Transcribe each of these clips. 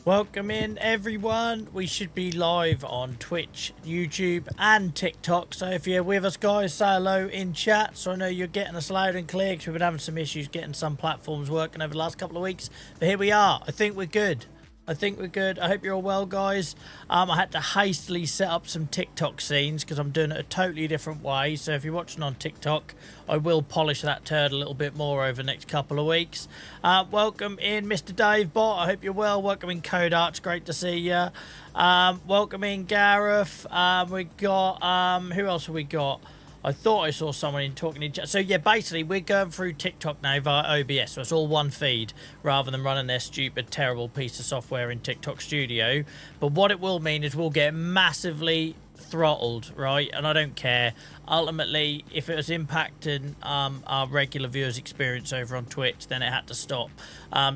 Welcome in, everyone. We should be live on Twitch, YouTube, and TikTok. So if you're with us, guys, say hello in chat. So I know you're getting us loud and clear because we've been having some issues getting some platforms working over the last couple of weeks. But here we are. I think we're good. I hope you're all well, guys. I had to hastily set up some TikTok scenes because I'm doing it a totally different way. So if you're watching on TikTok, I will polish that turd a little bit more over the next couple of weeks. Welcome in, Mr. Dave Bot. I hope you're well. Welcome in, Kodarch. Great to see you. Welcome in, Gareth. We got, who else have we got? I thought I saw someone talking in chat. So yeah, basically we're going through TikTok now via OBS. So it's all one feed rather than running their stupid, terrible piece of software in TikTok Studio. But what it will mean is we'll get massively throttled, right? And I don't care. Ultimately, if it was impacting our regular viewers' experience over on Twitch, then it had to stop.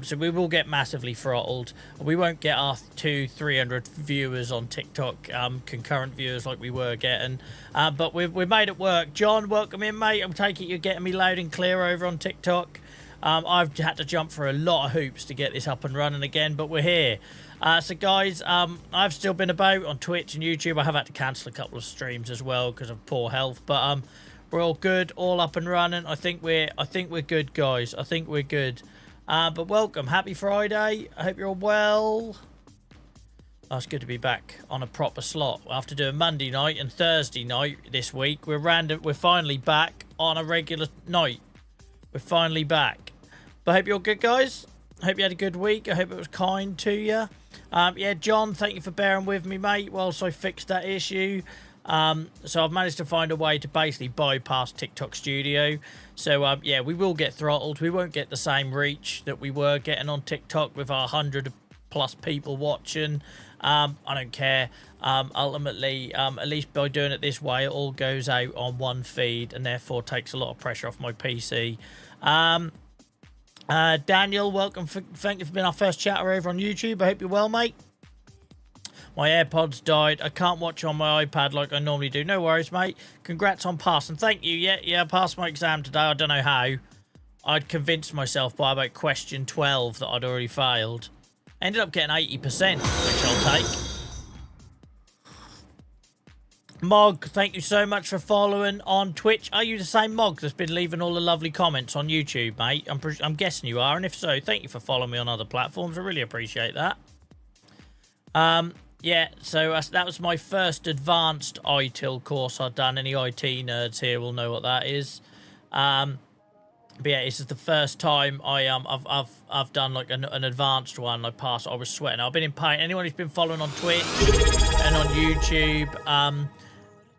So we will get massively throttled. We won't get our 200-300 viewers on TikTok, concurrent viewers like we were getting. But we've made it work. John, welcome in, mate. I'm taking it you're getting me loud and clear over on TikTok. I've had to jump through a lot of hoops to get this up and running again, but we're here. So guys, I've still been about on Twitch and YouTube. I have had to cancel a couple of streams as well because of poor health, but we're all good, all up and running. I think we're good, guys. I think we're good. But welcome, happy Friday. I hope you're all well. Oh, it's good to be back on a proper slot after doing Monday night and Thursday night this week. We're finally back on a regular night. We're finally back. But I hope you're good, guys. I hope you had a good week. I hope it was kind to you. Yeah, John, thank you for bearing with me, mate, whilst I fixed that issue. So I've managed to find a way to basically bypass TikTok Studio. So, yeah, we will get throttled. We won't get the same reach that we were getting on TikTok with our 100+ people watching. I don't care. Ultimately, at least by doing it this way, it all goes out on one feed and therefore takes a lot of pressure off my PC. Daniel, welcome. Thank you for being our first chatter over on YouTube. I hope you're well, mate. My AirPods died. I can't watch on my iPad like I normally do. No worries, mate. Congrats on passing. Thank you. Yeah, I passed my exam today. I don't know how. I'd convinced myself by about question 12 that I'd already failed. Ended up getting 80%, which I'll take. Mog, thank you so much for following on Twitch. Are you the same Mog that's been leaving all the lovely comments on YouTube, mate? I'm guessing you are, and if so, thank you for following me on other platforms. I really appreciate that. Yeah, so that was my first advanced ITIL course I've done. Any IT nerds here will know what that is. But yeah, this is the first time I've done like an advanced one. I passed. I was sweating. I've been in pain. Anyone who's been following on Twitch and on YouTube,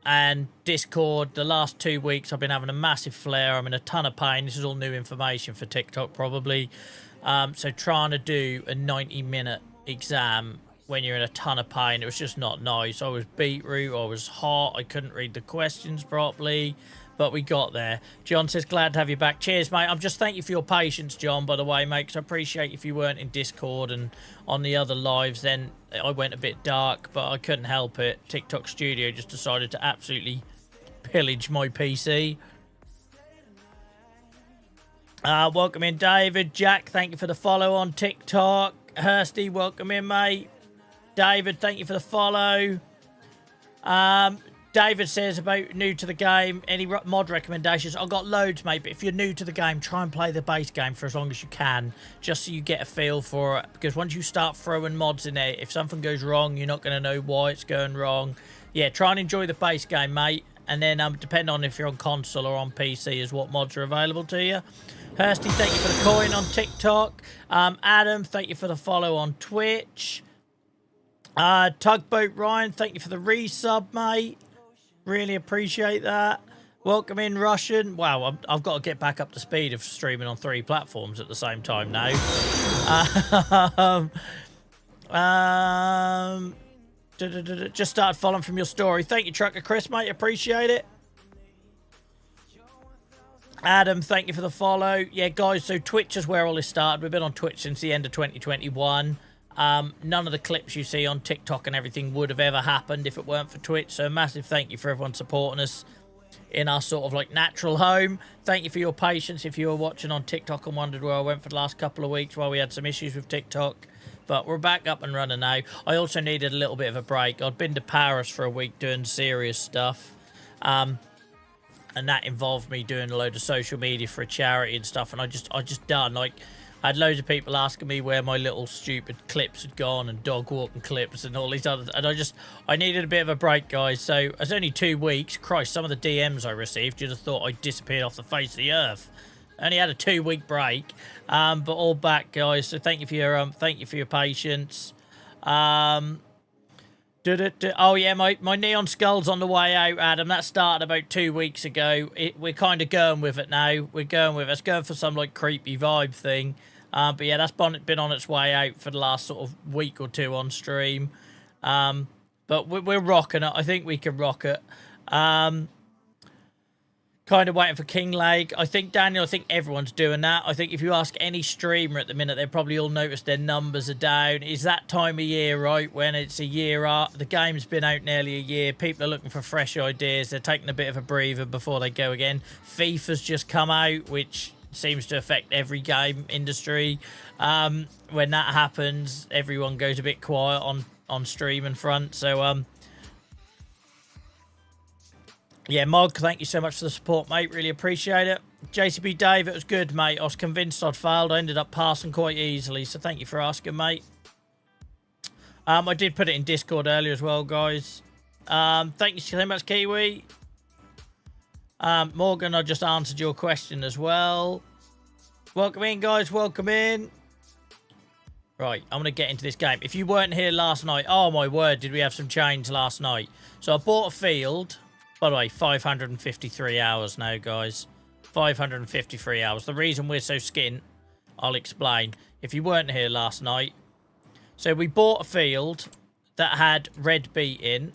and Discord, the last 2 weeks I've been having a massive flare. I'm in a ton of pain. This is all new information for TikTok probably. So trying to do a 90-minute exam when you're in a ton of pain, it was just not nice. I was beetroot, I was hot, I couldn't read the questions properly, but we got there. John says, glad to have you back. Cheers, mate. I'm just thank you for your patience, John, by the way, mate, because I appreciate if you weren't in Discord and on the other lives, then I went a bit dark, but I couldn't help it. TikTok Studio just decided to absolutely pillage my PC. Welcome in, David. Jack, thank you for the follow on TikTok. Hursty, welcome in, mate. David, thank you for the follow. David says about new to the game, any mod recommendations? I've got loads, mate, but if you're new to the game, try and play the base game for as long as you can, just so you get a feel for it. Because once you start throwing mods in there, if something goes wrong, you're not going to know why it's going wrong. Yeah, try and enjoy the base game, mate. And then depending on if you're on console or on PC is what mods are available to you. Hursty, thank you for the coin on TikTok. Adam, thank you for the follow on Twitch. Tugboat Ryan, thank you for the resub, mate. Really appreciate that. Welcome in, Russian. Wow, I've got to get back up to speed of streaming on 3 platforms at the same time now. Just started following from your story. Thank you, Trucker Chris, mate. Appreciate it. Adam, thank you for the follow. Yeah, guys, so Twitch is where all this started. We've been on Twitch since the end of 2021. None of the clips you see on TikTok and everything would have ever happened if it weren't for Twitch. So a massive thank you for everyone supporting us in our sort of like natural home. Thank you for your patience if you were watching on TikTok and wondered where I went for the last couple of weeks while we had some issues with TikTok. But we're back up and running now. I also needed a little bit of a break. I'd been to Paris for a week doing serious stuff. And that involved me doing a load of social media for a charity and stuff. And I just done, like, I had loads of people asking me where my little stupid clips had gone and dog walking clips and all these other... And I needed a bit of a break, guys. So it's only 2 weeks. Christ, some of the DMs I received, you'd have thought I disappeared off the face of the earth. I only had a 2-week break, but all back, guys. So thank you for your patience. Oh yeah, my neon skull's on the way out, Adam. That started about 2 weeks ago. We're kind of going with it now. We're going with it. It's going for some like creepy vibe thing. But yeah, that's been on its way out for the last sort of week or two on stream. But we're rocking it. I think we can rock it. Kind of waiting for King Leg. I think, Daniel, I think everyone's doing that. I think if you ask any streamer at the minute, they probably all notice their numbers are down. It's that time of year, right, when it's a year out. The game's been out nearly a year. People are looking for fresh ideas. They're taking a bit of a breather before they go again. FIFA's just come out, which seems to affect every game industry. When that happens, everyone goes a bit quiet on streaming front. So, yeah, Mog, thank you so much for the support, mate. Really appreciate it. JCB Dave, it was good, mate. I was convinced I'd failed. I ended up passing quite easily, so thank you for asking, mate. I did put it in Discord earlier as well, guys. Thank you so much, Kiwi. Morgan, I just answered your question as well. Welcome in, guys. Welcome in. Right, I'm going to get into this game. If you weren't here last night, oh my word, did we have some change last night. So I bought a field. By the way, 553 hours now, guys. 553 hours. The reason we're so skint, I'll explain. If you weren't here last night. So we bought a field that had red beet in.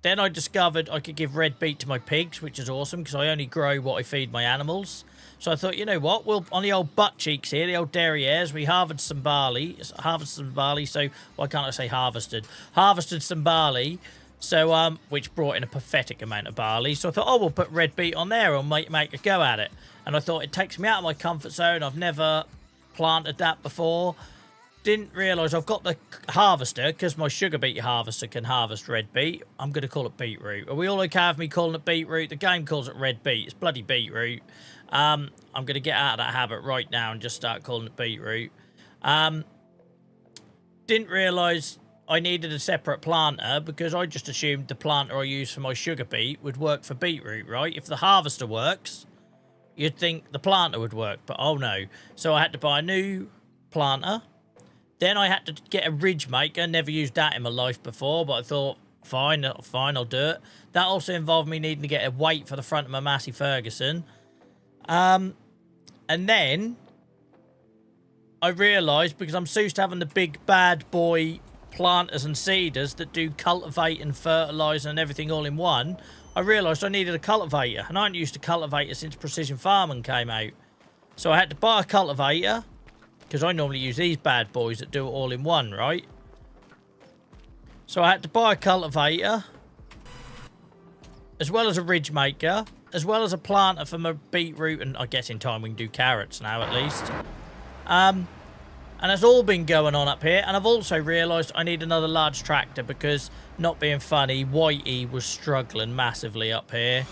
Then I discovered I could give red beet to my pigs, which is awesome because I only grow what I feed my animals. So I thought, you know what? We'll, on the old butt cheeks here, the old derrieres, we harvested some barley. So why can't I say harvested? Harvested some barley. So, which brought in a pathetic amount of barley. So I thought, oh, we'll put red beet on there and make a go at it. And I thought, it takes me out of my comfort zone. I've never planted that before. Didn't realise I've got the harvester, because my sugar beet harvester can harvest red beet. I'm going to call it beetroot. Are we all okay with me calling it beetroot? The game calls it red beet. It's bloody beetroot. I'm going to get out of that habit right now and just start calling it beetroot. Didn't realise I needed a separate planter because I just assumed the planter I use for my sugar beet would work for beetroot, right? If the harvester works, you'd think the planter would work, but oh no. So I had to buy a new planter. Then I had to get a ridge maker. Never used that in my life before, but I thought, fine, I'll do it. That also involved me needing to get a weight for the front of my Massey Ferguson. And then I realised, because I'm so used to having the big bad boy planters and seeders that do cultivate and fertiliser and everything all in one, I realised I needed a cultivator, and I haven't used a cultivator since precision farming came out. So I had to buy a cultivator, because I normally use these bad boys that do it all in one, right? So I had to buy a cultivator, as well as a ridge maker, as well as a planter for my beetroot, and I guess in time we can do carrots now at least. And it's all been going on up here. And I've also realised I need another large tractor because, not being funny, Whitey was struggling massively up here.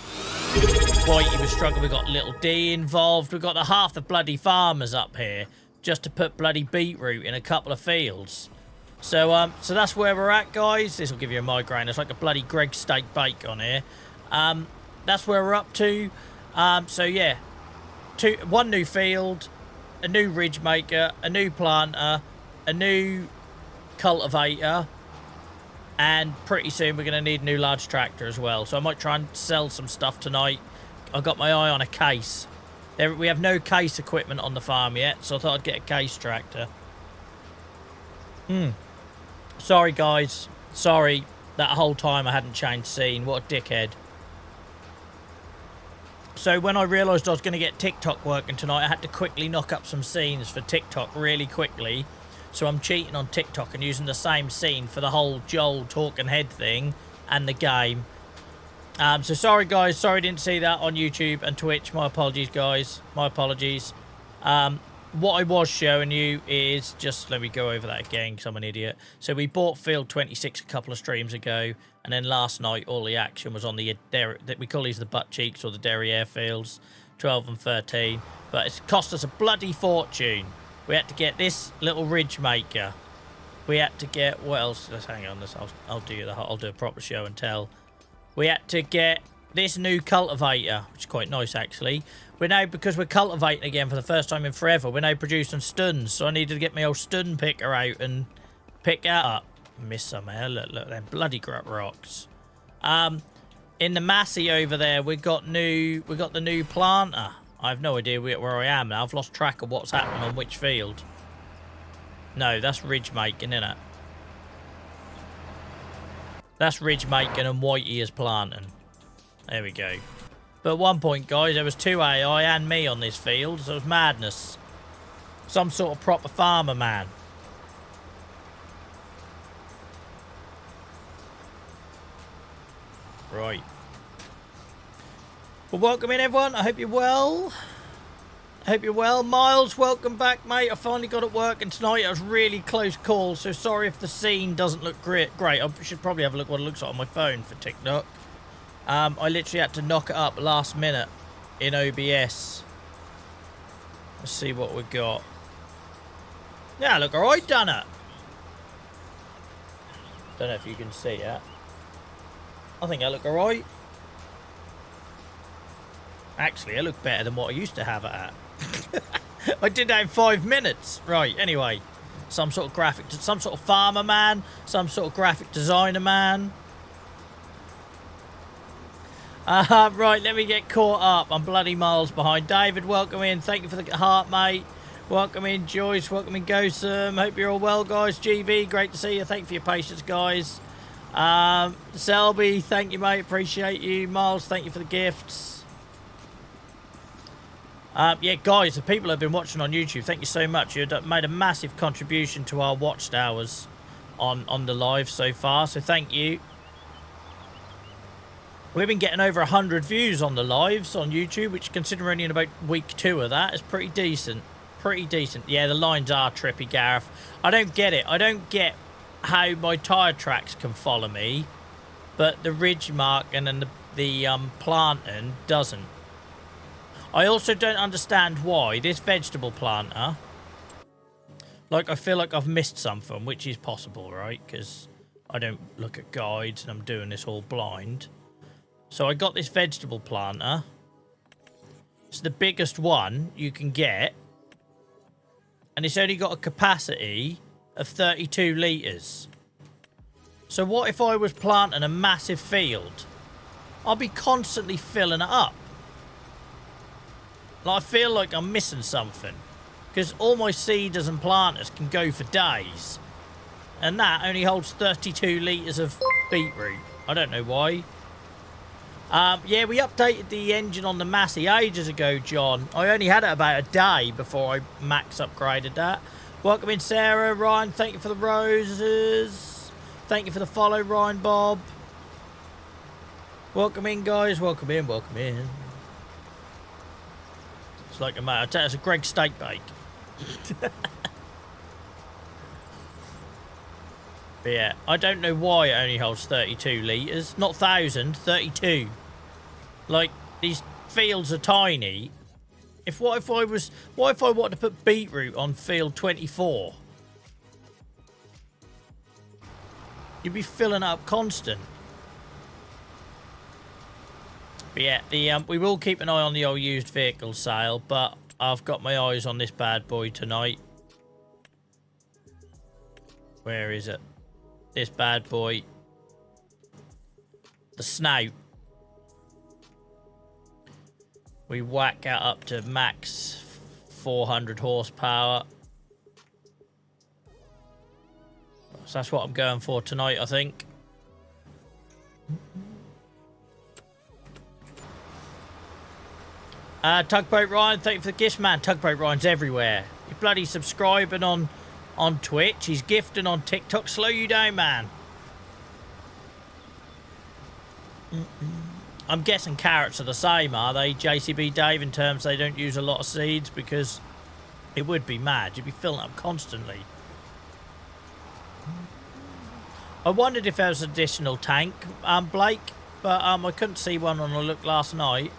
Whitey was struggling. We got little D involved. We've got the half the bloody farmers up here just to put bloody beetroot in a couple of fields. So so that's where we're at, guys. This will give you a migraine. It's like a bloody Greg steak bake on here. That's where we're up to. So yeah, one new field, a new ridge maker, a new planter, a new cultivator, and pretty soon we're going to need a new large tractor as well. So I might try and sell some stuff tonight. I've got my eye on a case. We have no case equipment on the farm yet, so I thought I'd get a case tractor. Sorry, guys. Sorry, that whole time I hadn't changed scene. What a dickhead. So when I realised I was going to get TikTok working tonight, I had to quickly knock up some scenes for TikTok really quickly. So I'm cheating on TikTok and using the same scene for the whole Joel talking head thing and the game. So sorry, guys. Sorry I didn't see that on YouTube and Twitch. My apologies, guys. My apologies. what I was showing you is just, let me go over that again because I'm an idiot. So we bought field 26 a couple of streams ago, and then last night all the action was on the that we call these the butt cheeks or the derriere fields, 12 and 13. But it's cost us a bloody fortune. We had to get this little ridge maker. We had to get, what else? Let's hang on this. I'll do a proper show and tell. We had to get this new cultivator, which is quite nice actually. We're now, because we're cultivating again for the first time in forever, we're now producing stuns. So I needed to get my old stun picker out and pick that up. Miss some here. Look, them bloody grut rocks. In the Massey over there, we got the new planter. I have no idea where I am now. I've lost track of what's happening on which field. No, that's ridge making, isn't it? That's ridge making and Whitey is planting. There we go. But at one point, guys, there was 2 AI and me on this field, so it was madness. Some sort of proper farmer man. Right. Well, welcome in, everyone. I hope you're well. I hope you're well. Miles, welcome back, mate. I finally got it working tonight. It was really close call, so sorry if the scene doesn't look great. I should probably have a look what it looks like on my phone for TikTok. I literally had to knock it up last minute in OBS. Let's see what we got. Yeah, look alright, done it. Don't know if you can see it. I think I look alright. Actually, I look better than what I used to have it at. I did that in 5 minutes. Right, anyway. Some sort of farmer man. Some sort of graphic designer man. Right, let me get caught up. I'm bloody miles behind. David, welcome in. Thank you for the heart, mate. Welcome in, Joyce. Welcome in, Gosum. Hope you're all well, guys. GB, great to see you. Thank you for your patience, guys. Selby, thank you, mate. Appreciate you. Miles, thank you for the gifts. Yeah, guys, the people who have been watching on YouTube, thank you so much. You've made a massive contribution to our watched hours on the live so far, so thank you. We've been getting over 100 views on the lives on YouTube, which, considering only in about week 2 of that, is pretty decent. Pretty decent. Yeah, the lines are trippy, Gareth. I don't get it. I don't get how my tyre tracks can follow me, but the ridge mark and then the planting doesn't. I also don't understand why this vegetable planter, like, I feel like I've missed something, which is possible, right? Because I don't look at guides and I'm doing this all blind. So I got this vegetable planter. It's the biggest one you can get. And it's only got a capacity of 32 litres. So what if I was planting a massive field? I'll be constantly filling it up. Like, I feel like I'm missing something. Because all my seeders and planters can go for days. And that only holds 32 litres of beetroot. I don't know why. Yeah, we updated the engine on the Massey ages ago, John. I only had it about a day before I max upgraded that. Welcome in, Sarah. Ryan, thank you for the roses. Thank you for the follow, Ryan Bob. Welcome in, guys. Welcome in, welcome in. It's like a matter. It's a Greg steak bake. But yeah, I don't know why it only holds 32 litres. Not 1,000, 32. Like, these fields are tiny. What if I wanted to put beetroot on field 24? You'd be filling up constant. But yeah, we will keep an eye on the old used vehicle sale, but I've got my eyes on this bad boy tonight. Where is it? This bad boy. The snout. We whack that up to max 400 horsepower. So that's what I'm going for tonight, I think. Tugboat Ryan, thank you for the gifts, man. Tugboat Ryan's everywhere. You're bloody subscribing on Twitch. He's gifting on TikTok. Slow you down, man. I'm guessing carrots are the same, are they? JCB Dave, in terms they don't use a lot of seeds because It would be mad. You'd be filling up constantly. I wondered if there was an additional tank, Blake, but I couldn't see one when I looked last night.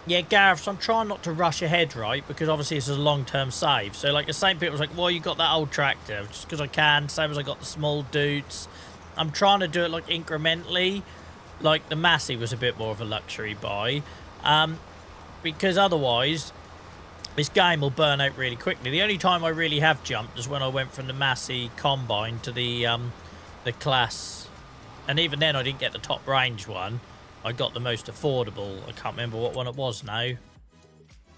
Yeah, Gareth, so I'm trying not to rush ahead, right? Because obviously this is a long-term save. So, like, the same people was like, well, you got that old tractor. Just because I can. Same as I got the small dudes. I'm trying to do it, like, incrementally. Like, the Massey was a bit more of a luxury buy. Because otherwise, this game will burn out really quickly. The only time I really have jumped is when I went from the Massey Combine to the class. And even then, I didn't get the top range one. I got the most affordable. I can't remember what one it was now.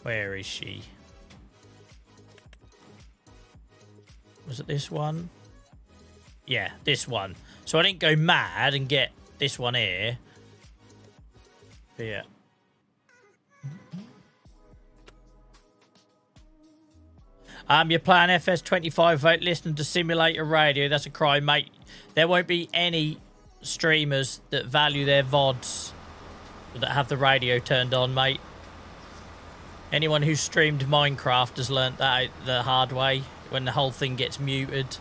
Where is she? Was it this one? Yeah, this one. So I didn't go mad and get this one here. But yeah. You're playing FS25 without listening to simulator radio. That's a crime, mate. There won't be any streamers that value their VODs that have the radio turned on, mate. Anyone who's streamed Minecraft has learnt that out the hard way when the whole thing gets muted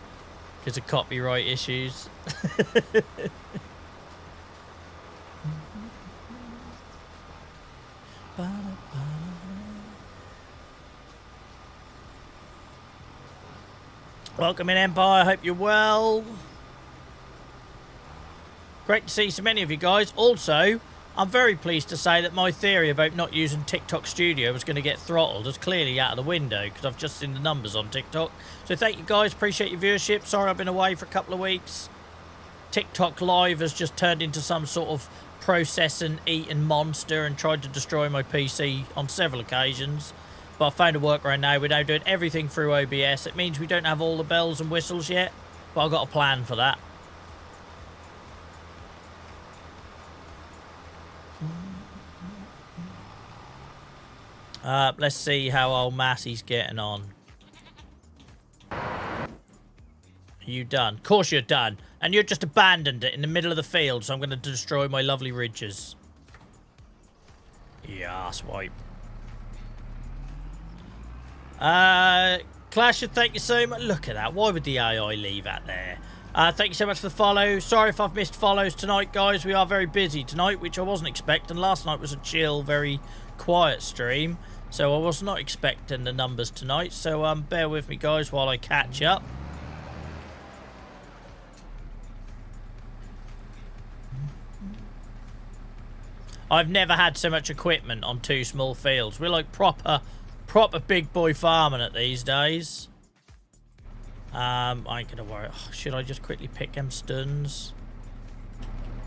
because of copyright issues. Welcome in, Empire. I hope you're well. Great to see so many of you guys. Also, I'm very pleased to say that my theory about not using TikTok Studio was going to get throttled is clearly out of the window because I've just seen the numbers on TikTok. So thank you guys. Appreciate your viewership. Sorry I've been away for a couple of weeks. TikTok Live has just turned into some sort of processing, eating monster and tried to destroy my PC on several occasions. But I found a workaround now. We're now doing everything through OBS. It means we don't have all the bells and whistles yet, but I've got a plan for that. Let's see how old Massey's getting on. Are you done? Of course you're done. And you're just abandoned it in the middle of the field, so I'm going to destroy my lovely ridges. Yeah, swipe. Clash, thank you so much. Look at that. Why would the AI leave that there? Thank you so much for the follow. Sorry if I've missed follows tonight, guys. We are very busy tonight, which I wasn't expecting. Last night was a chill, very quiet stream. So I was not expecting the numbers tonight. So bear with me, guys, while I catch up. I've never had so much equipment on two small fields. We're like proper big boy farming it these days. I ain't gonna worry. Oh, should I just quickly pick them stuns?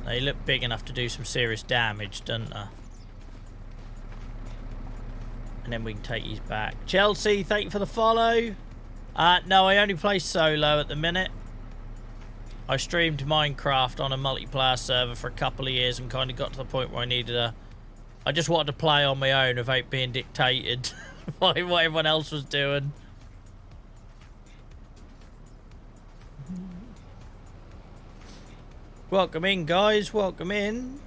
They look big enough to do some serious damage, don't they? And then we can take these back. Chelsea, thank you for the follow. No, I only play solo at the minute. I streamed Minecraft on a multiplayer server for a couple of years and kind of got to the point where I needed a... I just wanted to play on my own without being dictated by what everyone else was doing. Welcome in, guys. Welcome in.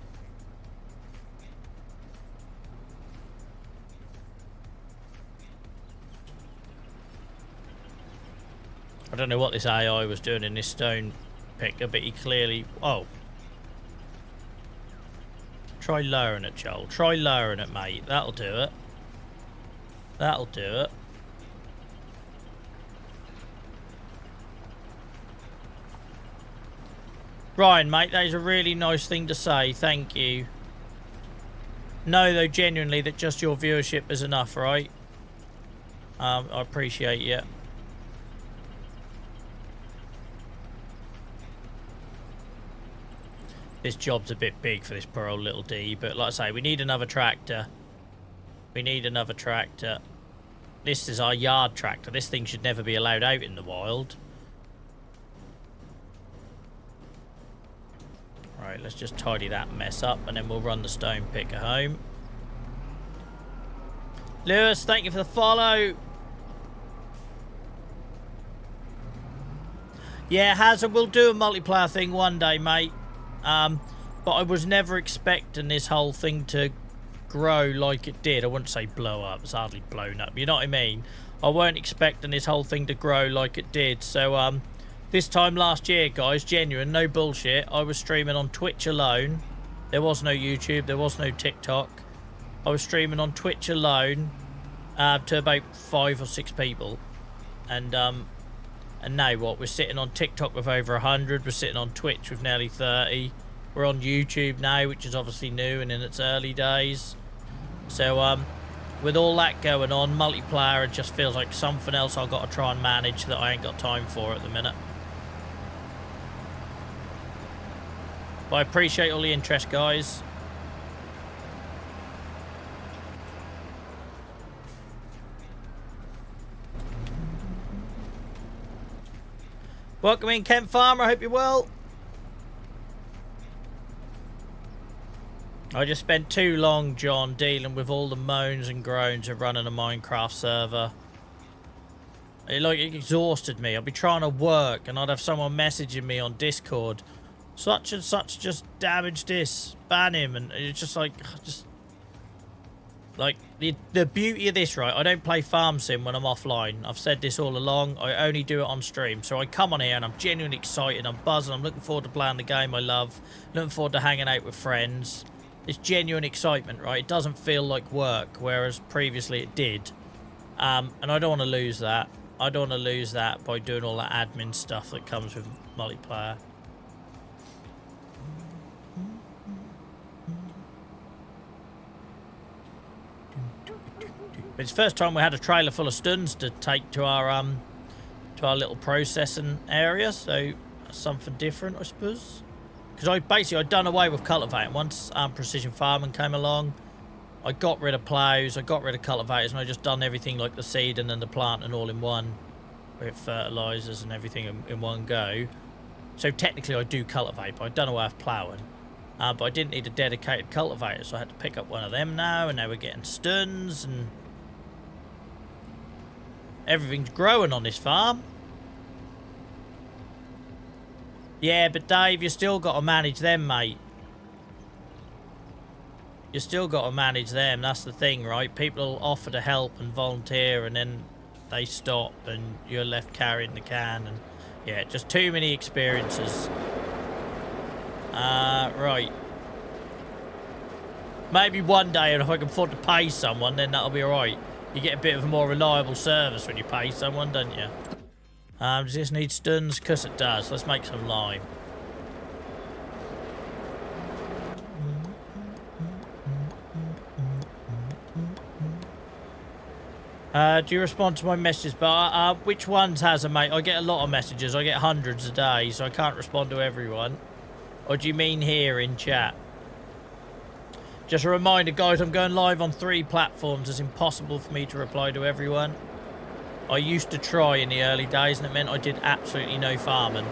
I don't know what this AI was doing in this stone picker, but he clearly... Oh. Try lowering it, Joel. Try lowering it, mate. That'll do it. That'll do it. Ryan, mate, that is a really nice thing to say. Thank you. Know, though, genuinely, that just your viewership is enough, right? I appreciate you. This job's a bit big for this poor old little D, but like I say, we need another tractor. We need another tractor. This is our yard tractor. This thing should never be allowed out in the wild. Right, let's just tidy that mess up and then we'll run the stone picker home. Lewis, thank you for the follow. Yeah, Hazard, we'll do a multiplayer thing one day, mate. But I was never expecting this whole thing to grow like it did. I wouldn't say blow up. It's hardly blown up. You know what I mean? I weren't expecting this whole thing to grow like it did. So, this time last year, guys, genuine, no bullshit, I was streaming on Twitch alone. There was no YouTube. There was no TikTok. I was streaming on Twitch alone to about 5 or 6 people. And now what? We're sitting on TikTok with over 100. We're sitting on Twitch with nearly 30. We're on YouTube now, which is obviously new and in its early days. So, with all that going on, multiplayer, it just feels like something else I've got to try and manage that I ain't got time for at the minute. But I appreciate all the interest, guys. Welcome in, Kent Farmer. I hope you're well. I just spent too long, John, dealing with all the moans and groans of running a Minecraft server. It exhausted me. I'd be trying to work and I'd have someone messaging me on Discord. Such and such just damaged this. Ban him. And it's just like... Like, the beauty of this, right, I don't play Farm Sim when I'm offline. I've said this all along. I only do it on stream. So I come on here and I'm genuinely excited. I'm buzzing. I'm looking forward to playing the game I love. Looking forward to hanging out with friends. It's genuine excitement, right? It doesn't feel like work, whereas previously it did. And I don't want to lose that. I don't want to lose that by doing all that admin stuff that comes with multiplayer. It's the first time we had a trailer full of stuns to take to our little processing area, so that's something different, I suppose. Because I'd done away with cultivating once precision farming came along. I got rid of plows, I got rid of cultivators, and I just done everything like the seed and then the planting all in one, with fertilizers and everything in one go. So technically I do cultivate, but I'd done away with ploughing. But I didn't need a dedicated cultivator, so I had to pick up one of them now, and now we're getting stuns and everything's growing on this farm. Yeah, but Dave, you still got to manage them, mate. You still got to manage them. That's the thing, right? People offer to help and volunteer, and then they stop, and you're left carrying the can. And yeah, just too many experiences. Right. Maybe one day, if I can afford to pay someone, then that'll be alright. You get a bit of a more reliable service when you pay someone, don't you? Does this need stuns? Because it does. Let's make some lime. Do you respond to my messages? But which ones has a mate? I get a lot of messages. I get hundreds a day, so I can't respond to everyone. Or do you mean here in chat? Just a reminder, guys, I'm going live on 3 platforms. It's impossible for me to reply to everyone. I used to try in the early days, and it meant I did absolutely no farming.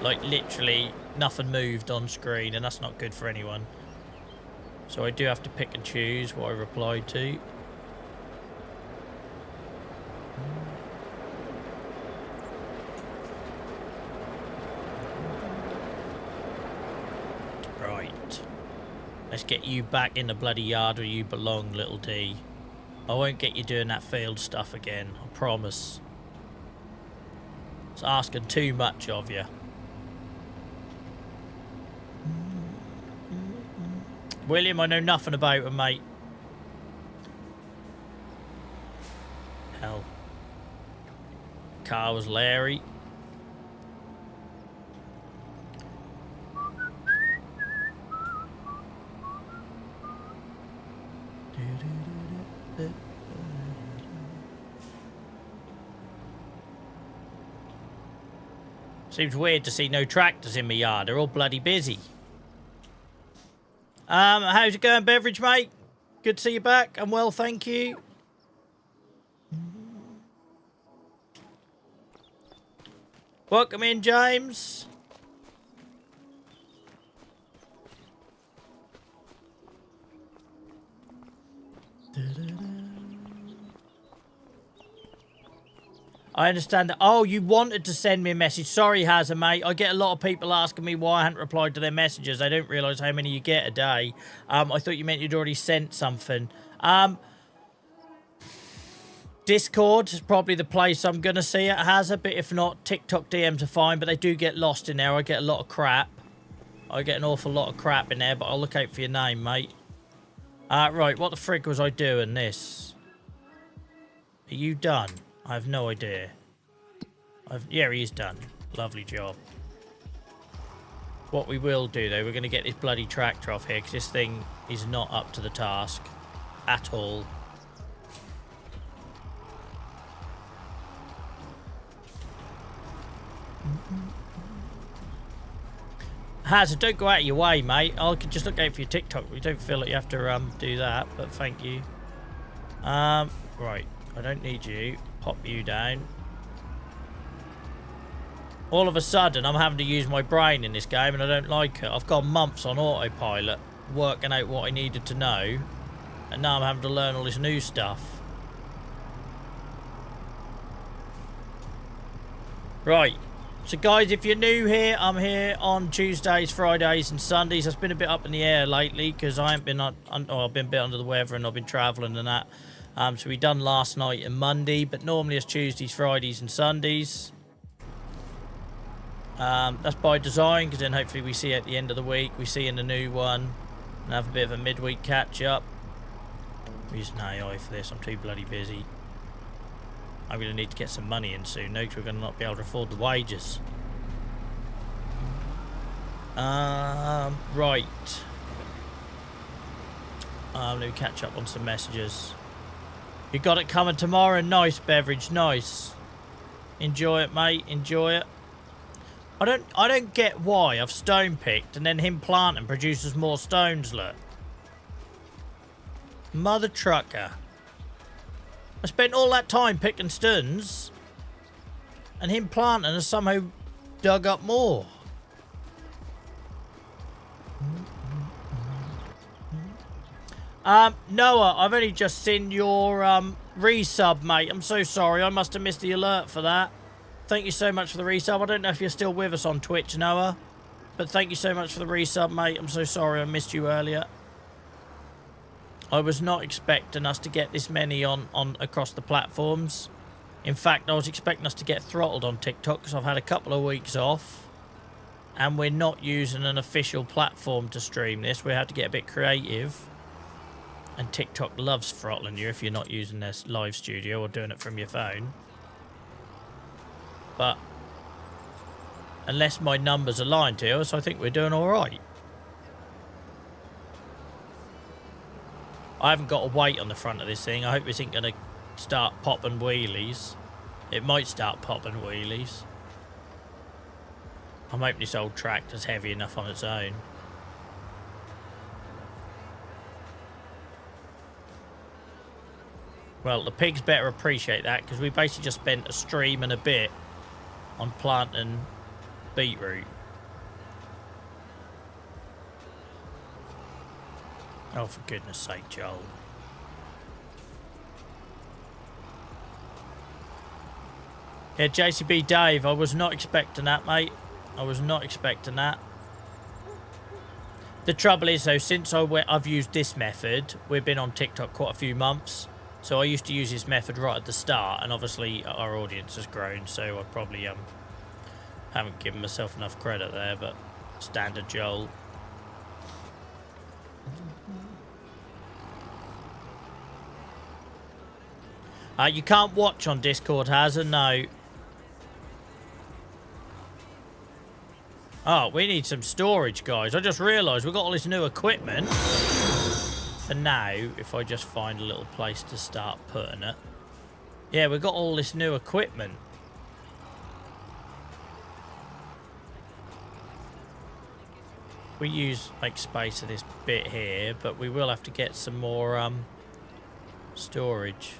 Like, literally, nothing moved on screen, and that's not good for anyone. So I do have to pick and choose what I reply to. Right. Let's get you back in the bloody yard where you belong, little D. I won't get you doing that field stuff again, I promise. It's asking too much of you. William, I know nothing about him, mate. Hell. Car was Larry. Seems weird to see no tractors in my yard. They're all bloody busy. How's it going, Beverage, mate? Good to see you back. I'm well, thank you. Welcome in, James. I understand that. Oh, you wanted to send me a message. Sorry, Hazza, mate. I get a lot of people asking me why I hadn't replied to their messages. I don't realise how many you get a day. I thought you meant you'd already sent something. Discord is probably the place I'm going to see it, Hazza, but if not, TikTok DMs are fine, but they do get lost in there. I get a lot of crap. I get an awful lot of crap in there, but I'll look out for your name, mate. Right, what the frig was I doing this? Are you done? I have no idea. Yeah, he is done. Lovely job. What we will do, though, we're going to get this bloody tractor off here, because this thing is not up to the task at all. Hazard, don't go out of your way, mate. I could just look out for your TikTok. We don't feel like you have to do that, but thank you. Right, I don't need you. Pop you down. All of a sudden, I'm having to use my brain in this game, and I don't like it. I've gone months on autopilot, working out what I needed to know, and now I'm having to learn all this new stuff. Right. So guys, if you're new here, I'm here on Tuesdays, Fridays and Sundays. It's been a bit up in the air lately because I haven't been I've been a bit under the weather and I've been travelling and that. So we done last night and Monday, but normally it's Tuesdays, Fridays and Sundays. That's by design, because then hopefully we see at the end of the week, we see in the new one and have a bit of a midweek catch up. I'm using AI for this, I'm too bloody busy. I'm going to need to get some money in soon, no, because we're going to not be able to afford the wages. Right. Let me catch up on some messages. You got it coming tomorrow? Nice, Beverage, nice. Enjoy it, mate, enjoy it. I don't get why I've stone picked and then him planting produces more stones, look. Mother trucker. I spent all that time picking stones, and him planting has somehow dug up more. Noah, I've only just seen your resub, mate. I'm so sorry. I must have missed the alert for that. Thank you so much for the resub. I don't know if you're still with us on Twitch, Noah, but thank you so much for the resub, mate. I'm so sorry I missed you earlier. I was not expecting us to get this many on across the platforms. In fact, I was expecting us to get throttled on TikTok because I've had a couple of weeks off. And we're not using an official platform to stream this. We have to get a bit creative. And TikTok loves throttling you if you're not using their live studio or doing it from your phone. But unless my numbers align to us, I think we're doing all right. I haven't got a weight on the front of this thing. I hope this ain't going to start popping wheelies. It might start popping wheelies. I'm hoping this old tractor's heavy enough on its own. Well, the pigs better appreciate that, because we basically just spent a stream and a bit on planting beetroot. Oh, for goodness sake, Joel. Yeah, JCB Dave, I was not expecting that, mate. I was not expecting that. The trouble is, though, since I've used this method, we've been on TikTok quite a few months. So I used to use this method right at the start, and obviously our audience has grown, so I probably haven't given myself enough credit there, but standard Joel. You can't watch on Discord, Hazard, no. Oh, we need some storage, guys. I just realised we've got all this new equipment. For now, if I just find a little place to start putting it. Yeah, we've got all this new equipment. We use, like, space of this bit here, but we will have to get some more storage.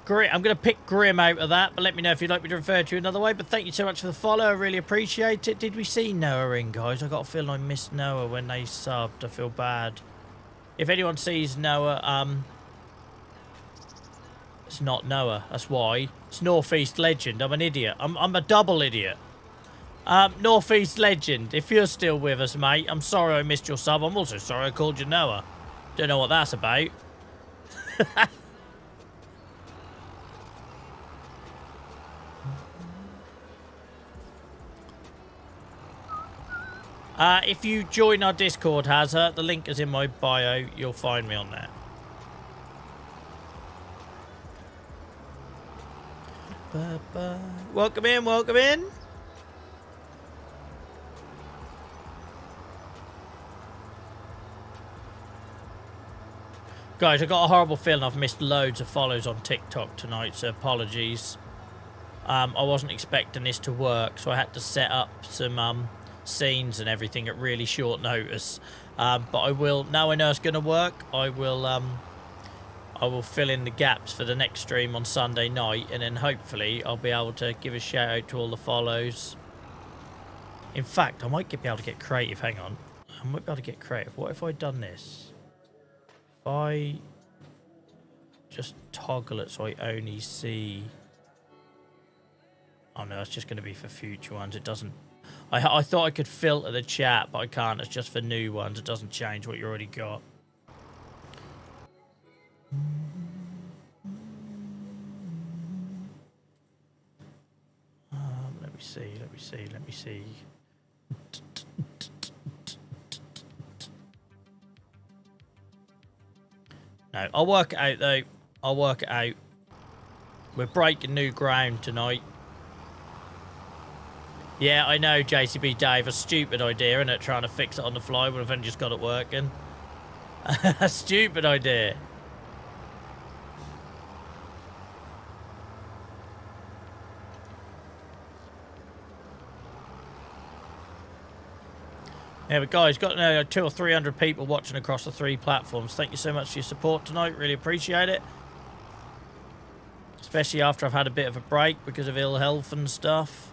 Grim, I'm going to pick Grim out of that, but let me know if you'd like me to refer to you another way. But thank you so much for the follow. I really appreciate it. Did we see Noah in, guys? I got a feeling I missed Noah when they subbed. I feel bad. If anyone sees Noah, It's not Noah. That's why. It's Northeast Legend. I'm an idiot. I'm a double idiot. Northeast Legend, if you're still with us, mate, I'm sorry I missed your sub. I'm also sorry I called you Noah. Don't know what that's about. If you join our Discord, Hazard, the link is in my bio. You'll find me on there. Welcome in, welcome in. Guys, I got a horrible feeling I've missed loads of follows on TikTok tonight, so apologies. I wasn't expecting this to work, so I had to set up some scenes and everything at really short notice. But I will, now I know it's going to work, I will fill in the gaps for the next stream on Sunday night, and then hopefully I'll be able to give a shout out to all the follows. In fact, I might be able to get creative. Hang on. I might be able to get creative. What if I'd done this? If I just toggle it so I only see... Oh no, it's just going to be for future ones. It doesn't... I thought I could filter the chat, but I can't. It's just for new ones. It doesn't change what you already got. Let me see. No, I'll work it out, though. I'll work it out. We're breaking new ground tonight. Yeah, I know, JCB Dave. A stupid idea, isn't it? Trying to fix it on the fly when I've only just got it working. A stupid idea. Yeah, but guys, got 200 or 300 people watching across the 3 platforms. Thank you so much for your support tonight. Really appreciate it. Especially after I've had a bit of a break because of ill health and stuff.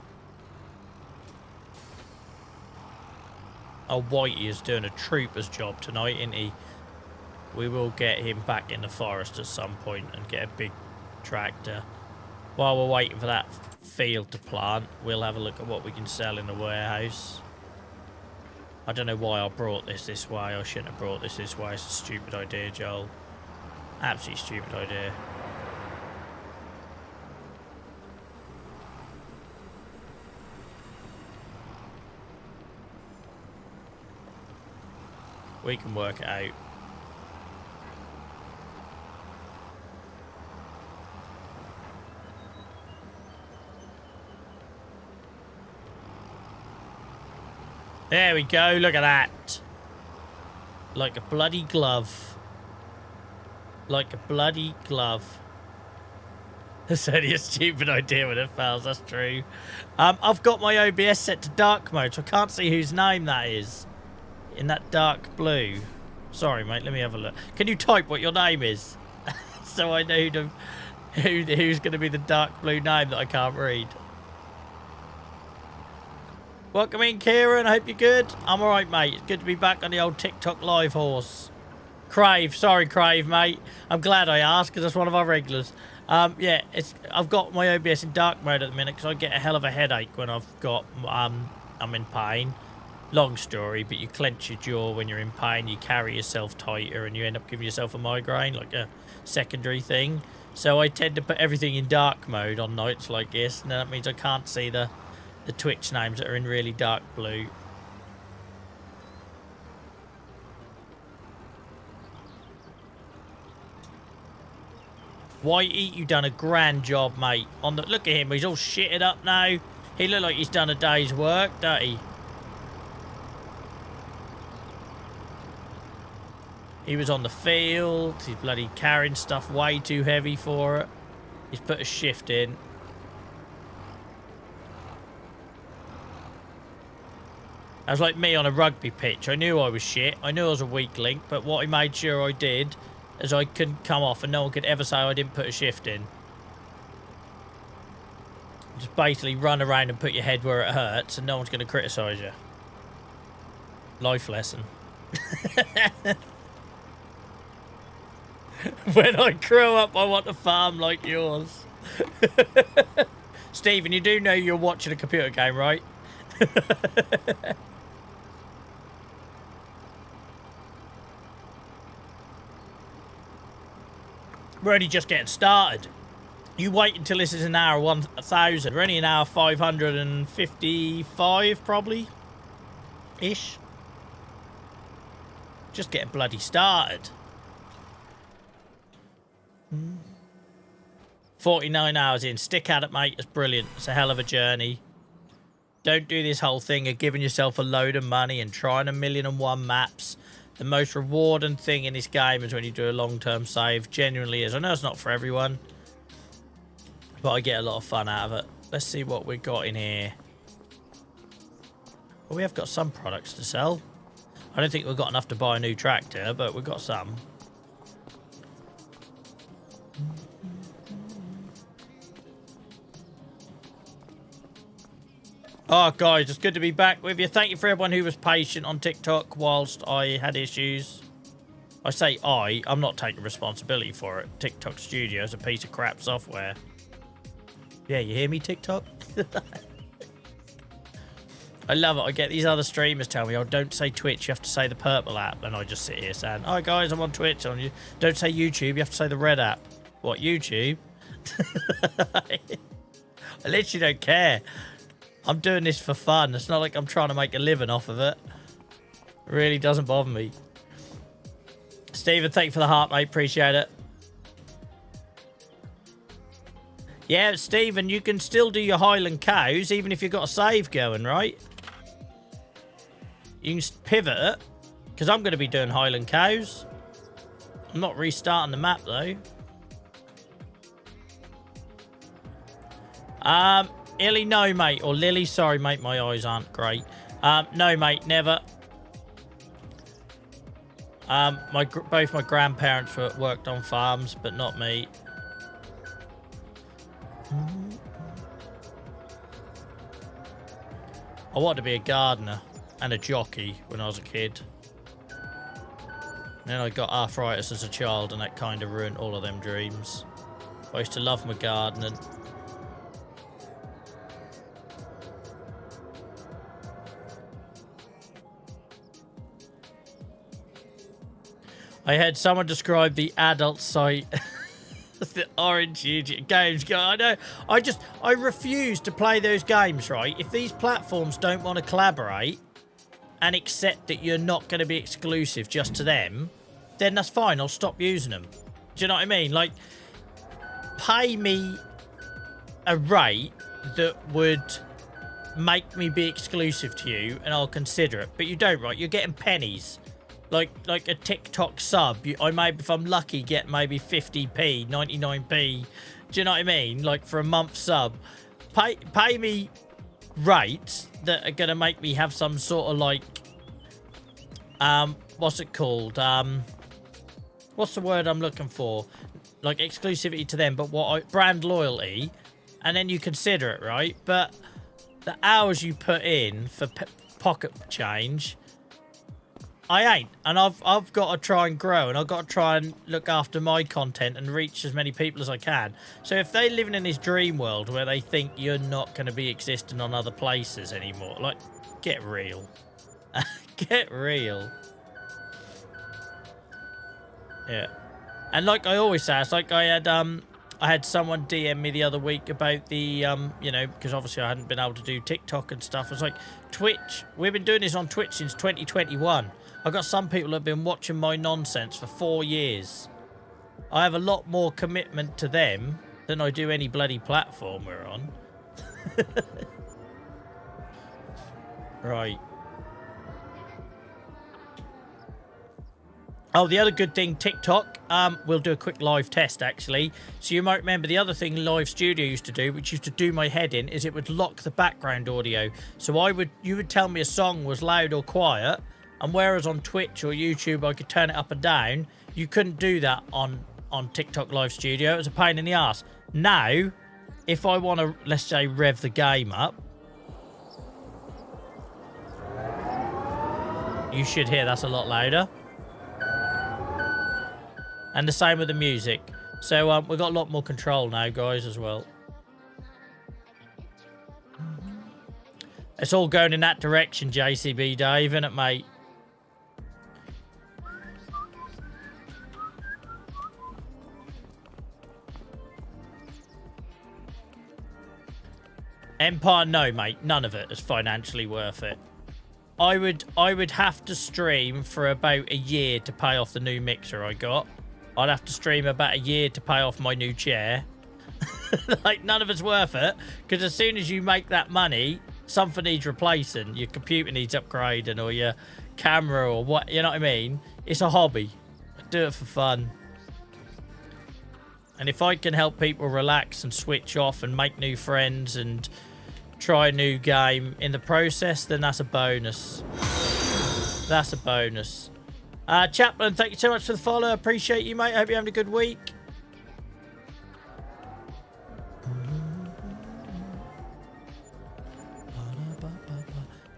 Oh, Whitey is doing a trooper's job tonight, isn't he? We will get him back in the forest at some point and get a big tractor. While we're waiting for that field to plant, we'll have a look at what we can sell in the warehouse. I don't know why I brought this way. I shouldn't have brought this way. It's a stupid idea, Joel. Absolutely stupid idea. We can work it out. There we go, look at that. Like a bloody glove. Like a bloody glove. That's only a stupid idea when it fails, that's true. I've got my OBS set to dark mode, so I can't see whose name that is. In that dark blue. Sorry, mate, let me have a look. Can you type what your name is? So I know who's going to be the dark blue name that I can't read. Welcome in, Kieran. I hope you're good. I'm alright, mate. It's good to be back on the old TikTok live horse. Crave. Sorry, Crave, mate. I'm glad I asked because that's one of our regulars. Yeah, I've got my OBS in dark mode at the minute because I get a hell of a headache when I'm in pain. Long story, but you clench your jaw when you're in pain, you carry yourself tighter, and you end up giving yourself a migraine, like a secondary thing. So I tend to put everything in dark mode on nights like this, and that means I can't see the Twitch names that are in really dark blue. Whitey, you done a grand job, mate. Look at him, he's all shitted up now. He looked like he's done a day's work, don't he? He was on the field. He's bloody carrying stuff way too heavy for it. He's put a shift in. I was like me on a rugby pitch. I knew I was shit. I knew I was a weak link. But what I made sure I did is I couldn't come off and no one could ever say I didn't put a shift in. Just basically run around and put your head where it hurts and no one's going to criticise you. Life lesson. When I grow up, I want a farm like yours. Stephen, you do know you're watching a computer game, right? We're only just getting started. You wait until this is an hour 1000. We're only an hour 555, probably. Ish. Just getting bloody started. 49 hours in. Stick at it, mate. It's brilliant. It's a hell of a journey. Don't do this whole thing of giving yourself a load of money and trying 1,000,001 maps. The most rewarding thing in this game is when you do a long-term save. Genuinely is. I know it's not for everyone, but I get a lot of fun out of it. Let's see what we got in here. Well, we have got some products to sell. I don't think we've got enough to buy a new tractor, but we've got some. Oh, guys, it's good to be back with you. Thank you for everyone who was patient on TikTok whilst I had issues. I say I'm not taking responsibility for it. TikTok Studio is a piece of crap software. Yeah, you hear me, TikTok? I love it. I get these other streamers tell me, oh, don't say Twitch, you have to say the purple app. And I just sit here saying, oh, guys, I'm on Twitch. Don't say YouTube, you have to say the red app. What, YouTube? I literally don't care. I'm doing this for fun. It's not like I'm trying to make a living off of it. It really doesn't bother me. Stephen, thank you for the heart, mate. Appreciate it. Yeah, Stephen, you can still do your Highland cows even if you've got a save going, right? You can pivot it. Because I'm going to be doing Highland cows. I'm not restarting the map, though. Illy, no, mate. Or Lily, sorry, mate. My eyes aren't great. No, mate, never. Both my grandparents worked on farms, but not me. I wanted to be a gardener and a jockey when I was a kid. Then I got arthritis as a child, and that kind of ruined all of them dreams. I used to love my gardening. I had someone describe the adult site as the orange YouTube games. I know. I refuse to play those games, right? If these platforms don't want to collaborate and accept that you're not going to be exclusive just to them, then that's fine. I'll stop using them. Do you know what I mean? Like, pay me a rate that would make me be exclusive to you and I'll consider it. But you don't, right? You're getting pennies. Like a TikTok sub, I maybe, if I'm lucky, get maybe 50p, 99p. Do you know what I mean? Like for a month sub. Pay me rates that are going to make me have some sort of like, what's it called? What's the word I'm looking for? Like exclusivity to them, but brand loyalty. And then you consider it, right? But the hours you put in for pocket change, I ain't, and I've got to try and grow, and I've got to try and look after my content and reach as many people as I can. So if they're living in this dream world where they think you're not going to be existing on other places anymore, like, get real. Get real. Yeah. And like I always say, it's like I had someone DM me the other week about the, you know, because obviously I hadn't been able to do TikTok and stuff. It's like, Twitch, we've been doing this on Twitch since 2021. I've got some people that have been watching my nonsense for 4 years. I have a lot more commitment to them than I do any bloody platform we're on. Right. Oh, the other good thing, TikTok, we'll do a quick live test, actually. So you might remember the other thing Live Studio used to do, which used to do my head in, is it would lock the background audio. So you would tell me a song was loud or quiet, and whereas on Twitch or YouTube I could turn it up and down, you couldn't do that on TikTok Live Studio. It was a pain in the ass. Now, if I want to, let's say, rev the game up, you should hear that's a lot louder. And the same with the music. So we've got a lot more control now, guys, as well. It's all going in that direction, JCB Dave, isn't it, mate? Empire, no, mate. None of it is financially worth it. I would have to stream for about a year to pay off the new mixer I got. I'd have to stream about a year to pay off my new chair. Like, none of it's worth it. Because as soon as you make that money, something needs replacing. Your computer needs upgrading, or your camera, or what, you know what I mean? It's a hobby. I do it for fun. And if I can help people relax and switch off and make new friends and try a new game in the process, then that's a bonus. That's a bonus. Chaplain, thank you so much for the follow. Appreciate you, mate. Hope you're having a good week.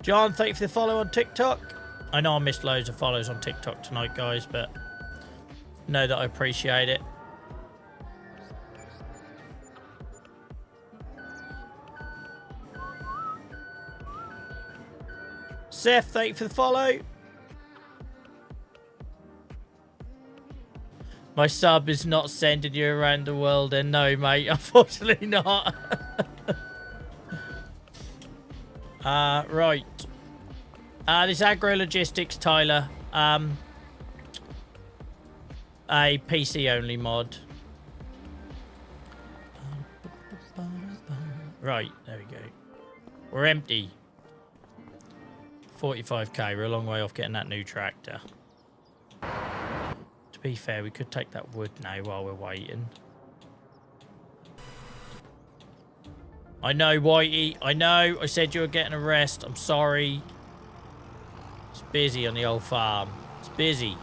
John, thank you for the follow on TikTok. I know I missed loads of follows on TikTok tonight, guys, but know that I appreciate it. Seth, thank you for the follow. My sub is not sending you around the world, and no, mate, unfortunately not. Right. This Agro Logistics, Tyler. A PC only mod. Right, there we go. We're empty. 45k, we're a long way off getting that new tractor. To be fair, we could take that wood now while we're waiting. I know, Whitey, I know. I said you were getting a rest. I'm sorry. It's busy on the old farm. It's busy.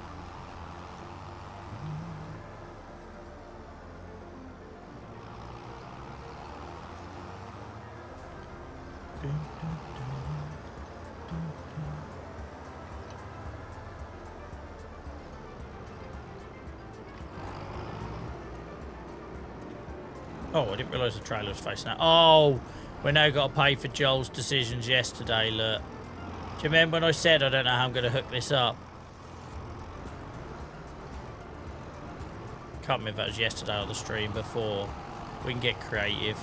Oh, I didn't realise the trailer was facing that. Oh, we now got to pay for Joel's decisions yesterday, look. Do you remember when I said I don't know how I'm going to hook this up? Can't remember if that was yesterday or the stream before. We can get creative.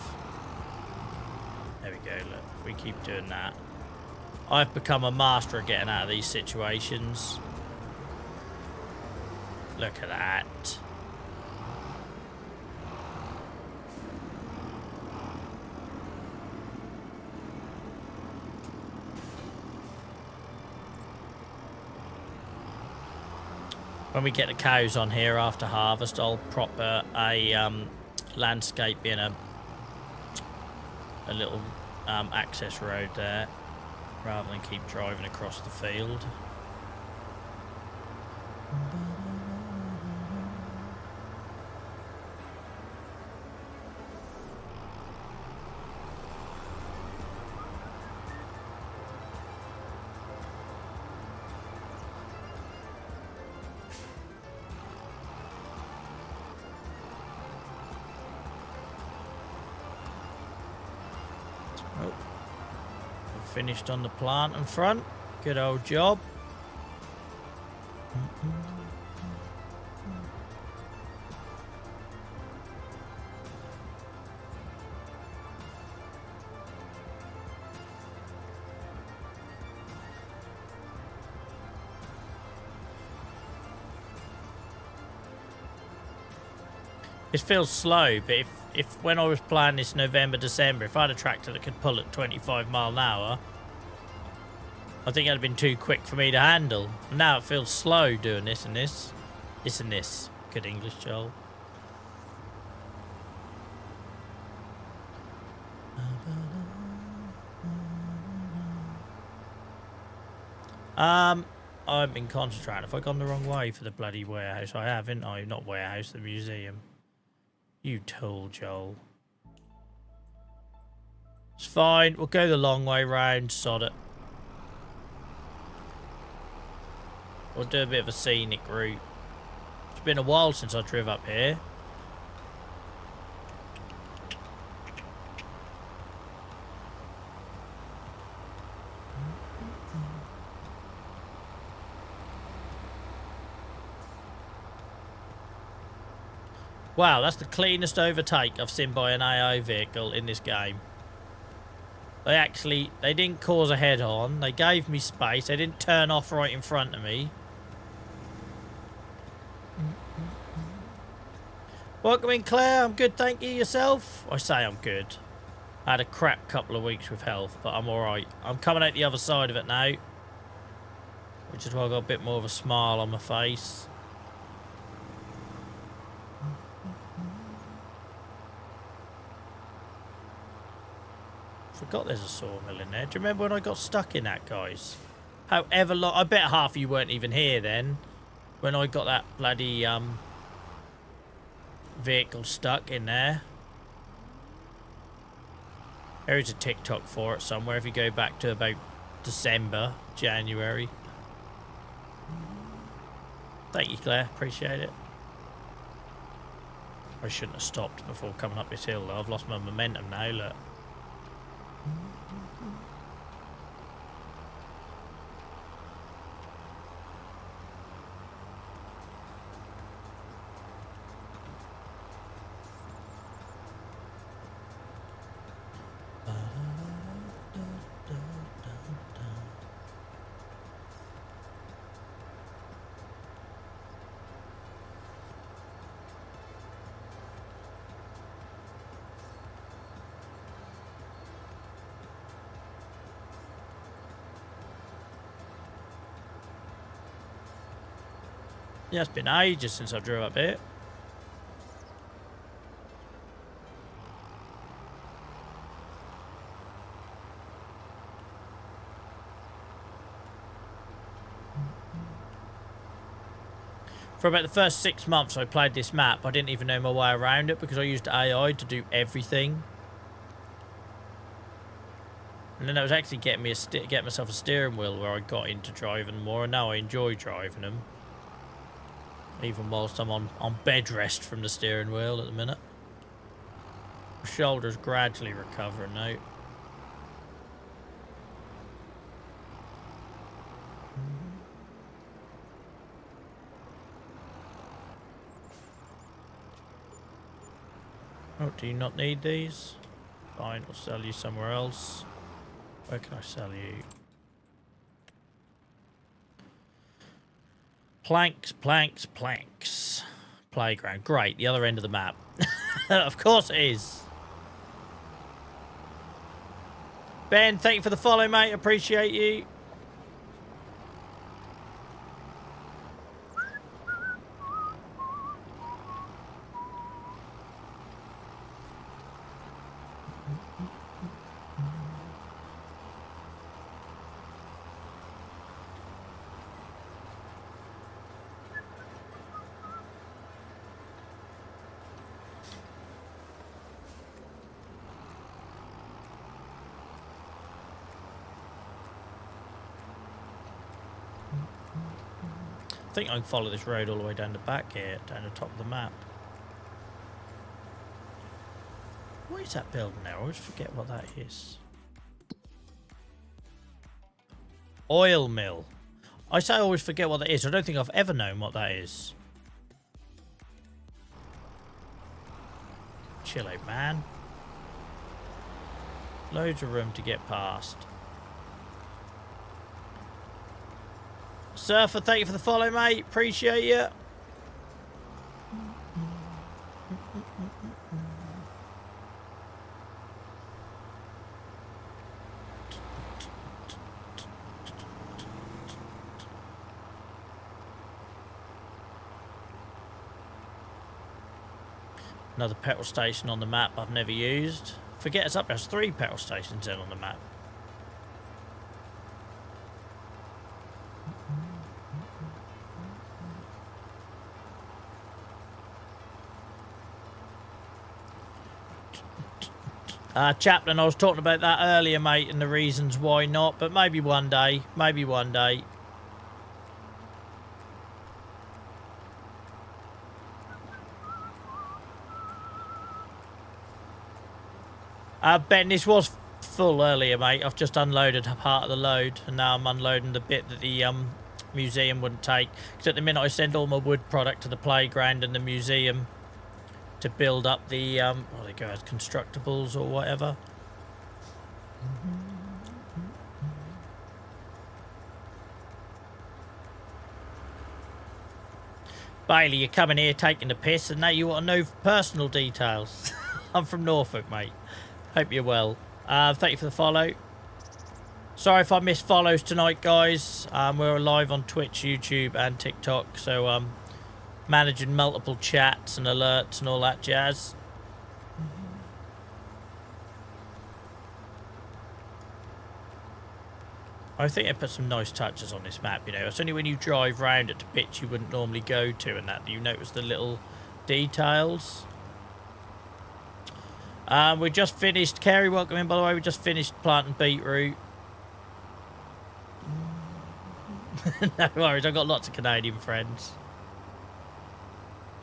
There we go, look. If we keep doing that. I've become a master at getting out of these situations. Look at that. When we get the cows on here after harvest, I'll prop a landscape in a little access road there, rather than keep driving across the field. Finished on the plant in front. Good old job. It feels slow, but if when I was playing this November, December, if I had a tractor that could pull at 25 mile an hour, I think it'd have been too quick for me to handle. Now it feels slow doing this and this. This and this. Good English, Joel. I've been concentrating. Have I gone the wrong way for the bloody warehouse? I haven't I? Not warehouse, the museum. You tool, Joel. It's fine. We'll go the long way round. Sod it. We'll do a bit of a scenic route. It's been a while since I drove up here. Wow, that's the cleanest overtake I've seen by an AI vehicle in this game. They didn't cause a head-on. They gave me space. They didn't turn off right in front of me. Welcome in, Claire. I'm good, thank you. Yourself? I say I'm good. I had a crap couple of weeks with health, but I'm alright. I'm coming out the other side of it now. Which is why I've got a bit more of a smile on my face. Forgot there's a sawmill in there. Do you remember when I got stuck in that, guys? However long... I bet half of you weren't even here then. When I got that bloody vehicle stuck in there. There is a TikTok for it somewhere if you go back to about December, January. Thank you, Claire. Appreciate it. I shouldn't have stopped before coming up this hill, though. I've lost my momentum now, look. Yeah, it's been ages since I drove up here. For about the first 6 months I played this map, I didn't even know my way around it because I used AI to do everything. And then I was actually getting myself a steering wheel where I got into driving more, and now I enjoy driving them. Even whilst I'm on bed rest from the steering wheel at the minute. My shoulder's gradually recovering now. Oh, do you not need these? Fine, I'll sell you somewhere else. Where can I sell you? Planks, planks, planks. Playground. Great, the other end of the map. Of course it is. Ben, thank you for the follow, mate. Appreciate you. I think I can follow this road all the way down the back here, down the top of the map. What is that building there? I always forget what that is. Oil mill. I say I always forget what that is. I don't think I've ever known what that is. Chill out, man. Loads of room to get past. Surfer, thank you for the follow, mate. Appreciate you. Another petrol station on the map I've never used. Forget it's up. There's 3 petrol stations in on the map. Chaplain, I was talking about that earlier, mate, and the reasons why not, but maybe one day. Maybe one day. Ben, this was full earlier, mate. I've just unloaded a part of the load, and now I'm unloading the bit that the museum wouldn't take. Because at the minute I send all my wood product to the playground and the museum to build up the, what they go as constructibles or whatever. Bailey, you're coming here taking the piss, and now you want to know personal details. I'm from Norfolk, mate. Hope you're well. Thank you for the follow. Sorry if I missed follows tonight, guys. We're live on Twitch, YouTube, and TikTok, so managing multiple chats and alerts and all that jazz. I think I put some nice touches on this map, you know. It's only when you drive round it to bits you wouldn't normally go to and that you notice the little details. We just finished, Kerry, welcome in by the way, we just finished planting beetroot. No worries, I've got lots of Canadian friends.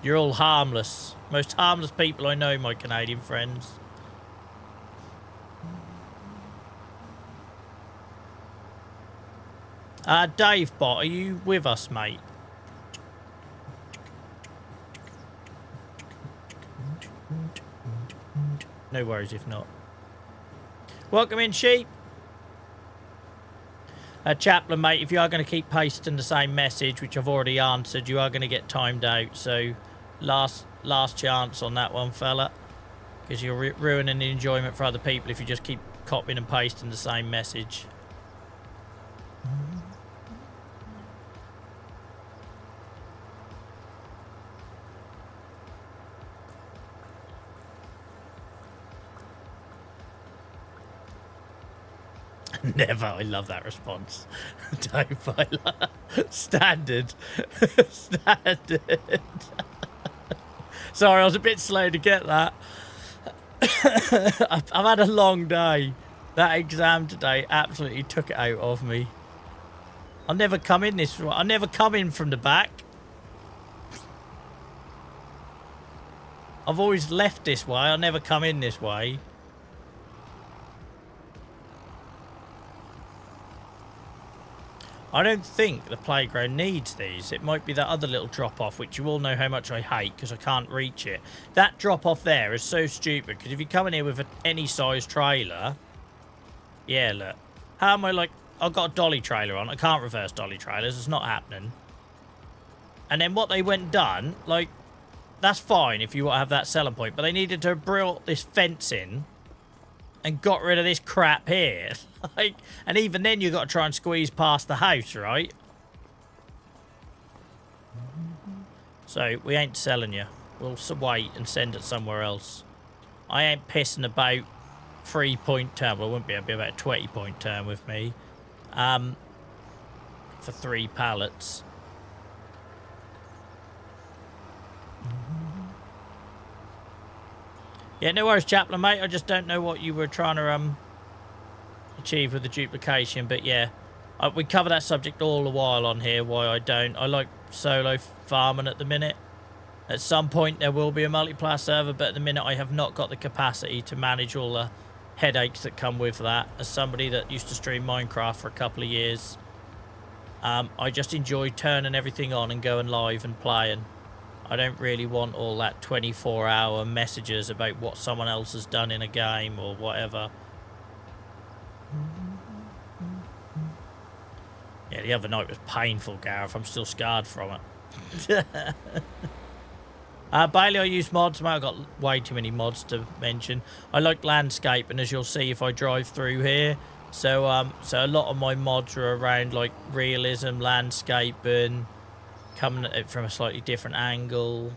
You're all harmless. Most harmless people I know, my Canadian friends. Dave Bot, are you with us, mate? No worries if not. Welcome in, sheep. Chaplain, mate, if you are going to keep pasting the same message, which I've already answered, you are going to get timed out. So, last chance on that one, fella. Because you're ruining the enjoyment for other people if you just keep copying and pasting the same message. Never. I love that response. Don't fight. Standard. Standard. Sorry, I was a bit slow to get that. I've had a long day. That exam today absolutely took it out of me. I'll never come in this. I'll never come in from the back. I've always left this way. I'll never come in this way. I don't think the playground needs these. It might be that other little drop-off, which you all know how much I hate because I can't reach it. That drop-off there is so stupid because if you come in here with any size trailer... Yeah, look. How am I like... I've got a dolly trailer on. I can't reverse dolly trailers. It's not happening. And then what they went and done, like... That's fine if you want to have that selling point, but they needed to build this fence in and got rid of this crap here. Like, and even then you got to try and squeeze past the house, right? So we ain't selling you. We'll wait and send it somewhere else. I ain't pissing about 3-point turn. Well, it wouldn't be. It'd be about a 20-point turn with me. For 3 pallets. Yeah, no worries, Chaplain, mate. I just don't know what you were trying to achieve with the duplication, but yeah, we cover that subject all the while on here. Why I don't. I like solo farming at the minute. At some point there will be a multiplayer server, but at the minute I have not got the capacity to manage all the headaches that come with that. As somebody that used to stream Minecraft for a couple of years, I just enjoy turning everything on and going live and playing. I don't really want all that 24-hour messages about what someone else has done in a game or whatever. Yeah, the other night was painful, Gareth. I'm still scarred from it. Bailey, I use mods. Mate, I've got way too many mods to mention. I like landscape, and as you'll see if I drive through here. So, so a lot of my mods are around like realism, landscaping, coming at it from a slightly different angle.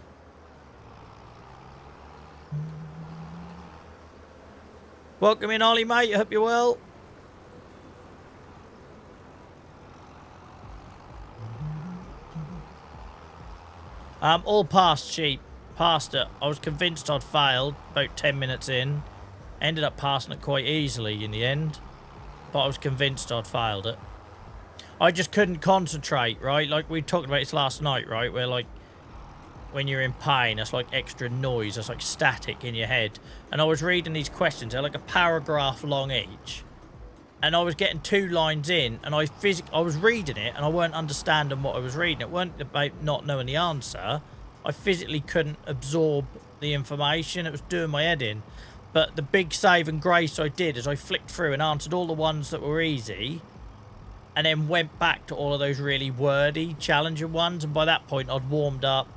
Welcome in, Ollie, mate. I hope you're well. All passed, sheep. Passed it. I was convinced I'd failed about 10 minutes in. Ended up passing it quite easily in the end. But I was convinced I'd failed it. I just couldn't concentrate, right? Like we talked about this last night, right? Where like when you're in pain, that's like extra noise, that's like static in your head. And I was reading these questions, they're like a paragraph long each. And I was getting 2 lines in, and I was reading it, and I weren't understanding what I was reading. It weren't about not knowing the answer. I physically couldn't absorb the information. It was doing my head in. But the big saving grace I did is I flicked through and answered all the ones that were easy, and then went back to all of those really wordy, challenging ones. And by that point, I'd warmed up,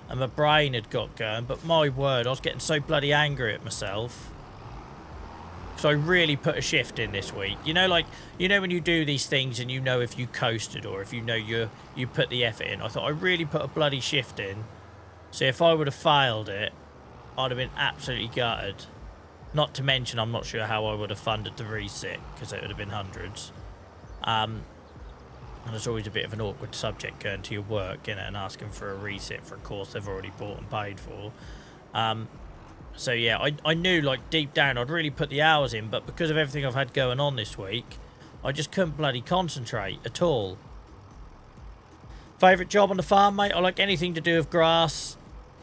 and my brain had got going. But my word, I was getting so bloody angry at myself. So I really put a shift in this week. You know, like, you know when you do these things and you know if you coasted or if you know you put the effort in. I thought I really put a bloody shift in. So if I would have failed it, I'd have been absolutely gutted. Not to mention, I'm not sure how I would have funded the resit, because it would have been hundreds. And it's always a bit of an awkward subject going to your work, you know, and asking for a resit for a course they've already bought and paid for. So yeah, I knew, like, deep down I'd really put the hours in, but because of everything I've had going on this week, I just couldn't bloody concentrate at all. Favourite job on the farm, mate? I like anything to do with grass,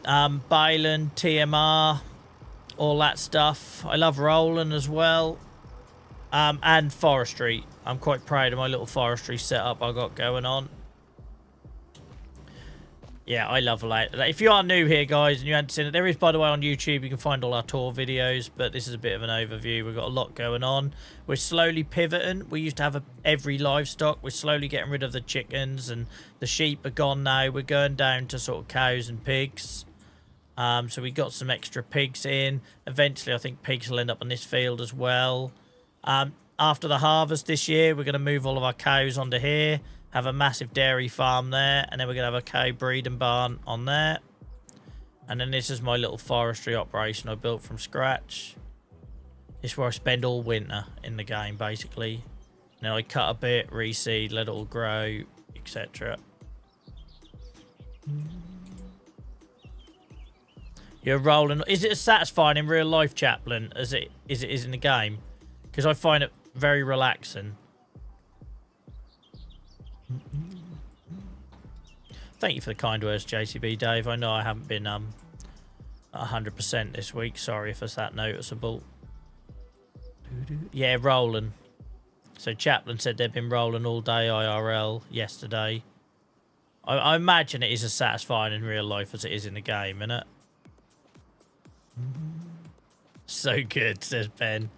baling, TMR, all that stuff. I love rolling as well, and forestry. I'm quite proud of my little forestry setup I got going on. Yeah, I love that. If you are new here, guys, and you haven't seen it, there is, by the way, on YouTube, you can find all our tour videos, but this is a bit of an overview. We've got a lot going on. We're slowly pivoting. We used to have every livestock. We're slowly getting rid of the chickens, and the sheep are gone now. We're going down to sort of cows and pigs. So we got some extra pigs in. Eventually, I think pigs will end up on this field as well. After the harvest this year, we're going to move all of our cows onto here. Have a massive dairy farm there, and then we're going to have a cow breeding barn on there. And then this is my little forestry operation I built from scratch. This is where I spend all winter in the game, basically. Now I cut a bit, reseed, let it all grow, etc. You're rolling. Is it as satisfying in real life, Chaplain, as it is in the game? Because I find it very relaxing. Thank you for the kind words, JCB Dave. I know I haven't been 100% this week. Sorry if it's that noticeable. Yeah, rolling. So Chaplain said they've been rolling all day IRL yesterday. I imagine it is as satisfying in real life as it is in the game, innit? So good, says Ben.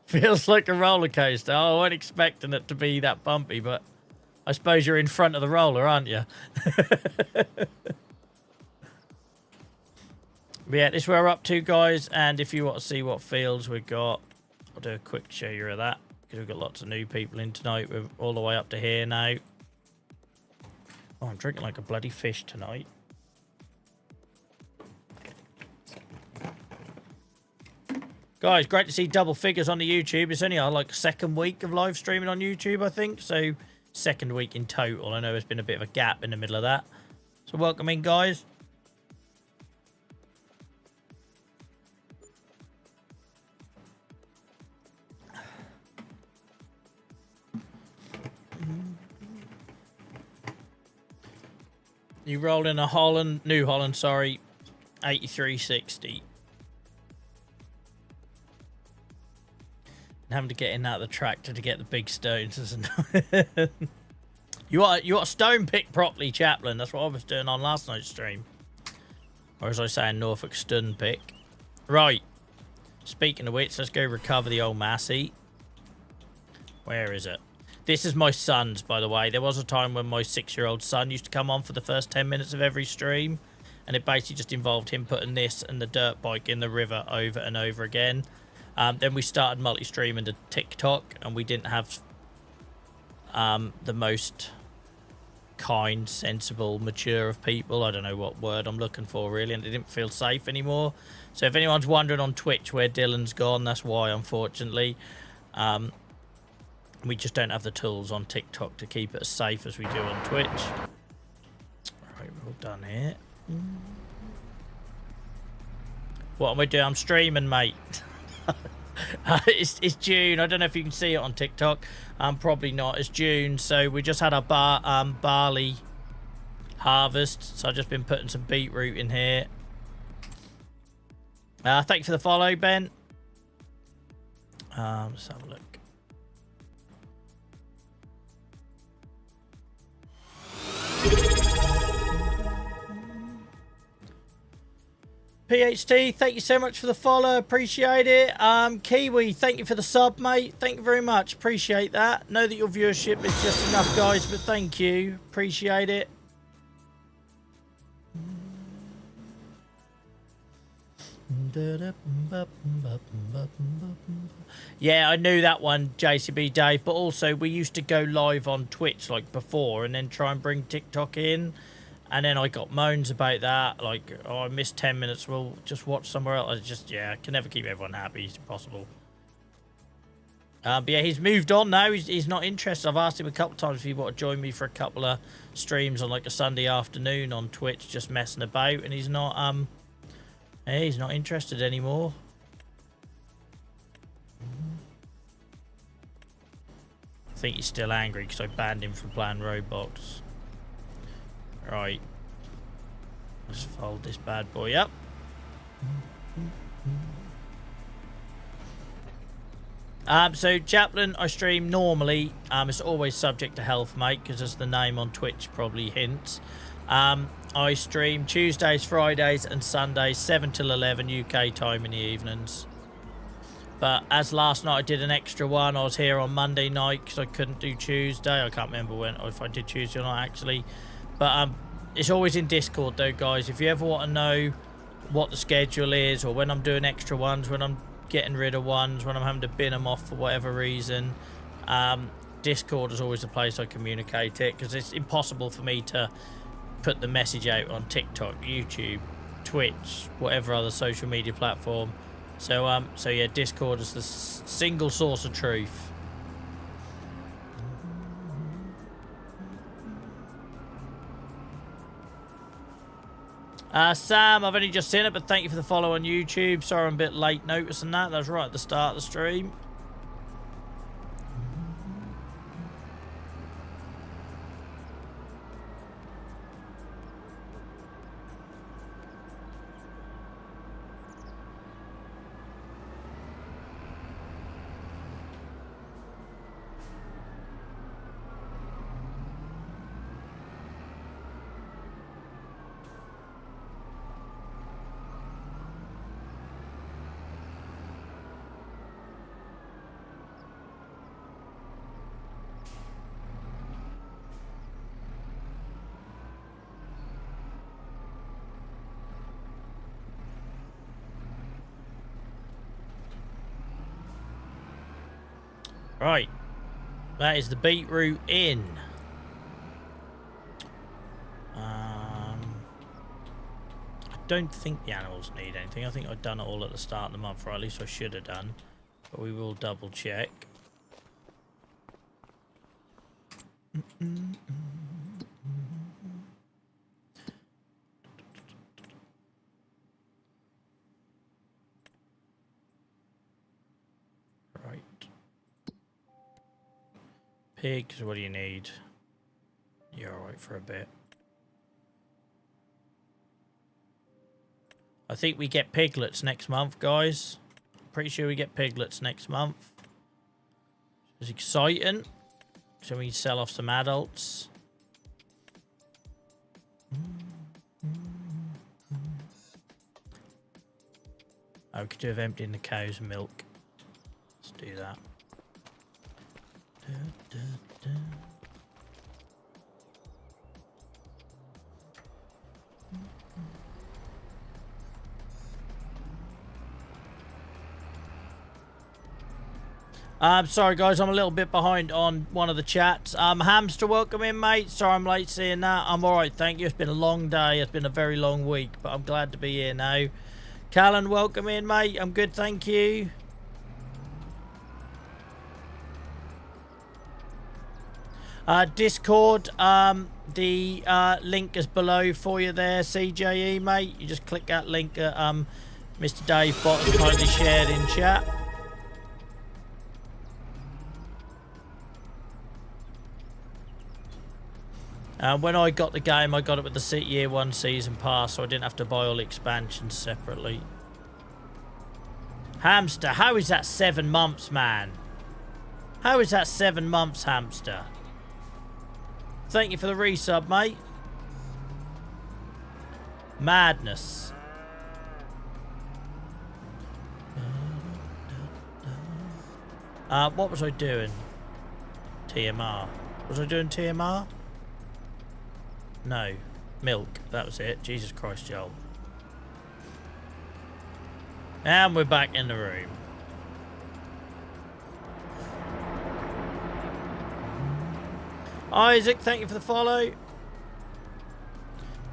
Feels like a roller coaster. I wasn't expecting it to be that bumpy, but I suppose you're in front of the roller, aren't you? But yeah, this is where we're up to, guys. And if you want to see what fields we've got, I'll do a quick show you of that, because we've got lots of new people in tonight. We're all the way up to here now. Oh, I'm drinking like a bloody fish tonight. Guys, great to see double figures on the YouTube. It's only our like second week of live streaming on YouTube, I think. So second week in total. I know there's been a bit of a gap in the middle of that. So welcome in, guys. You rolled in a Holland, New Holland, sorry, 8360. Having to get in out of the tractor to get the big stones, isn't it? You want to stone pick properly, Chaplain. That's what I was doing on last night's stream. Or as I say in Norfolk, stun pick. Right. Speaking of which, let's go recover the old Massey. Where is it? This is my son's, by the way. There was a time when my 6-year-old son used to come on for the first 10 minutes of every stream. And it basically just involved him putting this and the dirt bike in the river over and over again. Then we started multi-streaming to TikTok, and we didn't have the most kind, sensible, mature of people. I don't know what word I'm looking for, really, and it didn't feel safe anymore. So if anyone's wondering on Twitch where Dylan's gone, that's why, unfortunately. We just don't have the tools on TikTok to keep it as safe as we do on Twitch. Right, we're all done here. What am I doing? I'm streaming, mate. It's June. I don't know if you can see it on TikTok. Probably not. It's June, so we just had our barley harvest. So I've just been putting some beetroot in here. Thank you for the follow, Ben. Let's have a look. PHT, thank you so much for the follow. Appreciate it. Kiwi, thank you for the sub, mate. Thank you very much. Appreciate that. Know that your viewership is just enough, guys, but thank you. Appreciate it. Yeah, I knew that one, JCB Dave, but also we used to go live on Twitch like before and then try and bring TikTok in. And then I got moans about that, like, oh, I missed 10 minutes, we'll just watch somewhere else. I just, yeah, I can never keep everyone happy, it's impossible. But yeah, he's moved on now, he's not interested. I've asked him a couple of times if he want to join me for a couple of streams on like a Sunday afternoon on Twitch, just messing about, and he's not interested anymore. I think he's still angry because I banned him from playing Roblox. Right, let's fold this bad boy up. So Chaplain, I stream normally. It's always subject to health, mate, because as the name on Twitch probably hints. I stream Tuesdays, Fridays, and Sundays, 7 till 11 UK time in the evenings. But as last night I did an extra one, I was here on Monday night because I couldn't do Tuesday. I can't remember when, or if I did Tuesday or not actually. But it's always in Discord though, guys. If you ever want to know what the schedule is, or when I'm doing extra ones, when I'm getting rid of ones, when I'm having to bin them off for whatever reason, Discord is always the place I communicate it, because it's impossible for me to put the message out on TikTok, YouTube, Twitch, whatever other social media platform. So yeah, Discord is the single source of truth. Sam, I've only just seen it, but thank you for the follow on YouTube. Sorry I'm a bit late noticing that. That was right at the start of the stream. Right, that is the beetroot in. I don't think the animals need anything. I think I've done it all at the start of the month, or at least I should have done. But we will double check. Right. Pigs, what do you need? You're alright for a bit. I think we get piglets next month, guys. Pretty sure we get piglets next month. It's exciting. So we can sell off some adults. Oh, we could do with emptying the cow's milk. Let's do that. Sorry guys, I'm a little bit behind on one of the chats. Hamster, welcome in, mate. Sorry I'm late seeing that. I'm alright, thank you. It's been a long day. It's been a very long week, but I'm glad to be here now. Callan, welcome in, mate. I'm good, thank you. Discord, the link is below for you there, CJE, mate. You just click that link that Mr. Dave Bot has kindly shared in chat. When I got the game, I got it with the year 1 season pass, so I didn't have to buy all the expansions separately. Hamster, how is that 7 months, man? How is that 7 months, Hamster? Thank you for the resub, mate. Madness. What was I doing? TMR. Was I doing TMR? No. Milk. That was it. Jesus Christ, Joel. And we're back in the room. Isaac, thank you for the follow.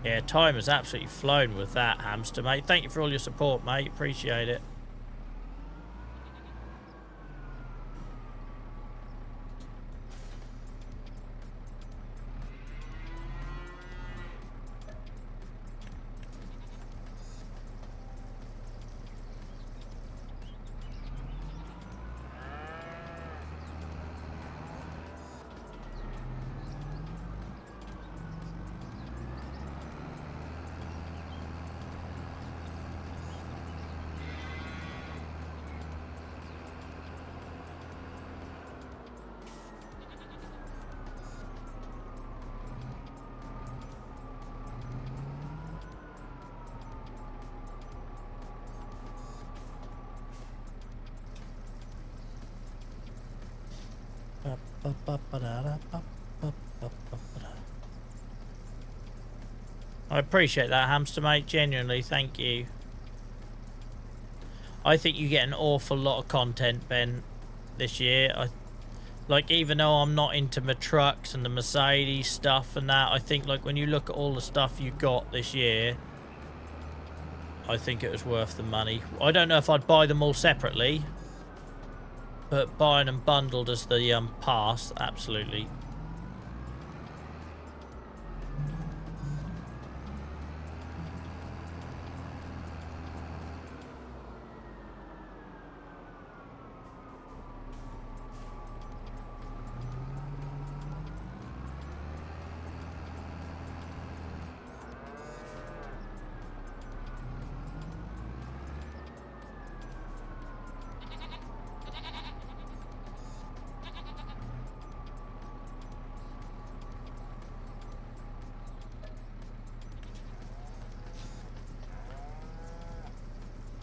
Yeah, time has absolutely flown with that, Hamster, mate. Thank you for all your support, mate. Appreciate it. I appreciate that, Hamster, mate. Genuinely, thank you. I think you get an awful lot of content, Ben, this year. Like, even though I'm not into my trucks and the Mercedes stuff and that, I think, like, when you look at all the stuff you got this year, I think it was worth the money. I don't know if I'd buy them all separately, but buying them bundled as the pass, absolutely.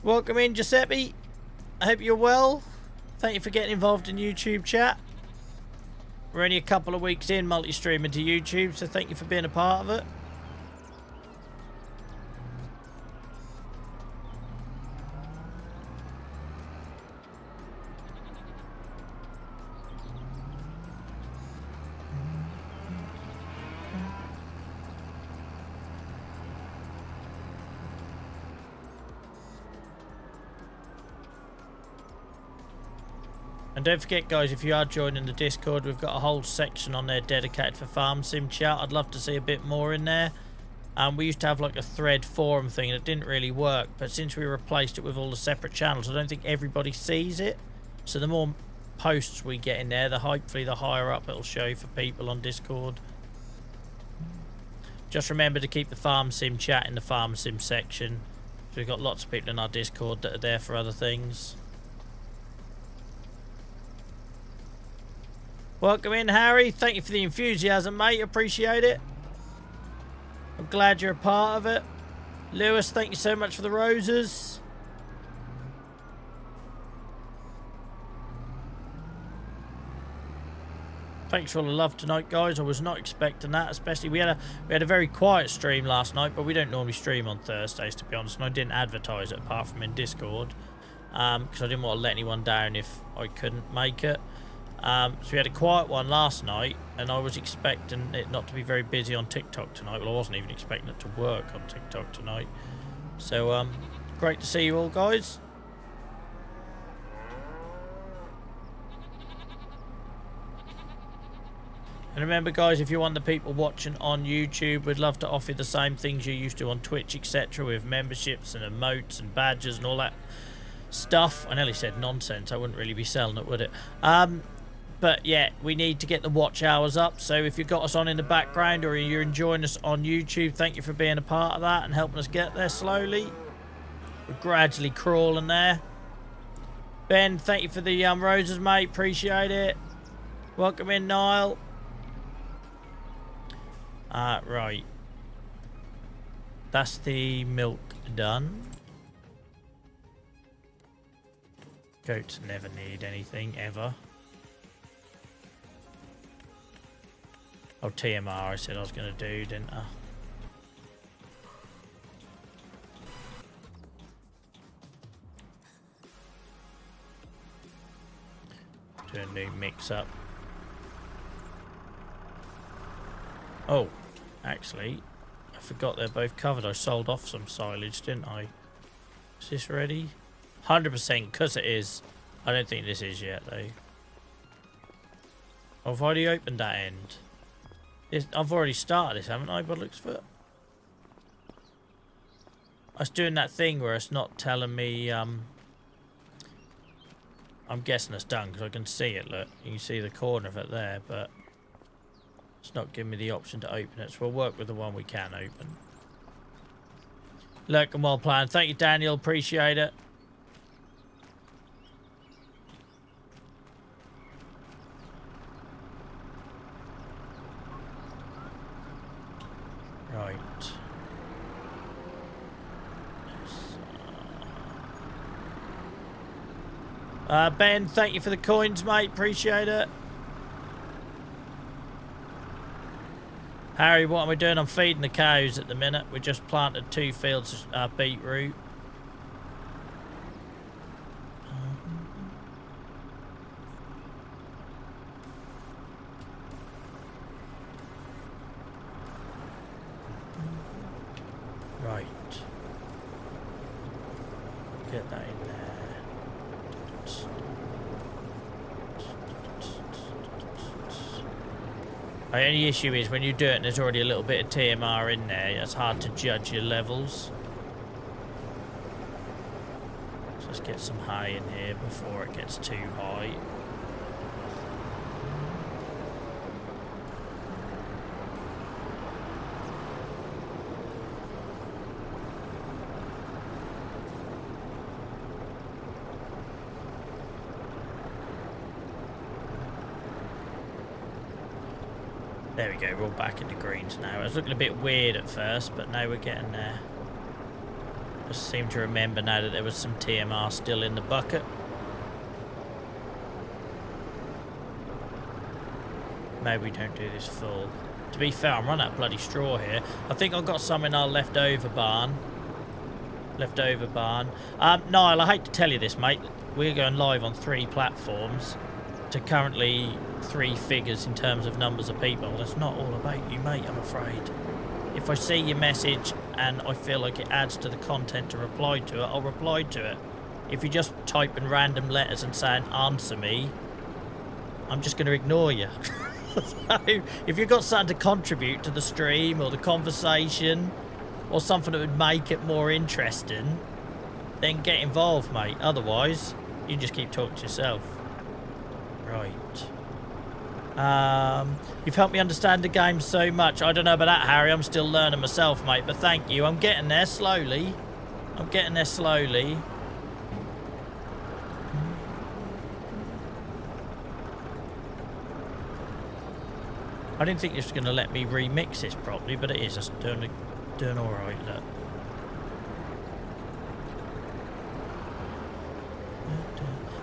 Welcome in, Giuseppe. I hope you're well. Thank you for getting involved in YouTube chat. We're only a couple of weeks in multi-streaming to YouTube, so thank you for being a part of it. And don't forget, guys, if you are joining the Discord, we've got a whole section on there dedicated for Farm Sim chat. I'd love to see a bit more in there. We used to have like a thread forum thing, and it didn't really work. But since we replaced it with all the separate channels, I don't think everybody sees it. So the more posts we get in there, hopefully the higher up it'll show for people on Discord. Just remember to keep the Farm Sim chat in the Farm Sim section. So we've got lots of people in our Discord that are there for other things. Welcome in, Harry. Thank you for the enthusiasm, mate. Appreciate it. I'm glad you're a part of it. Lewis, thank you so much for the roses. Thanks for all the love tonight, guys. I was not expecting that, especially we had a very quiet stream last night, but we don't normally stream on Thursdays, to be honest, and I didn't advertise it apart from in Discord, because I didn't want to let anyone down if I couldn't make it. So we had a quiet one last night, and I was expecting it not to be very busy on TikTok tonight. Well, I wasn't even expecting it to work on TikTok tonight. So, great to see you all, guys. And remember, guys, if you want the people watching on YouTube, we'd love to offer the same things you used to on Twitch, etc., with memberships and emotes and badges and all that stuff. I nearly said nonsense. I wouldn't really be selling it, would it? But yeah, we need to get the watch hours up. So if you've got us on in the background or you're enjoying us on YouTube, thank you for being a part of that and helping us get there slowly. We're gradually crawling there. Ben, thank you for the roses, mate. Appreciate it. Welcome in, Niall. Right. That's the milk done. Goats never need anything, ever. Oh, TMR I said I was going to do, didn't I? Do a new mix-up. Oh, actually, I forgot they're both covered. I sold off some silage, didn't I? Is this ready? 100%, because it is. I don't think this is yet, though. Oh, I've already opened that end. I've already started this, haven't I, by the looks of it? I was doing that thing where it's not telling me, I'm guessing it's done, because I can see it, look. You can see the corner of it there, but it's not giving me the option to open it, so we'll work with the one we can open. Look, and well planned. Thank you, Daniel. Appreciate it. Right. Ben, thank you for the coins, mate. Appreciate it. Harry, what am I doing? I'm feeding the cows at the minute. We just planted 2 fields of beetroot. Right. Get that in there. The only issue is when you do it and there's already a little bit of TMR in there, it's hard to judge your levels. So let's get some high in here before it gets too high. There we go, we're all back into greens now. It was looking a bit weird at first, but now we're getting there. Just seem to remember now that there was some TMR still in the bucket. Maybe we don't do this full. To be fair, I'm running out of bloody straw here. I think I've got some in our leftover barn. Niall, I hate to tell you this, mate. We're going live on 3 platforms to currently 3 figures in terms of numbers of people. That's not all about you, mate, I'm afraid. If I see your message and I feel like it adds to the content to reply to it, I'll reply to it. If you just type in random letters and saying answer me, I'm just going to ignore you. So, if you've got something to contribute to the stream or the conversation or something that would make it more interesting, then get involved, mate. Otherwise, you just keep talking to yourself. Right. You've helped me understand the game so much. I don't know about that, Harry. I'm still learning myself, mate. But thank you. I'm getting there slowly. I didn't think it was going to let me remix this properly, but it is. It's doing all right, look.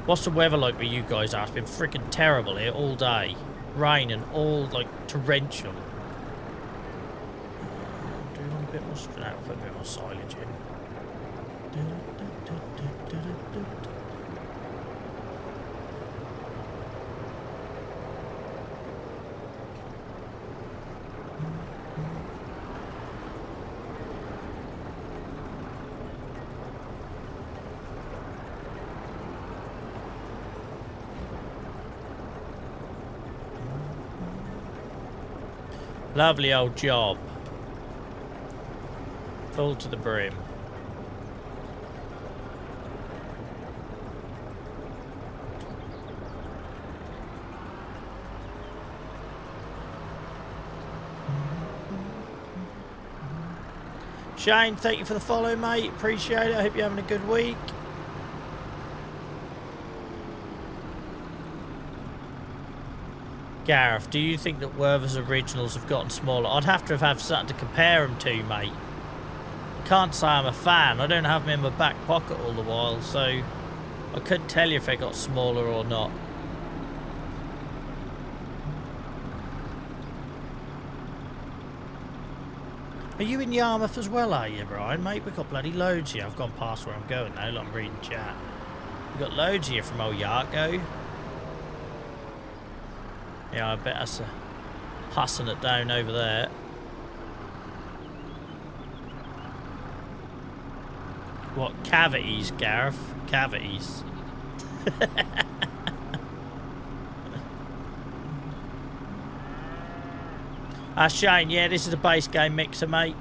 What's the weather like with you guys? It's been freaking terrible here all day. Rain and all, like, torrential. Do we want a bit more... No, put a bit more silage in. Lovely old job. Full to the brim. Shane, thank you for the follow, mate. Appreciate it. I hope you're having a good week. Gareth, do you think that Werther's originals have gotten smaller? I'd have to have something to compare them to, mate. I can't say I'm a fan. I don't have them in my back pocket all the while, so I couldn't tell you if they got smaller or not. Are you in Yarmouth as well, are you, Brian? Mate, we've got bloody loads here. I've gone past where I'm going now. I'm reading chat. We've got loads here from old Yarko. Yeah, I bet that's hussing it down over there. What, cavities, Gareth? Cavities. Shane, yeah, this is a base game mixer, mate.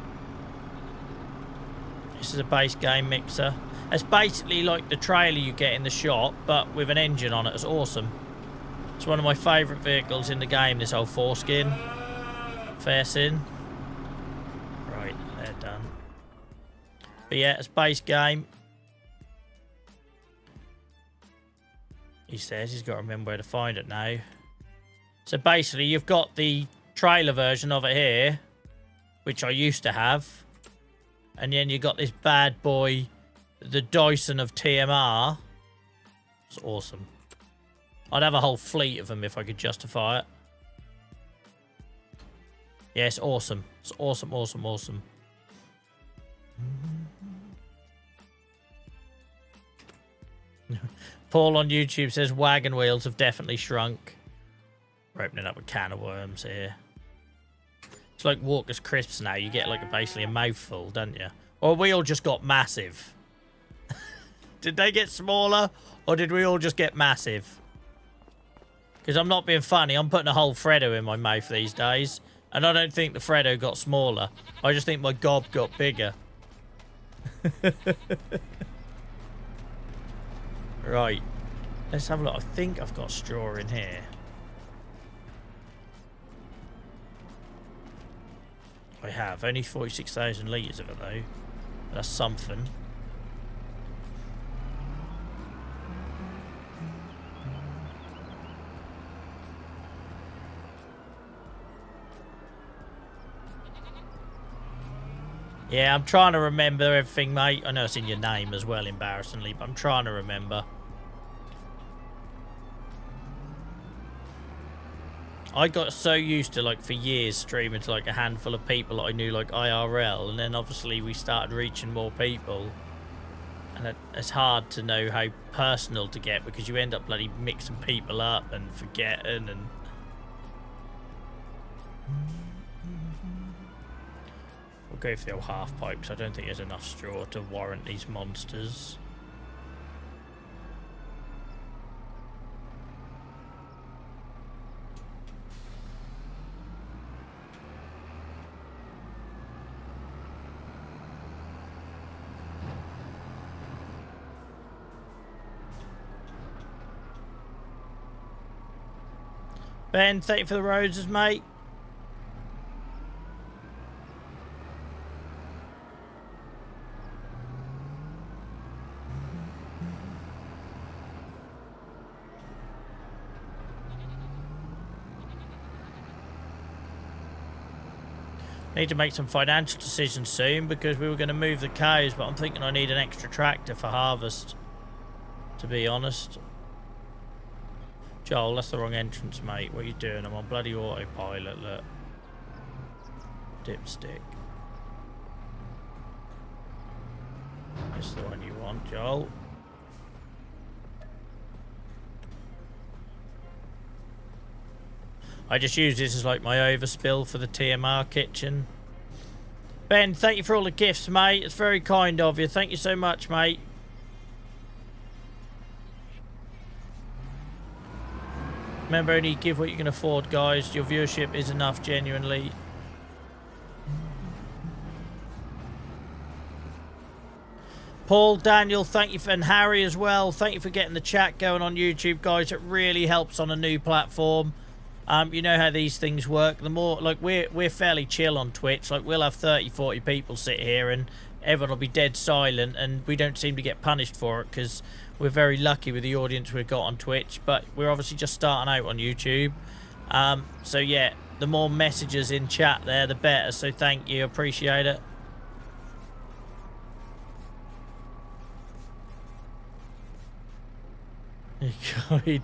This is a base game mixer. It's basically like the trailer you get in the shop, but with an engine on it. It's awesome. It's one of my favourite vehicles in the game, this old foreskin. Fair sin. Right, they're done. But yeah, it's base game. He says he's got to remember where to find it now. So basically, you've got the trailer version of it here, which I used to have, and then you got this bad boy, the Dyson of TMR. It's awesome. I'd have a whole fleet of them if I could justify it. Yeah, it's awesome. It's awesome, awesome, awesome. Paul on YouTube says wagon wheels have definitely shrunk. We're opening up a can of worms here. It's like Walker's Crisps now. You get like basically a mouthful, don't you? Or we all just got massive. Did they get smaller? Or did we all just get massive? Because I'm not being funny. I'm putting a whole Freddo in my mouth these days. And I don't think the Freddo got smaller. I just think my gob got bigger. Right. Let's have a look. I think I've got straw in here. I have. Only 46,000 litres of it, though. That's something. Yeah, I'm trying to remember everything, mate. I know it's in your name as well, embarrassingly, but I'm trying to remember. I got so used to, like, for years streaming to, like, a handful of people that I knew, like, IRL, and then obviously we started reaching more people. And it's hard to know how personal to get because you end up bloody mixing people up and forgetting and... We'll go for the old half pipes. I don't think there's enough straw to warrant these monsters. Ben, thank you for the roses, mate. Need to make some financial decisions soon because we were going to move the cows, but I'm thinking I need an extra tractor for harvest, to be honest. Joel, that's the wrong entrance, mate. What are you doing? I'm on bloody autopilot, look. Dipstick. That's the one you want, Joel. I just use this as like my overspill for the TMR kitchen. Ben, thank you for all the gifts, mate. It's very kind of you. Thank you so much, mate. Remember, only give what you can afford, guys. Your viewership is enough, genuinely. Paul, Daniel, thank you for, and Harry as well. Thank you for getting the chat going on YouTube, guys. It really helps on a new platform. You know how these things work. The more, like, we're fairly chill on Twitch. Like, we'll have 30, 40 people sit here and everyone will be dead silent, and we don't seem to get punished for it because we're very lucky with the audience we've got on Twitch. But we're obviously just starting out on YouTube. So yeah, the more messages in chat there, the better. So thank you, appreciate it.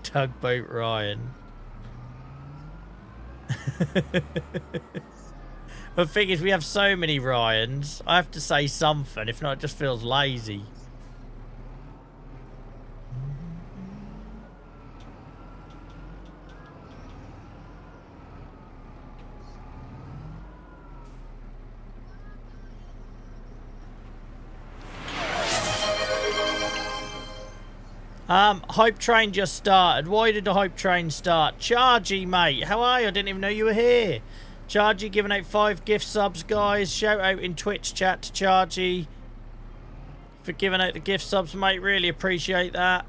Tugboat Ryan. The thing is, we have so many Ryans, I have to say something, if not it just feels lazy. Hype Train just started. Why did the Hype Train start? Chargy, mate. How are you? I didn't even know you were here. Chargy giving out 5 gift subs, guys. Shout out in Twitch chat to Chargy for giving out the gift subs, mate. Really appreciate that.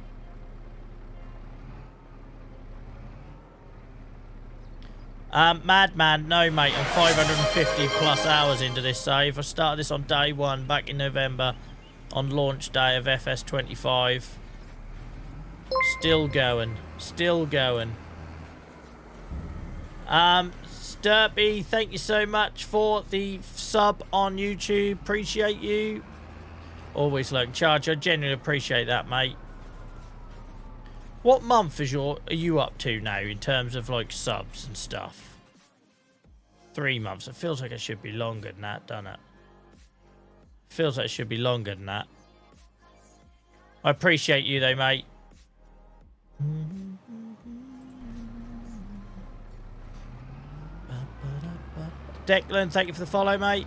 Madman, no, mate. I'm 550 plus hours into this save. I started this on day 1 back in November on launch day of FS25. Still going. Still going. Sturpy, thank you so much for the sub on YouTube. Appreciate you. Always like charge. I genuinely appreciate that, mate. What month is are you up to now in terms of like subs and stuff? 3 months. It feels like it should be longer than that, doesn't it? Feels like it should be longer than that. I appreciate you though, mate. Declan, thank you for the follow, mate.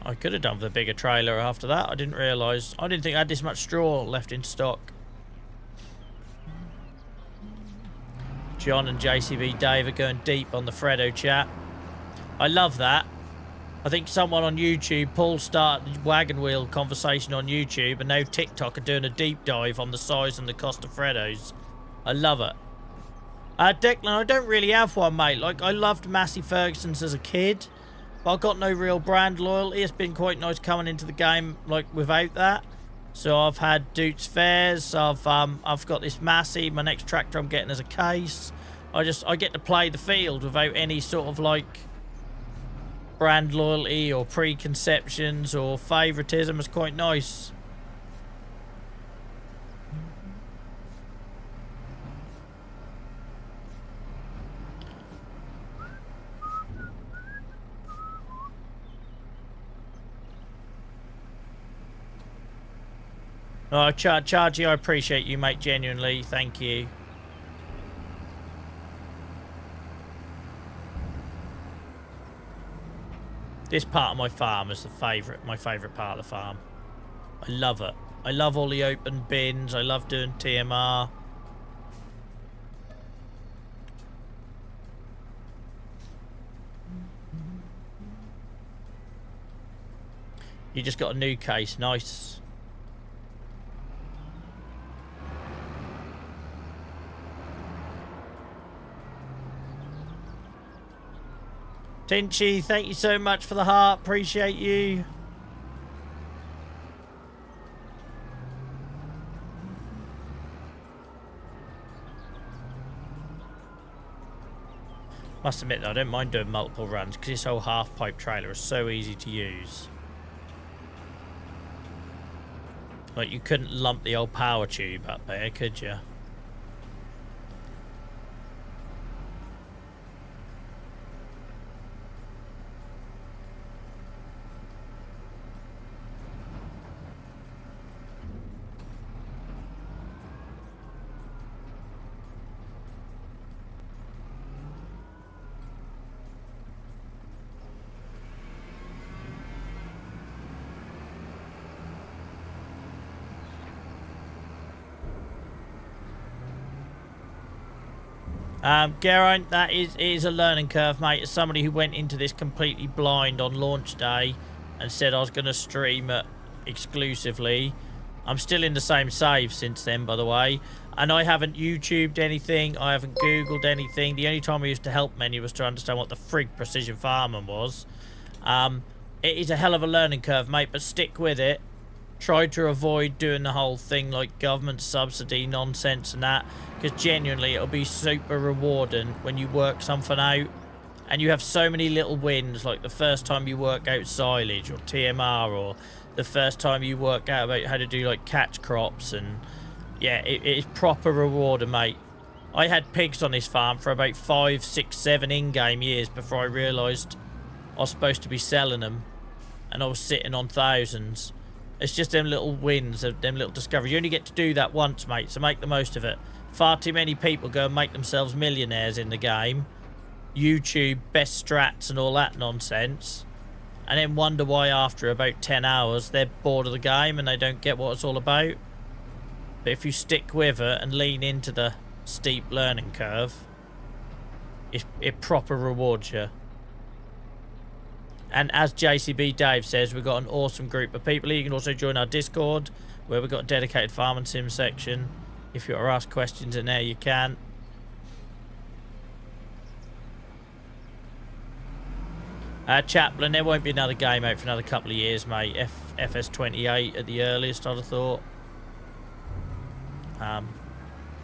I could have done with a bigger trailer after that. I didn't realise. I didn't think I had this much straw left in stock. John and JCB Dave are going deep on the Freddo chat. I love that. I think someone on YouTube, Paul, started wagon wheel conversation on YouTube, and now TikTok are doing a deep dive on the size and the cost of Freddos. I love it. Declan, I don't really have one, mate. Like, I loved Massey Ferguson's as a kid, but I've got no real brand loyalty. It's been quite nice coming into the game, like, without that. So I've had Duke's Fairs. I've got this Massey. My next tractor I'm getting as a case. I get to play the field without any sort of, like, brand loyalty or preconceptions or favoritism. Is quite nice. Oh, Chargy, I appreciate you, mate, genuinely. Thank you. This part of my farm is my favourite part of the farm. I love it. I love all the open bins. I love doing TMR. You just got a new case. Nice. Tinchy, thank you so much for the heart. Appreciate you. Must admit though, I don't mind doing multiple runs because this whole half pipe trailer is so easy to use. Like, you couldn't lump the old power tube up there, could you? Geraint, that is a learning curve, mate. As somebody who went into this completely blind on launch day and said I was going to stream it exclusively, I'm still in the same save since then, by the way. And I haven't YouTubed anything. I haven't Googled anything. The only time I used to help menu was to understand what the frig precision farming was. It is a hell of a learning curve, mate, but stick with it. Try to avoid doing the whole thing like government subsidy nonsense and that, because genuinely it'll be super rewarding when you work something out and you have so many little wins, like the first time you work out silage or TMR, or the first time you work out about how to do like catch crops. And yeah, it is proper rewarding, mate. I had pigs on this farm for about 5, 6, 7 in-game years before I realised I was supposed to be selling them, and I was sitting on thousands. It's just them little wins, them little discoveries. You only get to do that once, mate, so make the most of it. Far too many people go and make themselves millionaires in the game, YouTube best strats and all that nonsense, and then wonder why after about 10 hours they're bored of the game and they don't get what it's all about. But if you stick with it and lean into the steep learning curve, it proper rewards you. And as JCB Dave says, we've got an awesome group of people. You can also join our Discord, where we've got a dedicated farm and sim section. If you want to ask questions in there, you can. Chaplain, there won't be another game out for another couple of years, mate. FS28 at the earliest, I'd have thought.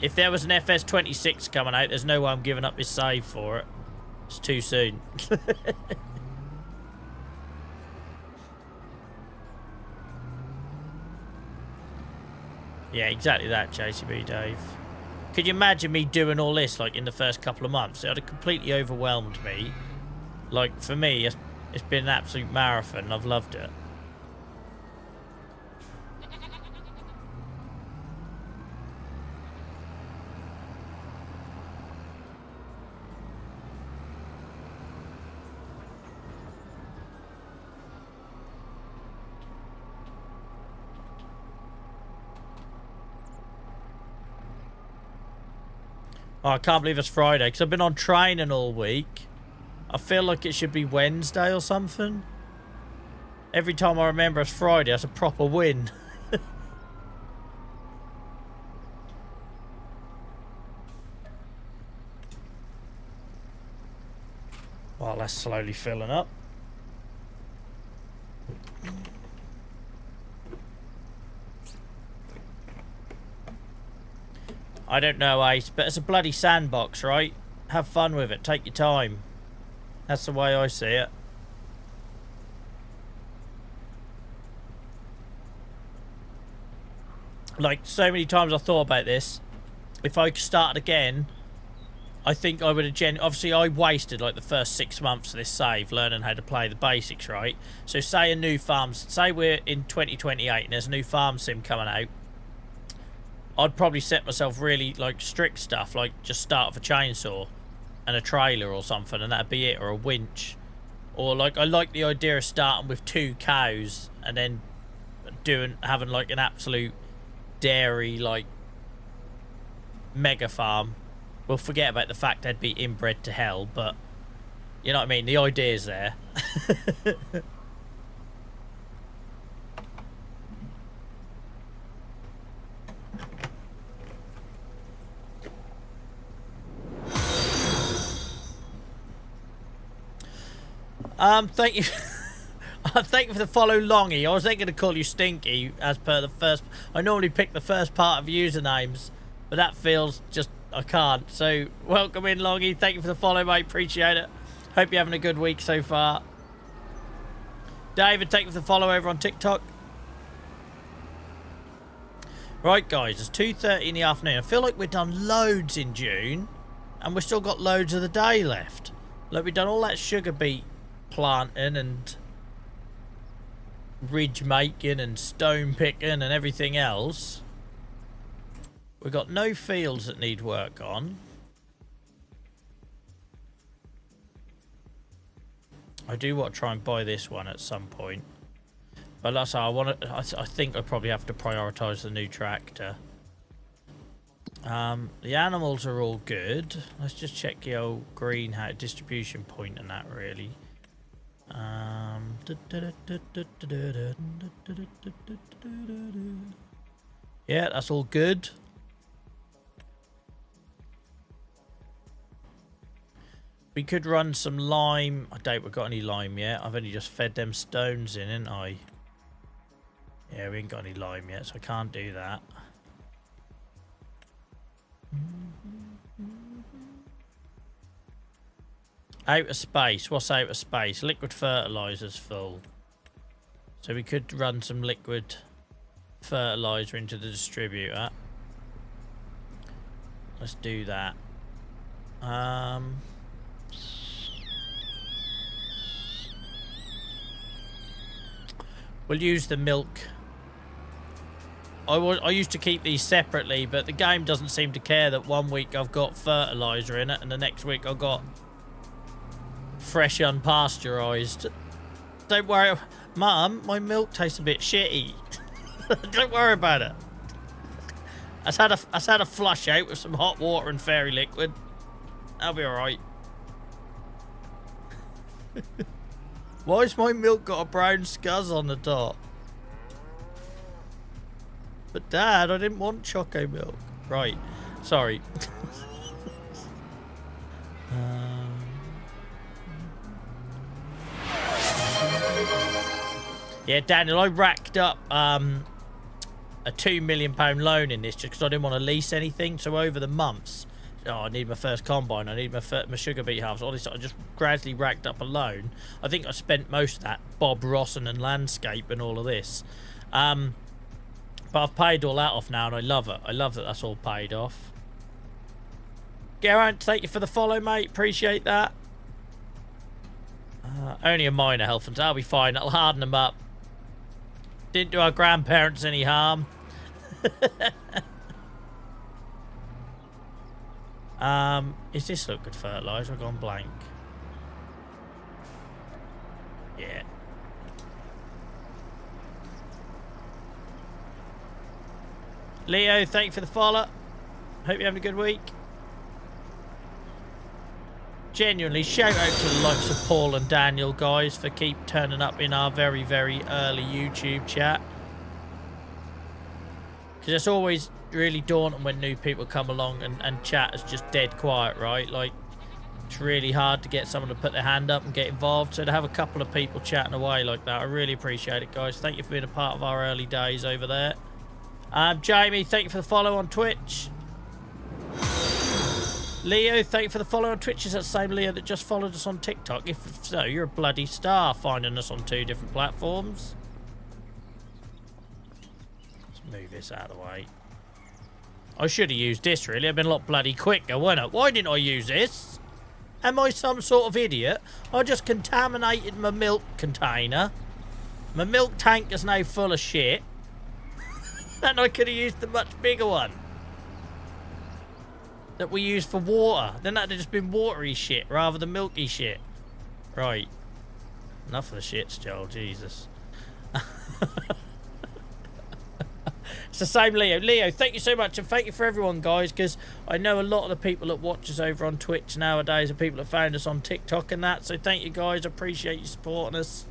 If there was an FS26 coming out, there's no way I'm giving up this save for it. It's too soon. Yeah, exactly that, JCB Dave. Could you imagine me doing all this, like, in the first couple of months? It would have completely overwhelmed me. Like, for me, it's been an absolute marathon. I've loved it. Oh, I can't believe it's Friday, because I've been on training all week. I feel like it should be Wednesday or something. Every time I remember it's Friday, that's a proper win. Well, that's slowly filling up. I don't know, Ace, but it's a bloody sandbox, right? Have fun with it. Take your time. That's the way I see it. Like, so many times I thought about this. If I started again, I think I would have obviously, I wasted, like, the first 6 months of this save learning how to play the basics, right? So, say a new farm... Say we're in 2028 and there's a new farm sim coming out. I'd probably set myself really, like, strict stuff, like just start with a chainsaw and a trailer or something, and that'd be it, or a winch. Or, like, I like the idea of starting with 2 cows and then having, like, an absolute dairy, like, mega farm. We'll forget about the fact they'd be inbred to hell, but you know what I mean? The idea's there. Thank you. Thank you for the follow, Longy. I was thinking to call you Stinky as per the first. I normally pick the first part of usernames, but that feels just I can't. So welcome in, Longy. Thank you for the follow, mate. Appreciate it. Hope you're having a good week so far. David, thank you for the follow over on TikTok. Right, guys, it's 2:30 in the afternoon. I feel like we've done loads in June, and we've still got loads of the day left. Like, we've done all that sugar beet planting and ridge making and stone picking and everything else. We've got no fields that need work on. I do want to try and buy this one at some point, but that's how I want to. I think I probably have to prioritise the new tractor. The animals are all good. Let's just check the old greenhouse distribution point and that really. Yeah, that's all good. We could run some lime. I doubt we've got any lime yet. I've only just fed them stones in, ain't I? Yeah, we ain't got any lime yet, so I can't do that. Outer space. What's outer space? Liquid fertilizer's full. So we could run some liquid fertilizer into the distributor. Let's do that. We'll use the milk. I used to keep these separately, but the game doesn't seem to care that one week I've got fertilizer in it and the next week I've got fresh unpasteurized. Don't worry, Mum, my milk tastes a bit shitty. Don't worry about it. I had a flush out with some hot water and fairy liquid. That'll be alright. Why's my milk got a brown scuzz on the top? But Dad, I didn't want choco milk. Right, sorry. Yeah, Daniel, I racked up a £2 million loan in this just because I didn't want to lease anything. So over the months, I need my first combine, I need my sugar beet halves, all this. I just gradually racked up a loan. I think I spent most of that Bob Rossen and landscape and all of this. But I've paid all that off now, and I love it. I love that that's all paid off. Geraint, thank you for the follow, mate. Appreciate that. Only a minor health, and I'll be fine. That'll harden them up. Didn't do our grandparents any harm. Is this liquid fertilizer? I've gone blank. Yeah. Leo, thank you for the follow. Hope you're having a good week. Genuinely, shout out to the likes of Paul and Daniel, guys, for keep turning up in our very, very early YouTube chat. Because it's always really daunting when new people come along and chat is just dead quiet, right? Like, it's really hard to get someone to put their hand up and get involved. So to have a couple of people chatting away like that, I really appreciate it, guys. Thank you for being a part of our early days over there. Jamie, thank you for the follow on Twitch. Leo, thank you for the follow on Twitch. Is that the same Leo that just followed us on TikTok? If so, you're a bloody star finding us on 2 different platforms. Let's move this out of the way. I should have used this, really. I've been a lot bloody quicker, wouldn't it? Why didn't I use this? Am I some sort of idiot? I just contaminated my milk container. My milk tank is now full of shit. And I could have used the much bigger one that we use for water. Then that'd have just been watery shit rather than milky shit. Right. Enough of the shits, Joel. Jesus. It's the same Leo. Leo, thank you so much. And thank you for everyone, guys, because I know a lot of the people that watch us over on Twitch nowadays are people that found us on TikTok and that. So thank you, guys. Appreciate you supporting us.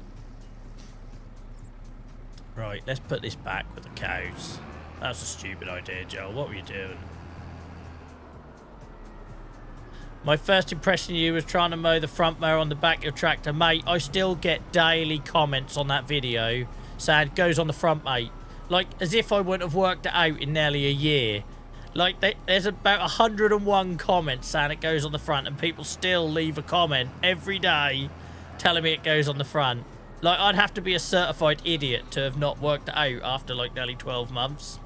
Right, let's put this back with the cows. That's a stupid idea, Joel. What were you doing? My first impression of you was trying to mow the front mower on the back of your tractor. Mate, I still get daily comments on that video saying it goes on the front, mate. Like, as if I wouldn't have worked it out in nearly a year. Like, there's about 101 comments saying it goes on the front, and people still leave a comment every day telling me it goes on the front. Like, I'd have to be a certified idiot to have not worked it out after, like, nearly 12 months.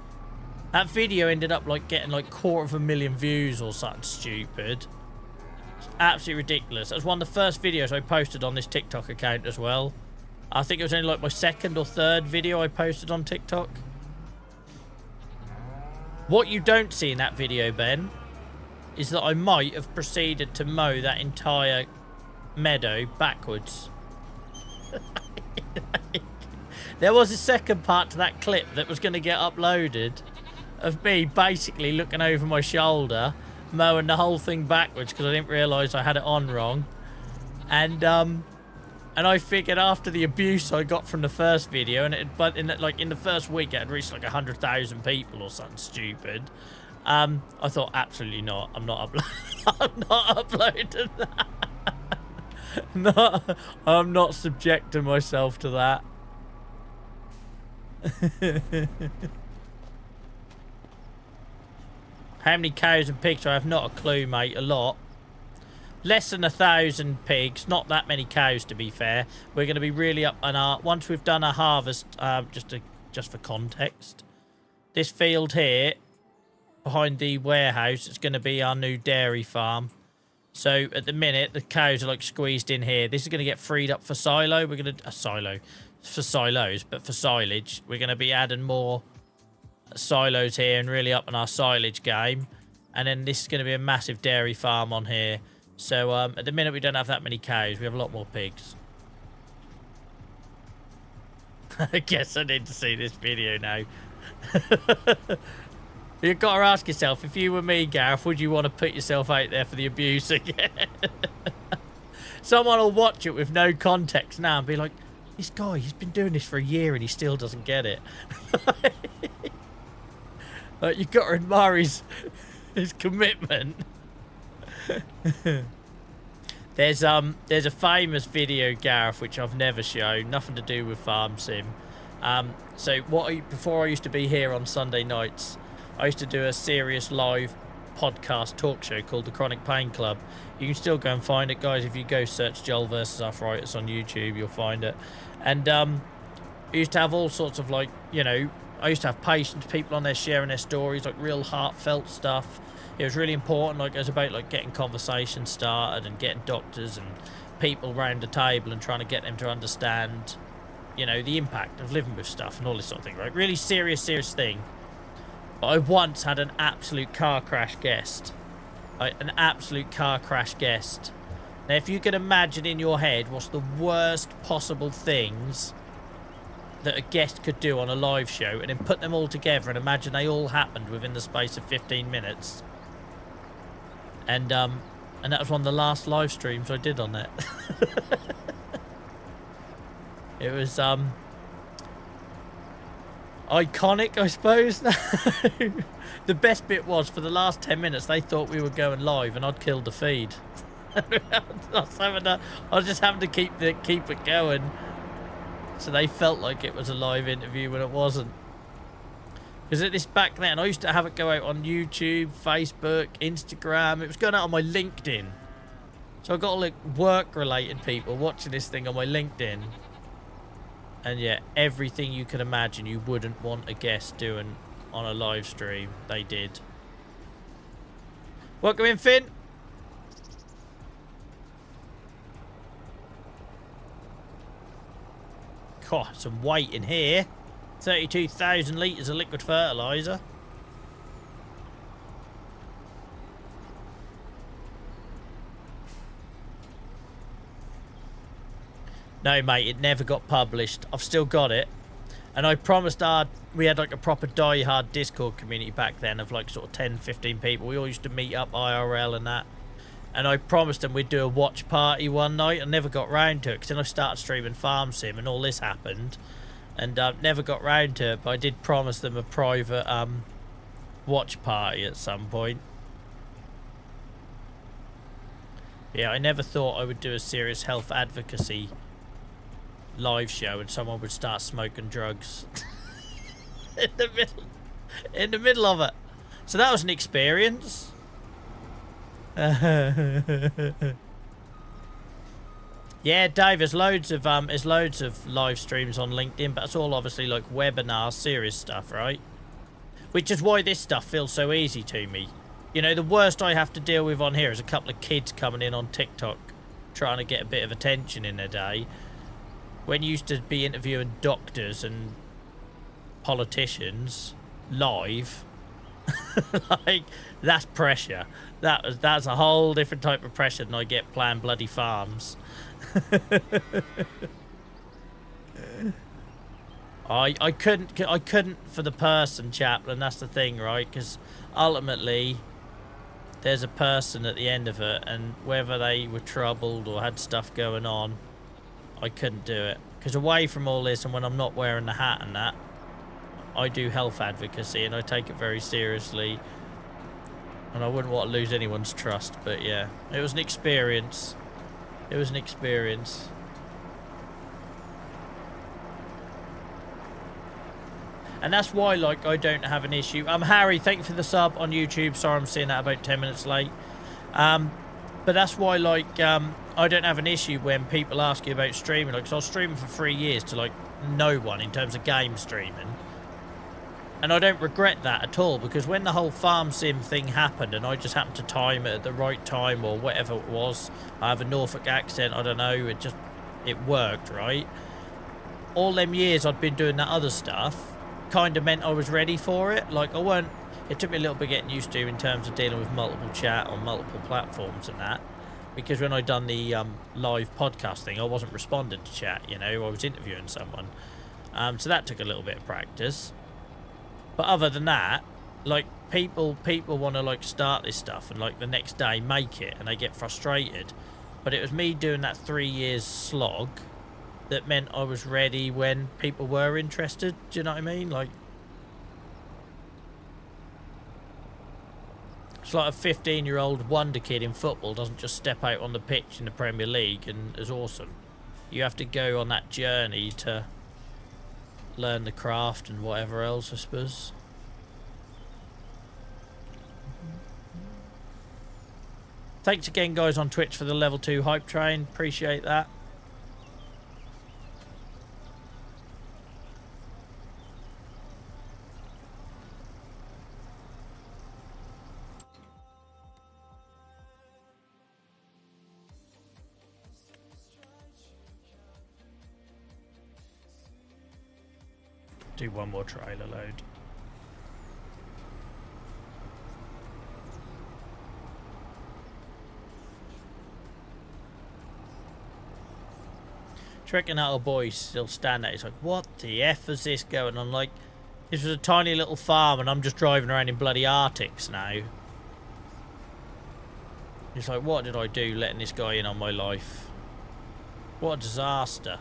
That video ended up, like, getting, like, 250,000 views or something stupid. It's absolutely ridiculous. That was one of the first videos I posted on this TikTok account as well. I think it was only, like, my 2nd or 3rd video I posted on TikTok. What you don't see in that video, Ben, is that I might have proceeded to mow that entire meadow backwards. There was a second part to that clip that was going to get uploaded of me basically looking over my shoulder, mowing the whole thing backwards because I didn't realise I had it on wrong. And I figured after the abuse I got from the first video, and in the first week it had reached like 100,000 people or something stupid. I thought absolutely not. I'm not uploading that. I'm not subjecting myself to that. How many cows and pigs? I have not a clue, mate. A lot. Less than 1,000 pigs. Not that many cows, to be fair. We're going to be really up on our... Once we've done our harvest, just for context, this field here, behind the warehouse, is going to be our new dairy farm. So at the minute, the cows are like squeezed in here. This is going to get freed up for silo. We're going to... silo. For silos, but for silage. We're going to be adding more silos here and really up on our silage game. And then this is going to be a massive dairy farm on here. So at the minute, we don't have that many cows. We have a lot more pigs. I guess I need to see this video now. You've got to ask yourself, if you were me, Gareth, would you want to put yourself out there for the abuse again? Someone will watch it with no context now and be like, this guy, he's been doing this for a year and he still doesn't get it. Like, you've got to admire his commitment. There's a famous video, Gareth, which I've never shown, nothing to do with Farm Sim. So before I used to be here on Sunday nights, I used to do a serious live podcast talk show called the Chronic Pain Club. You can still go and find it, guys. If you go search Joel versus Arthritis on YouTube, you'll find it. And I used to have all sorts of, like, you know, I used to have patients, people on there sharing their stories, like real heartfelt stuff. It was really important. Like, it was about like getting conversations started and getting doctors and people round the table and trying to get them to understand, you know, the impact of living with stuff and all this sort of thing, right? Really serious thing. But I once had an absolute car crash guest. Like, an absolute car crash guest. Now, if you can imagine in your head what's the worst possible things that a guest could do on a live show, and then put them all together and imagine they all happened within the space of 15 minutes. And that was one of the last live streams I did on that. It was iconic, I suppose. The best bit was, for the last 10 minutes, they thought we were going live and I'd killed the feed. I was just having to keep it going. So they felt like it was a live interview when it wasn't. Because at this back then, I used to have it go out on YouTube, Facebook, Instagram. It was going out on my LinkedIn. So I got all like work-related people watching this thing on my LinkedIn. And yeah, everything you can imagine you wouldn't want a guest doing on a live stream, they did. Welcome in, Finn. God, some weight in here. 32,000 litres of liquid fertiliser. No, mate, it never got published. I've still got it. And I promised we had like a proper die-hard Discord community back then of like sort of 10, 15 people. We all used to meet up IRL and that. And I promised them we'd do a watch party one night. I never got round to it because then I started streaming Farm Sim and all this happened. And never got round to it, but I did promise them a private watch party at some point. Yeah, I never thought I would do a serious health advocacy live show and someone would start smoking drugs in the middle of it. So that was an experience. Yeah, Dave, there's loads of live streams on LinkedIn, but it's all obviously like webinar serious stuff, right? Which is why this stuff feels so easy to me. You know, the worst I have to deal with on here is a couple of kids coming in on TikTok trying to get a bit of attention in their day. When you used to be interviewing doctors and politicians live, like, that's pressure. That's a whole different type of pressure than I get playing bloody farms. I couldn't for the person, chaplain. That's the thing, right? Because ultimately, there's a person at the end of it, and whether they were troubled or had stuff going on, I couldn't do it. Because away from all this, and when I'm not wearing the hat and that, I do health advocacy, and I take it very seriously. And I wouldn't want to lose anyone's trust, but yeah, it was an experience. It was an experience. And that's why, like, I don't have an issue. Harry, thank you for the sub on YouTube. Sorry, I'm seeing that about 10 minutes late. But that's why, like, I don't have an issue when people ask you about streaming. Like, 'cause I was streaming for 3 years to, like, no one in terms of game streaming. And I don't regret that at all, because when the whole farm sim thing happened and I just happened to time it at the right time or whatever it was, I have a Norfolk accent, I don't know, it worked, right? All them years I'd been doing that other stuff kind of meant I was ready for it. Like, it took me a little bit getting used to in terms of dealing with multiple chat on multiple platforms and that, because when I done the live podcast thing, I wasn't responding to chat, you know, I was interviewing someone. So that took a little bit of practice. But other than that, like, people want to, like, start this stuff and, like, the next day make it, and they get frustrated. But it was me doing that 3 years slog that meant I was ready when people were interested. Do you know what I mean? Like, it's like a 15-year-old wonder kid in football doesn't just step out on the pitch in the Premier League and is awesome. You have to go on that journey to learn the craft and whatever else, I suppose. Thanks again, guys, on Twitch for the level 2 hype train. Appreciate that. Do one more trailer load. Do you reckon that old boy still stand there? He's like, what the F is this going on? Like, this was a tiny little farm and I'm just driving around in bloody Arctics now. He's like, what did I do letting this guy in on my life? What a disaster.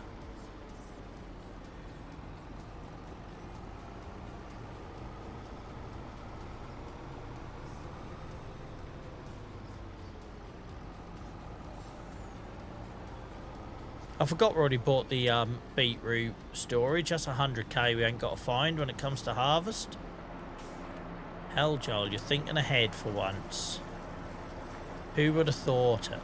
I forgot we already bought the beetroot storage. That's 100k we ain't got to find when it comes to harvest. Hell, Joel, you're thinking ahead for once. Who would have thought it?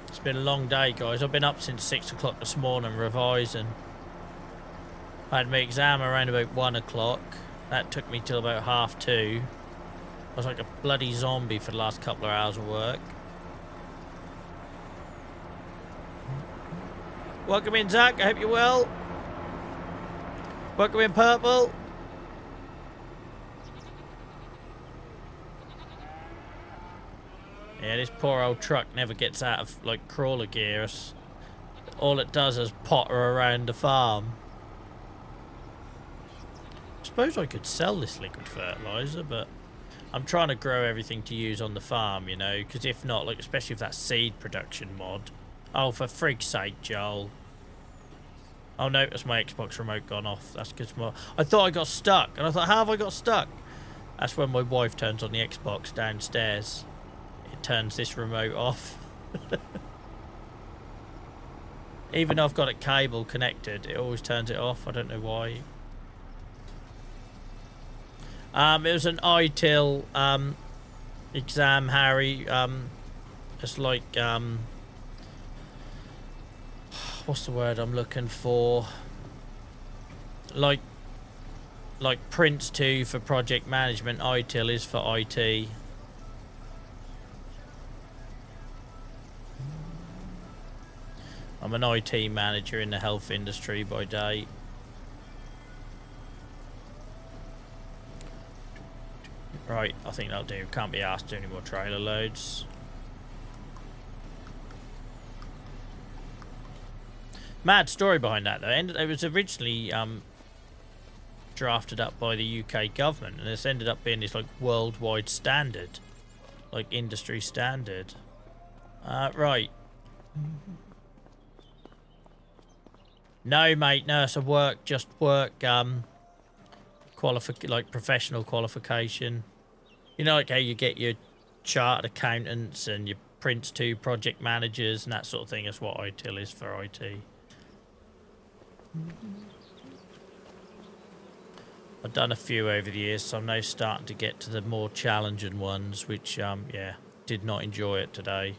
It's been a long day, guys. I've been up since 6 o'clock this morning revising. I had my exam around about 1 o'clock. That took me till about 2:30. I was like a bloody zombie for the last couple of hours of work. Welcome in, Zach. I hope you're well. Welcome in, Purple. Yeah, this poor old truck never gets out of, like, crawler gear. All it does is potter around the farm. I suppose I could sell this liquid fertiliser, but I'm trying to grow everything to use on the farm, you know, because if not, like, especially with that seed production mod. Oh, for frig's sake, Joel. Oh, no, that's my Xbox remote gone off. That's because I thought I got stuck, and I thought, how have I got stuck? That's when my wife turns on the Xbox downstairs. Turns this remote off. Even though I've got a cable connected, it always turns it off. I don't know why. It was an ITIL exam, Harry. It's like what's the word I'm looking for? Like Prince 2 for project management. ITIL is for IT. I'm an IT manager in the health industry by day. Right, I think that'll do. Can't be asked to do any more trailer loads. Mad story behind that though. It was originally drafted up by the UK government, and it's ended up being this like worldwide standard, like industry standard. Right. No, mate. No, it's a work. Just work. Like professional qualification. You know, like how you get your chartered accountants and your Prince 2 project managers and that sort of thing. Is what ITIL is for IT. I've done a few over the years, so I'm now starting to get to the more challenging ones, which, yeah, did not enjoy it today.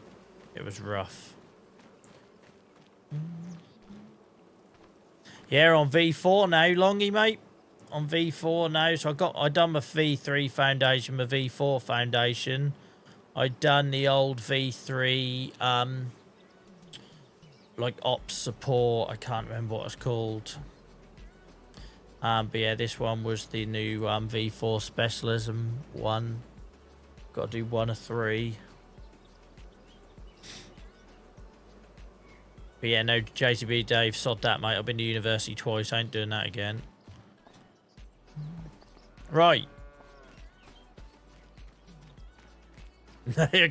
It was rough. Yeah, on V4 now, Longy, mate. On V4 now. So I done my V3 foundation, my V4 foundation. I done the old V3, like ops support. I can't remember what it's called. But yeah, this one was the new V4 specialism one. Got to do 1 of 3. But yeah, no, JCB Dave, sod that, mate. I've been to university twice. I ain't doing that again. Right.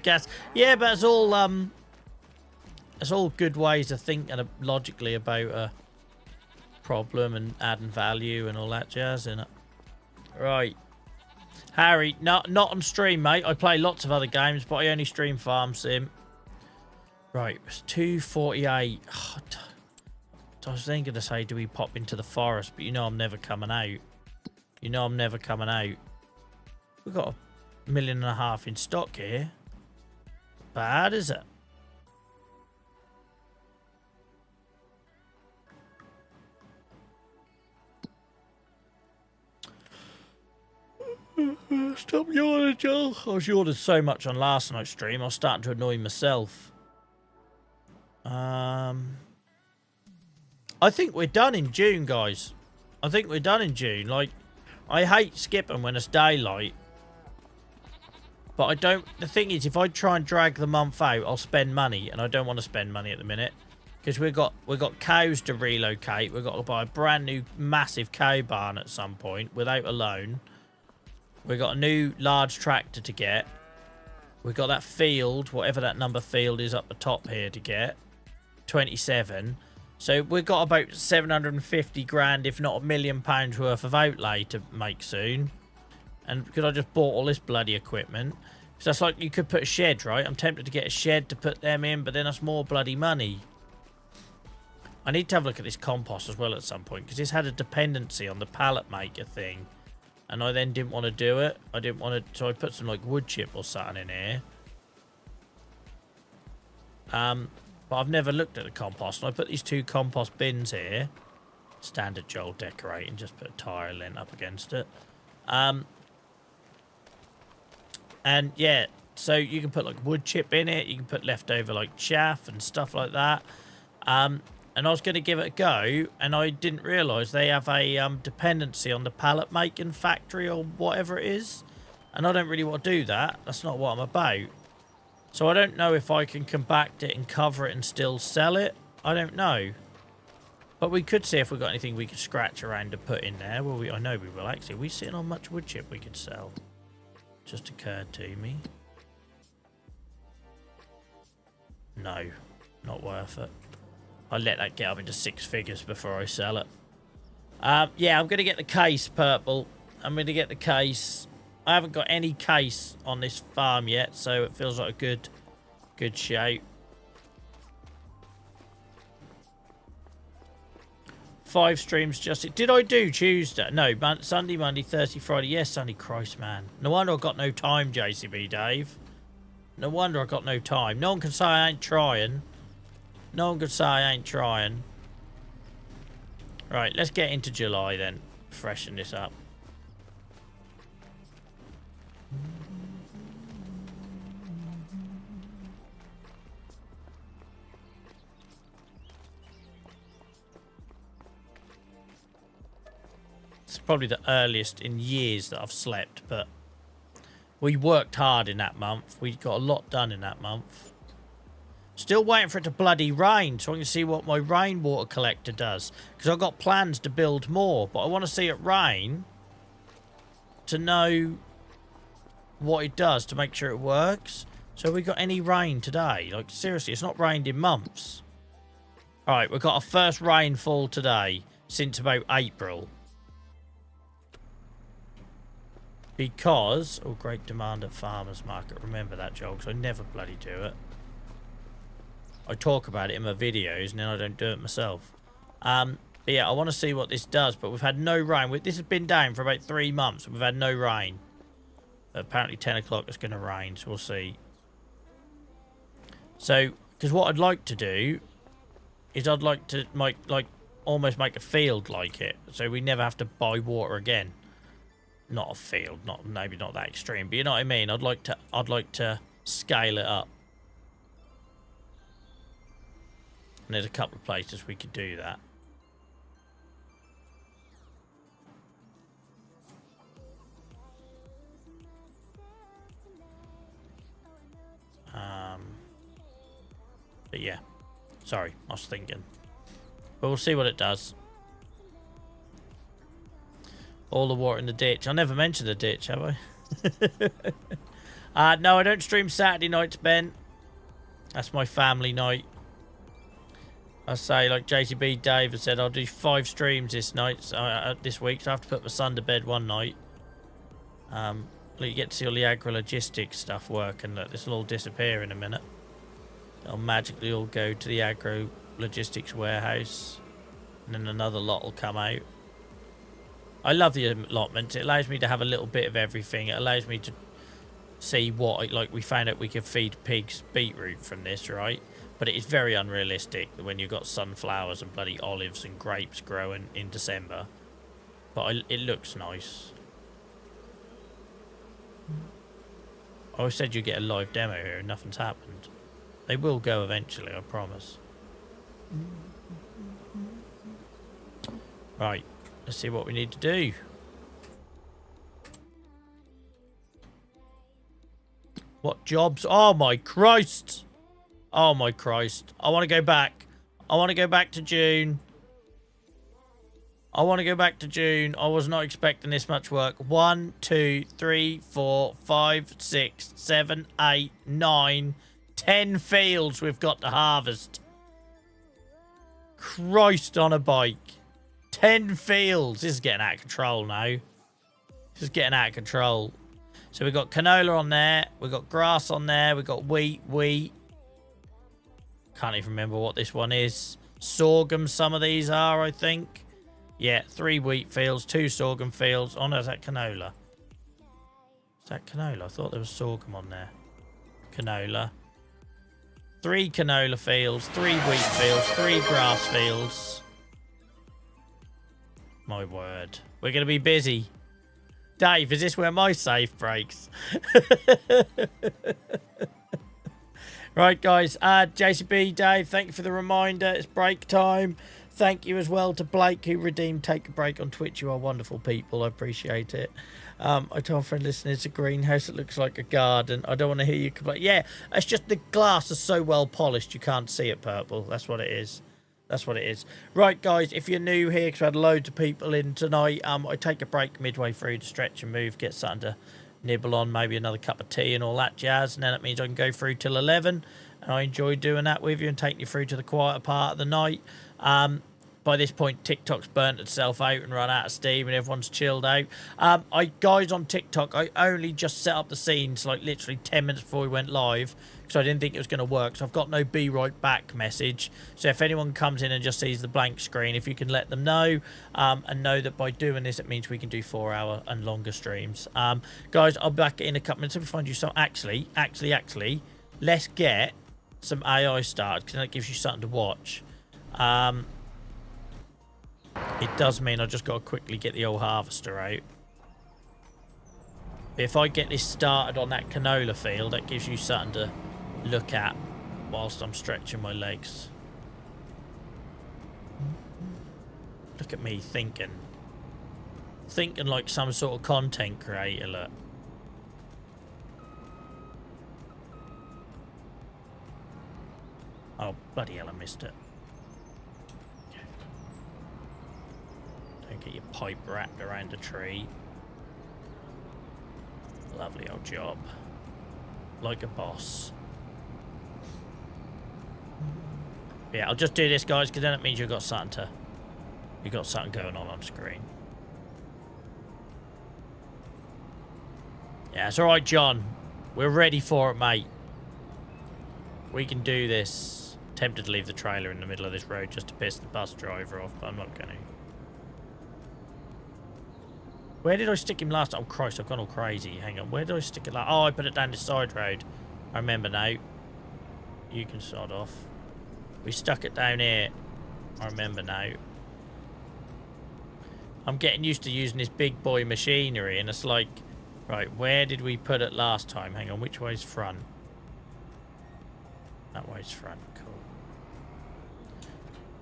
Gas. Yeah, but it's all good ways of thinking logically about a problem and adding value and all that jazz, innit? Right. Harry, not on stream, mate. I play lots of other games, but I only stream Farm Sim. Right, it's 2:48. Oh, I was thinking to say, do we pop into the forest? But you know I'm never coming out. You know I'm never coming out. We've got 1.5 million in stock here. Bad, is it? Stop yawning, Joel. I was yawning so much on last night's stream, I was starting to annoy myself. I think we're done in June, guys. I think we're done in June. Like, I hate skipping when it's daylight. But I don't... The thing is, if I try and drag the month out, I'll spend money. And I don't want to spend money at the minute. Because we've got cows to relocate. We've got to buy a brand new massive cow barn at some point without a loan. We've got a new large tractor to get. We've got that field, whatever that number field is up the top here to get. 27. So we've got about 750 grand, if not £1 million worth of outlay to make soon. And because I just bought all this bloody equipment. So that's like you could put a shed, right? I'm tempted to get a shed to put them in, but then that's more bloody money. I need to have a look at this compost as well at some point, because this had a dependency on the pallet maker thing. And I then didn't want to do it. I didn't want to... So I put some like wood chip or something in here. But I've never looked at the compost. And I put these 2 compost bins here. Standard Joel decorating. Just put a tire lint up against it. And yeah, so you can put like wood chip in it. You can put leftover like chaff and stuff like that. And I was going to give it a go, and I didn't realise they have a dependency on the pallet making factory or whatever it is. And I don't really want to do that. That's not what I'm about. So I don't know if I can compact it and cover it and still sell it. I don't know. But we could see if we've got anything we could scratch around to put in there. Well, I know we will actually. Are we sitting on much wood chip we could sell? Just occurred to me. No, not worth it. I'll let that get up into 6 figures before I sell it. Yeah, I'm going to get the case, Purple. I'm going to get the case. I haven't got any case on this farm yet, so it feels like a good shape. 5 streams just... Did I do Tuesday? No, Sunday, Monday, Thursday, Friday. Yes, Sunday. Christ, man. No wonder I've got no time, JCB Dave. No wonder I've got no time. No one can say I ain't trying. No one can say I ain't trying. Right, let's get into July then. Freshen this up. It's probably the earliest in years that I've slept, but we worked hard in that month. We got a lot done in that month. Still waiting for it to bloody rain so I can see what my rainwater collector does. Because I've got plans to build more, but I want to see it rain to know what it does to make sure it works. So have we got any rain today? Like, seriously, it's not rained in months. Alright, we've got our first rainfall today since about April. Because... Oh, great demand at farmers market. Remember that, Joel, because I never bloody do it. I talk about it in my videos and then I don't do it myself. But yeah, I want to see what this does. But we've had no rain. This has been down for about 3 months. We've had no rain. But apparently 10 o'clock it's going to rain, so we'll see. So, because what I'd like to do is I'd like to almost make a field like it. So we never have to buy water again. Not a field, maybe not that extreme, but you know what I mean. I'd like to scale it up. And there's a couple of places we could do that. But yeah, sorry, I was thinking. But we'll see what it does. All the water in the ditch. I never mentioned the ditch, have I? No, I don't stream Saturday nights, Ben. That's my family night. I say, like JCB Dave has said, I'll do 5 streams this week, so I have to put my son to bed one night. You get to see all the agro-logistics stuff work, and this will all disappear in a minute. It'll magically all go to the agro-logistics warehouse, and then another lot will come out. I love the allotment. It allows me to have a little bit of everything. It allows me to see what, like, we found out we could feed pigs beetroot from this, right? But it is very unrealistic when you've got sunflowers and bloody olives and grapes growing in December. But it looks nice. I always said you'd get a live demo here and nothing's happened. They will go eventually, I promise. Right, let's see what we need to do. What jobs? Oh my Christ! Oh my Christ. I want to go back. I want to go back to June. I want to go back to June. I was not expecting this much work. 1, 2, 3, 4, 5, 6, 7, 8, 9, 10 fields we've got to harvest. Christ on a bike. 10 fields. This is getting out of control now. This is getting out of control. So we've got canola on there. We've got grass on there. We've got wheat. Can't even remember what this one is. Sorghum, some of these are, I think. Yeah, 3 wheat fields, 2 sorghum fields. Oh no, is that canola? Is that canola? I thought there was sorghum on there. Canola. 3 canola fields, 3 wheat fields, 3 grass fields. My word. We're going to be busy. Dave, is this where my safe breaks? Right, guys. JCB, Dave, thank you for the reminder. It's break time. Thank you as well to Blake, who redeemed Take a Break on Twitch. You are wonderful people. I appreciate it. I told a friend listening, it's a greenhouse that looks like a garden. I don't want to hear you complain. Yeah, it's just the glass is so well polished you can't see it purple. That's what it is. That's what it is. Right, guys, if you're new here, because we had loads of people in tonight, I take a break midway through to stretch and move, get something to nibble on, maybe another cup of tea and all that jazz, and then it means I can go through till 11, and I enjoy doing that with you and taking you through to the quieter part of the night. By this point, TikTok's burnt itself out and run out of steam and everyone's chilled out. Guys on TikTok, I only just set up the scenes like literally 10 minutes before we went live because I didn't think it was going to work. So I've got no be right back message. So if anyone comes in and just sees the blank screen, if you can let them know and know that by doing this, it means we can do 4-hour and longer streams. Guys, I'll be back in a couple minutes. Let me find you some. Actually, let's get some AI started because that gives you something to watch. It does mean I just got to quickly get the old harvester out. If I get this started on that canola field, that gives you something to look at whilst I'm stretching my legs. Look at me thinking. thinking like some sort of content creator, look. Oh, bloody hell, I missed it. Don't get your pipe wrapped around a tree. Lovely old job. Like a boss. Yeah, I'll just do this, guys, because then it means you've got something going on screen. Yeah, it's alright, John. We're ready for it, mate. We can do this. Tempted to leave the trailer in the middle of this road just to piss the bus driver off, but I'm not going to. Where did I stick him last? Oh, Christ, I've gone all crazy. Hang on, where did I stick it last? Oh, I put it down this side road. I remember now. You can sod off. We stuck it down here. I remember now. I'm getting used to using this big boy machinery, and it's like, right, where did we put it last time? Hang on, which way's front? That way's front, cool.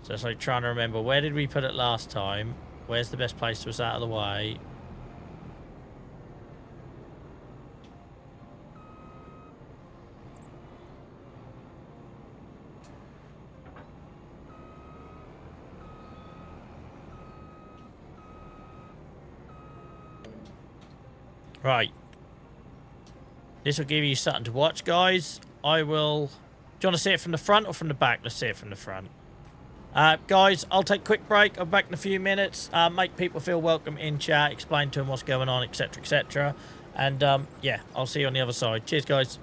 So it's like trying to remember, where did we put it last time? Where's the best place to us out of the way? Right. This will give you something to watch, guys. I will... Do you want to see it from the front or from the back? Let's see it from the front. Guys, I'll take a quick break. I'll be back in a few minutes. Make people feel welcome in chat. Explain to them what's going on, etc., etc. And, yeah, I'll see you on the other side. Cheers, guys.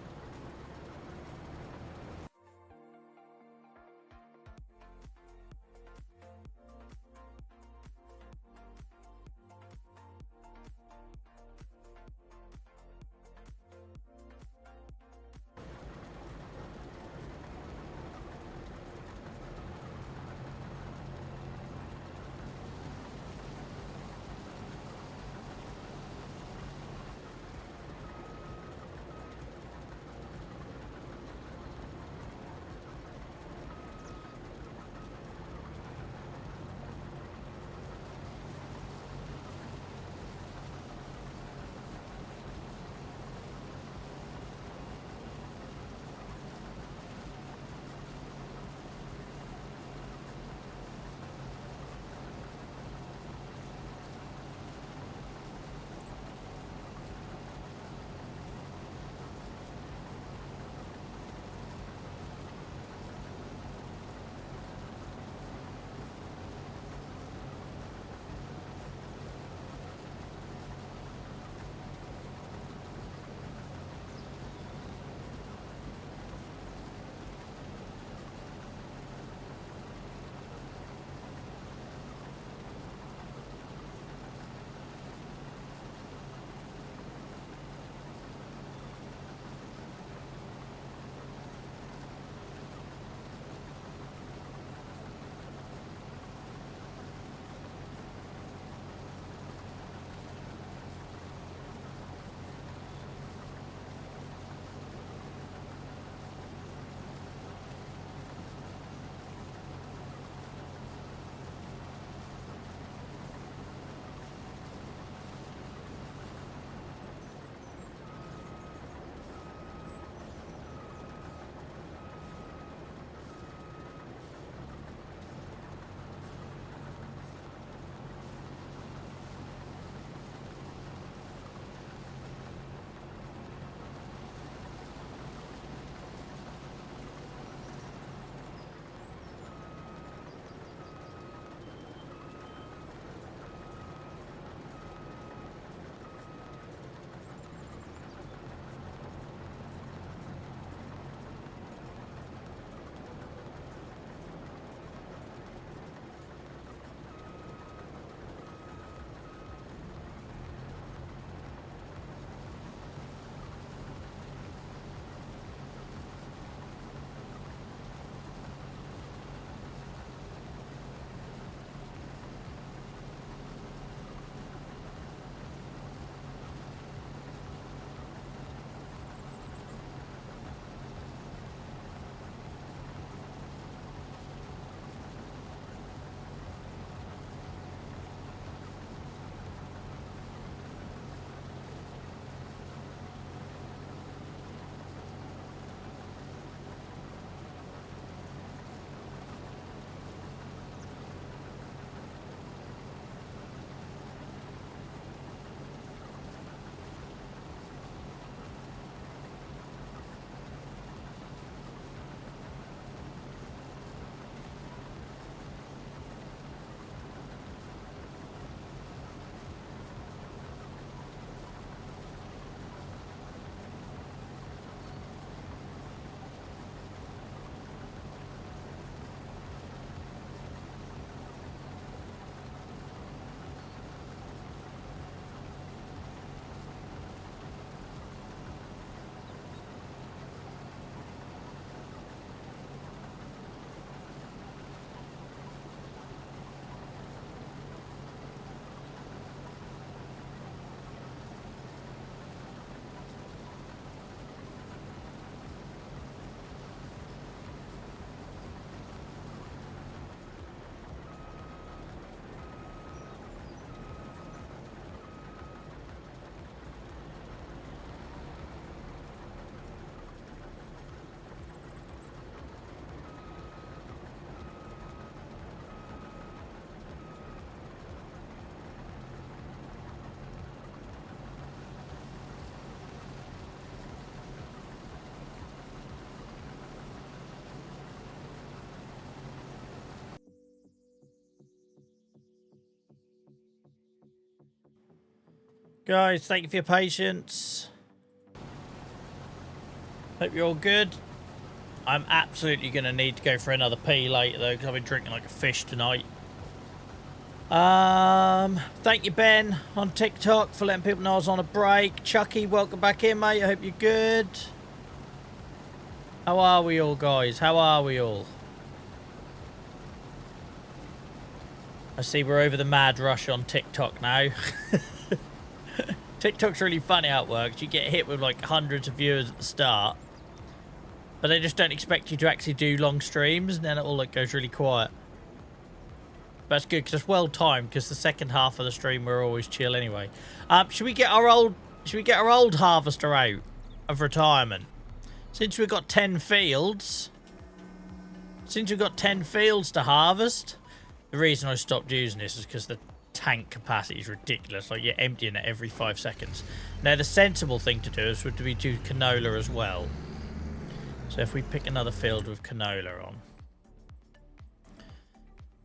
Guys, thank you for your patience. Hope you're all good. I'm absolutely going to need to go for another pee later, though, because I've been drinking like a fish tonight. Thank you, Ben, on TikTok, for letting people know I was on a break. Chucky, welcome back in, mate. I hope you're good. How are we all, guys? How are we all? I see we're over the mad rush on TikTok now. TikTok's really funny how it works. You get hit with like hundreds of viewers at the start, but they just don't expect you to actually do long streams, and then it all like goes really quiet. But it's good because it's well timed, because the second half of the stream we're always chill anyway. Should we get our old harvester out of retirement? Since we've got 10 fields. Since we've got 10 fields to harvest. The reason I stopped using this is because the tank capacity is ridiculous. Like, you're emptying it every 5 seconds. Now, the sensible thing to do is would be do canola as well. So if we pick another field with canola on.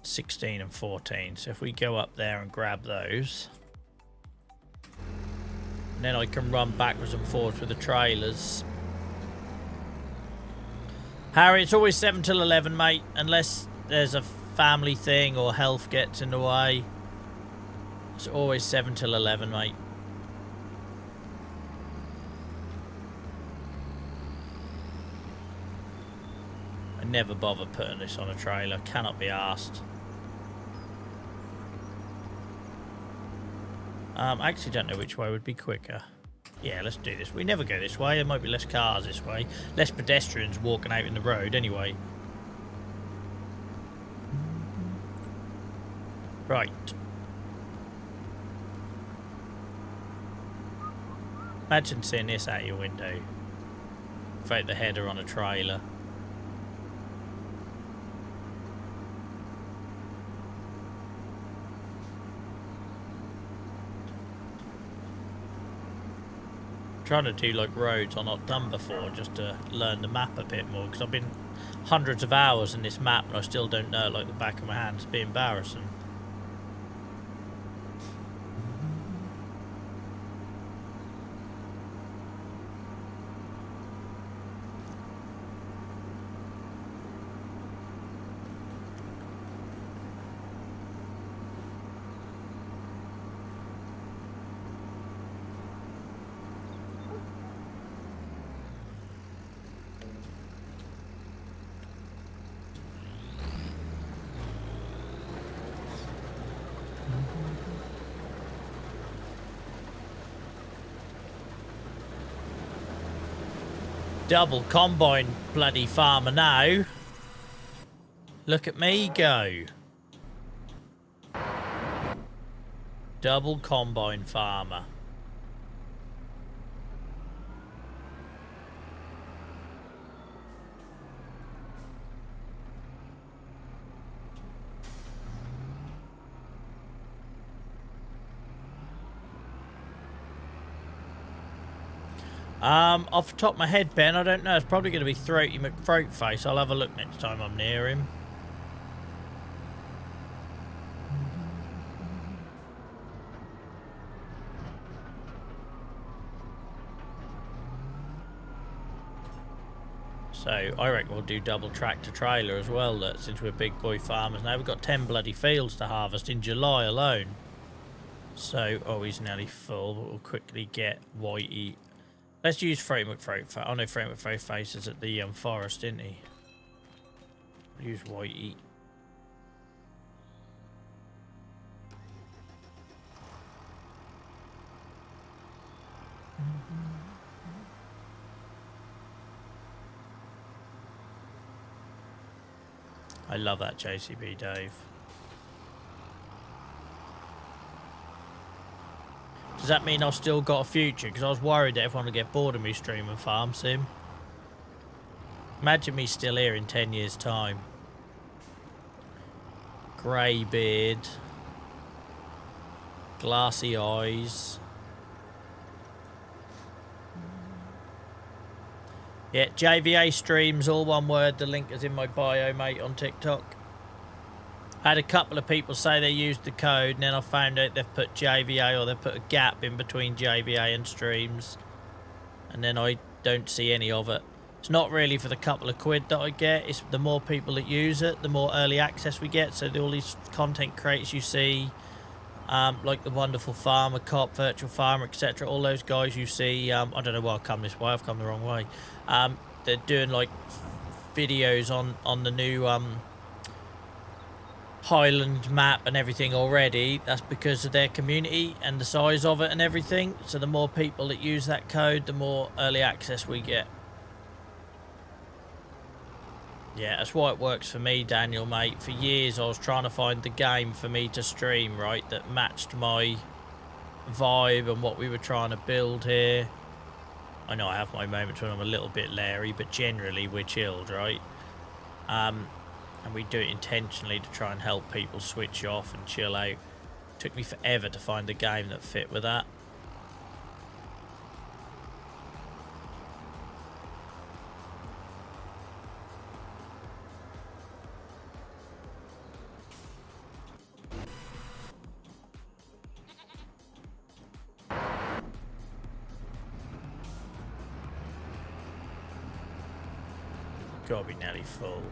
16 and 14. So if we go up there and grab those. And then I can run backwards and forwards with the trailers. Harry, it's always 7 till 11, mate. Unless there's a family thing or health gets in the way. It's always 7 till 11, mate. I never bother putting this on a trailer. Cannot be arsed. I actually don't know which way would be quicker. Yeah, let's do this. We never go this way. There might be less cars this way. Less pedestrians walking out in the road anyway. Right. Imagine seeing this out your window. Without the header on a trailer. Trying to do like roads I've not done before, just to learn the map a bit more, because I've been hundreds of hours in this map and I still don't know it like the back of my hand. It's a bit embarrassing. Double combine bloody farmer now. Look at me go. Double combine farmer. Off the top of my head, Ben, I don't know. It's probably going to be Throaty McThroatface. I'll have a look next time I'm near him. So, I reckon we'll do double tractor trailer as well, since we're big boy farmers. Now we've got 10 bloody fields to harvest in July alone. So, oh, he's nearly full, but we'll quickly get Whitey. Let's use Throaty McThroatface. Oh no, Throaty McThroatface is at the forest, didn't he? We'll use Whitey. I love that JCB, Dave. Does that mean I've still got a future? Because I was worried that everyone would get bored of me streaming Farm Sim. Imagine me still here in 10 years' time. Grey beard. Glassy eyes. Yeah, JVA streams, all one word. The link is in my bio, mate, on TikTok. I had a couple of people say they used the code, and then I found out they've put JVA, or they've put a gap in between JVA and streams, and then I don't see any of it. It's not really for the couple of quid that I get. It's the more people that use it, the more early access we get. So all these content creators you see, like the Wonderful Farmer, Cop, Virtual Farmer, etc. All those guys you see, I don't know why I've come this way. I've come the wrong way. They're doing like videos on the new Highland map and everything already. That's because of their community and the size of it and everything. So the more people that use that code, the more early access we get. Yeah, that's why it works for me, Daniel, mate. For years I was trying to find the game for me to stream, right, that matched my vibe and what we were trying to build here. I know I have my moments when I'm a little bit leery, but generally we're chilled, right? And we do it intentionally to try and help people switch off and chill out. Took me forever to find a game that fit with that. Gotta be nearly full.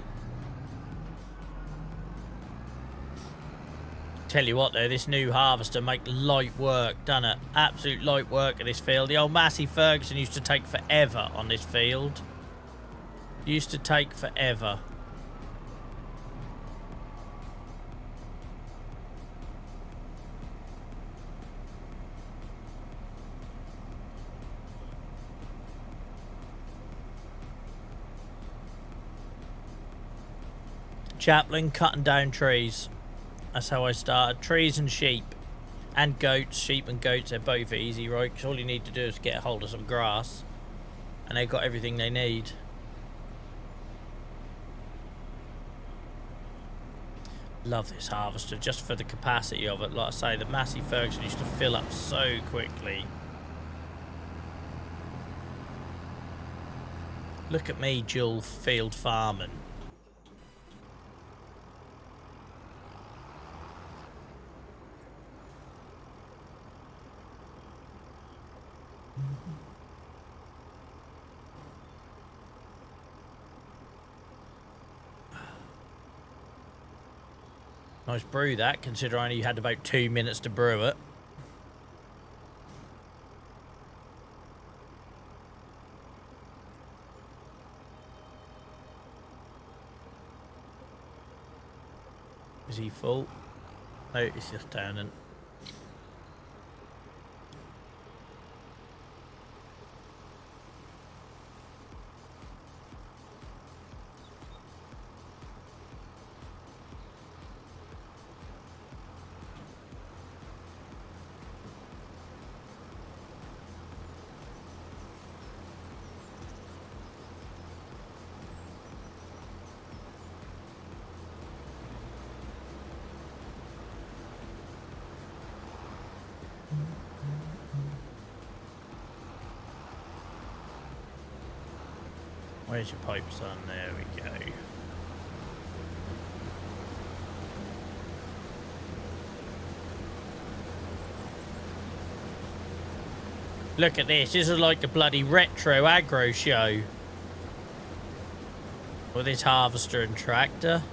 Tell you what though, this new harvester make light work, doesn't it? Absolute light work of this field. The old Massey Ferguson used to take forever on this field. Used to take forever. Chaplain cutting down trees. That's how I started. Trees and sheep. And goats. Sheep and goats, they're both easy, right? Because all you need to do is get a hold of some grass. And they've got everything they need. Love this harvester, just for the capacity of it. Like I say, the Massey Ferguson used to fill up so quickly. Look at me, dual field farming. Nice brew that, considering I only had about 2 minutes to brew it. Is he full? No, it's just turning. Where's your pipe, son? There we go. Look at this. This is like a bloody retro aggro show. With this harvester and tractor.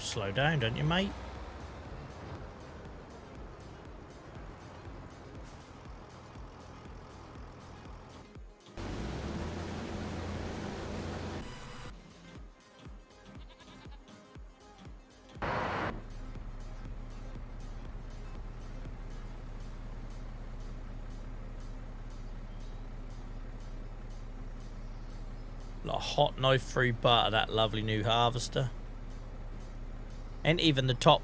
Slow down, don't you, mate? Like a hot knife through butter, that lovely new harvester. And even the top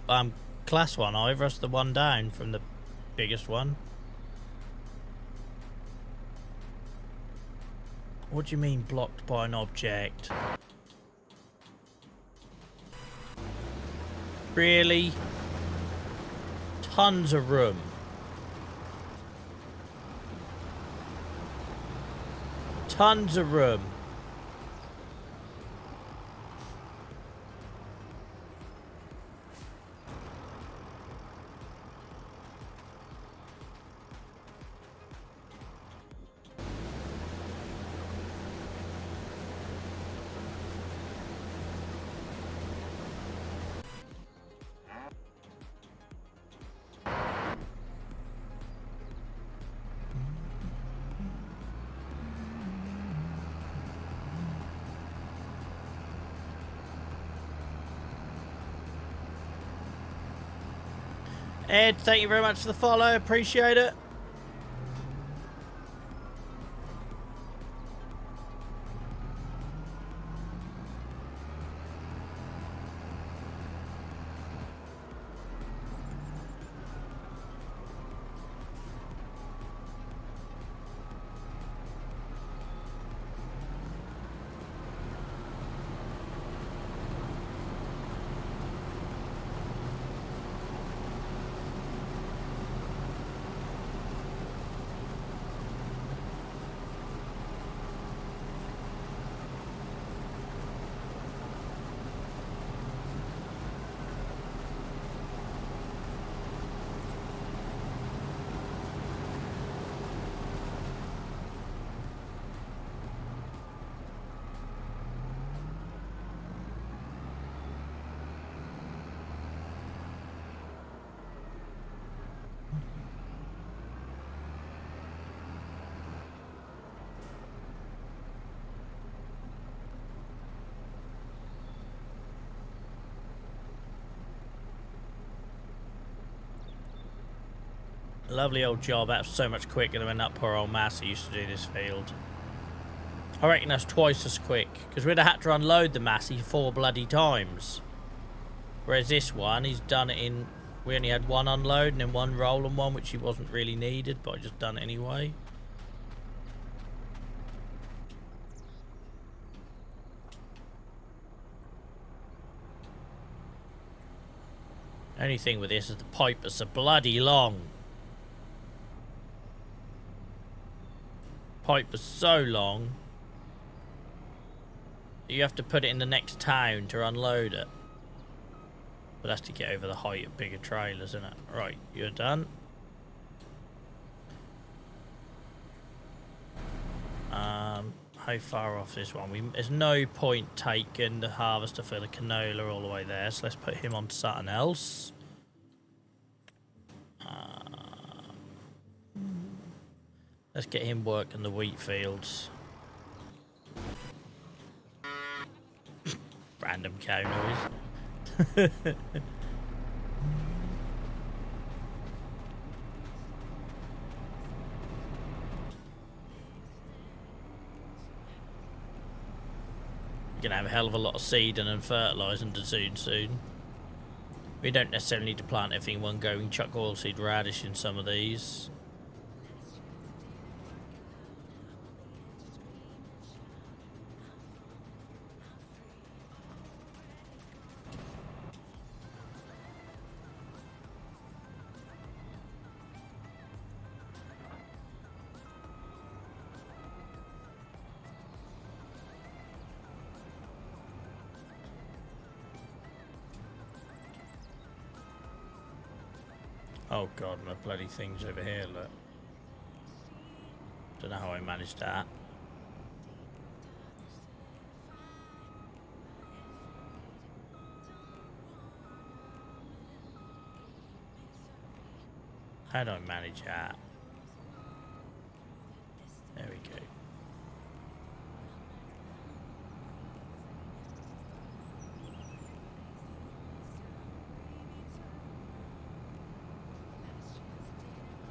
class one either, that's the one down from the biggest one. What do you mean blocked by an object? Really? Tons of room. Tons of room. Ed, thank you very much for the follow. Appreciate it. Lovely old job. That's so much quicker than when that poor old Massey used to do this field. I reckon that's twice as quick, because we'd have had to unload the Massey 4 bloody times. Whereas this one, he's done it in... We only had one unload and then one roll and one, which he wasn't really needed, but I just done it anyway. Only thing with this is the pipe is so bloody long. Pipe was so long you have to put it in the next town to unload it, but that's to get over the height of bigger trailers, isn't it? Right, you're done. How far off is one? There's no point taking the harvester for the canola all the way there, so let's put him on something else. Let's get him working the wheat fields. Random cow noise. You're gonna have a hell of a lot of seeding and fertilising to soon. We don't necessarily need to plant everything in one go. We can chuck oilseed radish in some of these. Oh god, my bloody thing's over here, look. Don't know how I managed that. How do I manage that? There we go.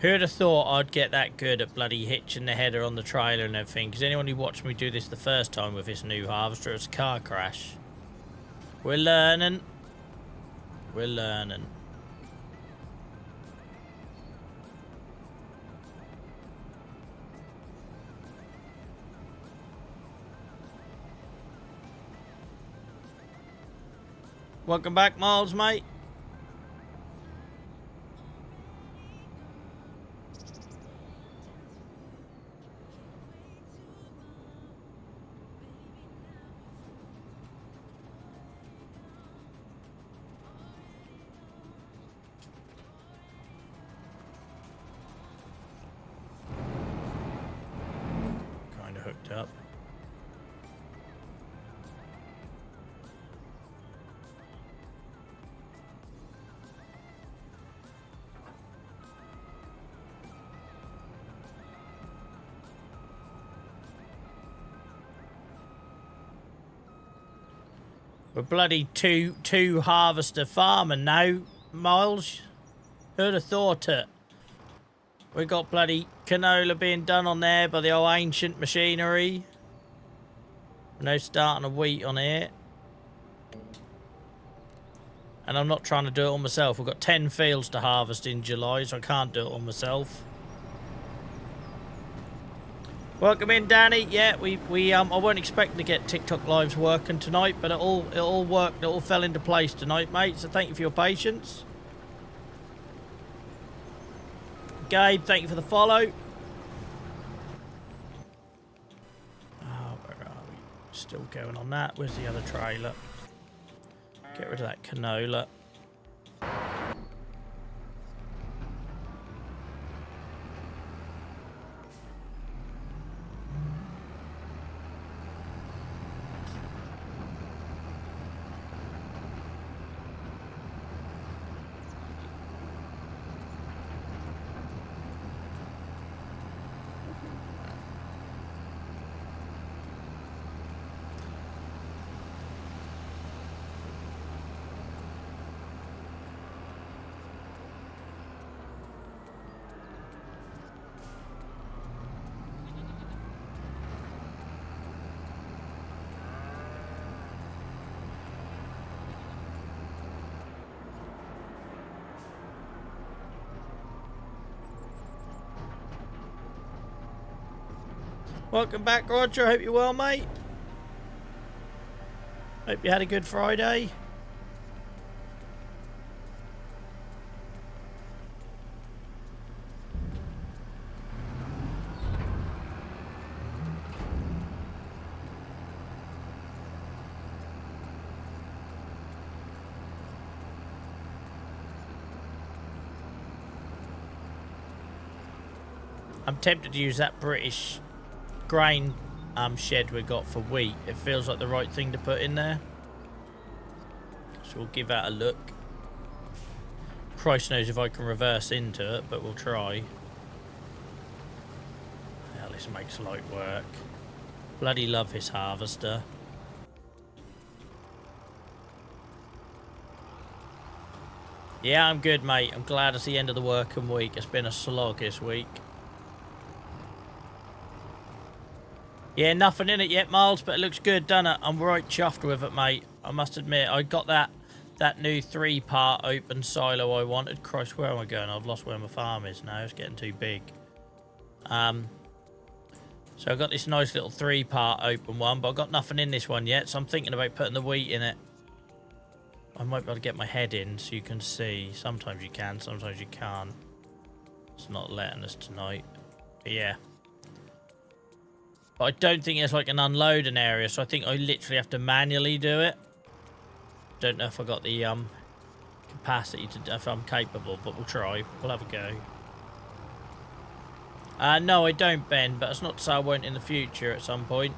Who'd have thought I'd get that good at bloody hitching the header on the trailer and everything? Because anyone who watched me do this the first time with this new harvester, it's a car crash. We're learning. We're learning. Welcome back, Miles, mate. Kind of hooked up. We're bloody two harvester farming now, Miles. Who'd have thought it? We got bloody canola being done on there by the old ancient machinery. No starting of wheat on here. And I'm not trying to do it all myself. We've got 10 fields to harvest in July, so I can't do it all myself. Welcome in, Danny. Yeah, I weren't expecting to get TikTok lives working tonight, but it all worked. It all fell into place tonight, mate. So thank you for your patience. Gabe, thank you for the follow. Oh, where are we? Still going on that. Where's the other trailer? Get rid of that canola. Welcome back, Roger. Hope you're well, mate. Hope you had a good Friday. I'm tempted to use that British grain shed we got for wheat. It feels like the right thing to put in there, so we'll give that a look. Christ knows if I can reverse into it, but we'll try. Hell, this makes light work. Bloody love his harvester. Yeah, I'm good, mate. I'm glad it's the end of the working week. It's been a slog this week. Yeah, nothing in it yet, Miles, but it looks good, doesn't it? I'm right chuffed with it, mate. I must admit, I got that new 3-part open silo I wanted. Christ, where am I going? I've lost where my farm is now. It's getting too big. So I got this nice little 3-part open one, but I've got nothing in this one yet, so I'm thinking about putting the wheat in it. I might be able to get my head in so you can see. Sometimes you can, sometimes you can't. It's not letting us tonight. But yeah. But I don't think it's like an unloading area, so I think I literally have to manually do it. Don't know if I got the capacity to, if I'm capable, but we'll try. We'll have a go. No, I don't, Ben, but it's not to say I won't in the future at some point.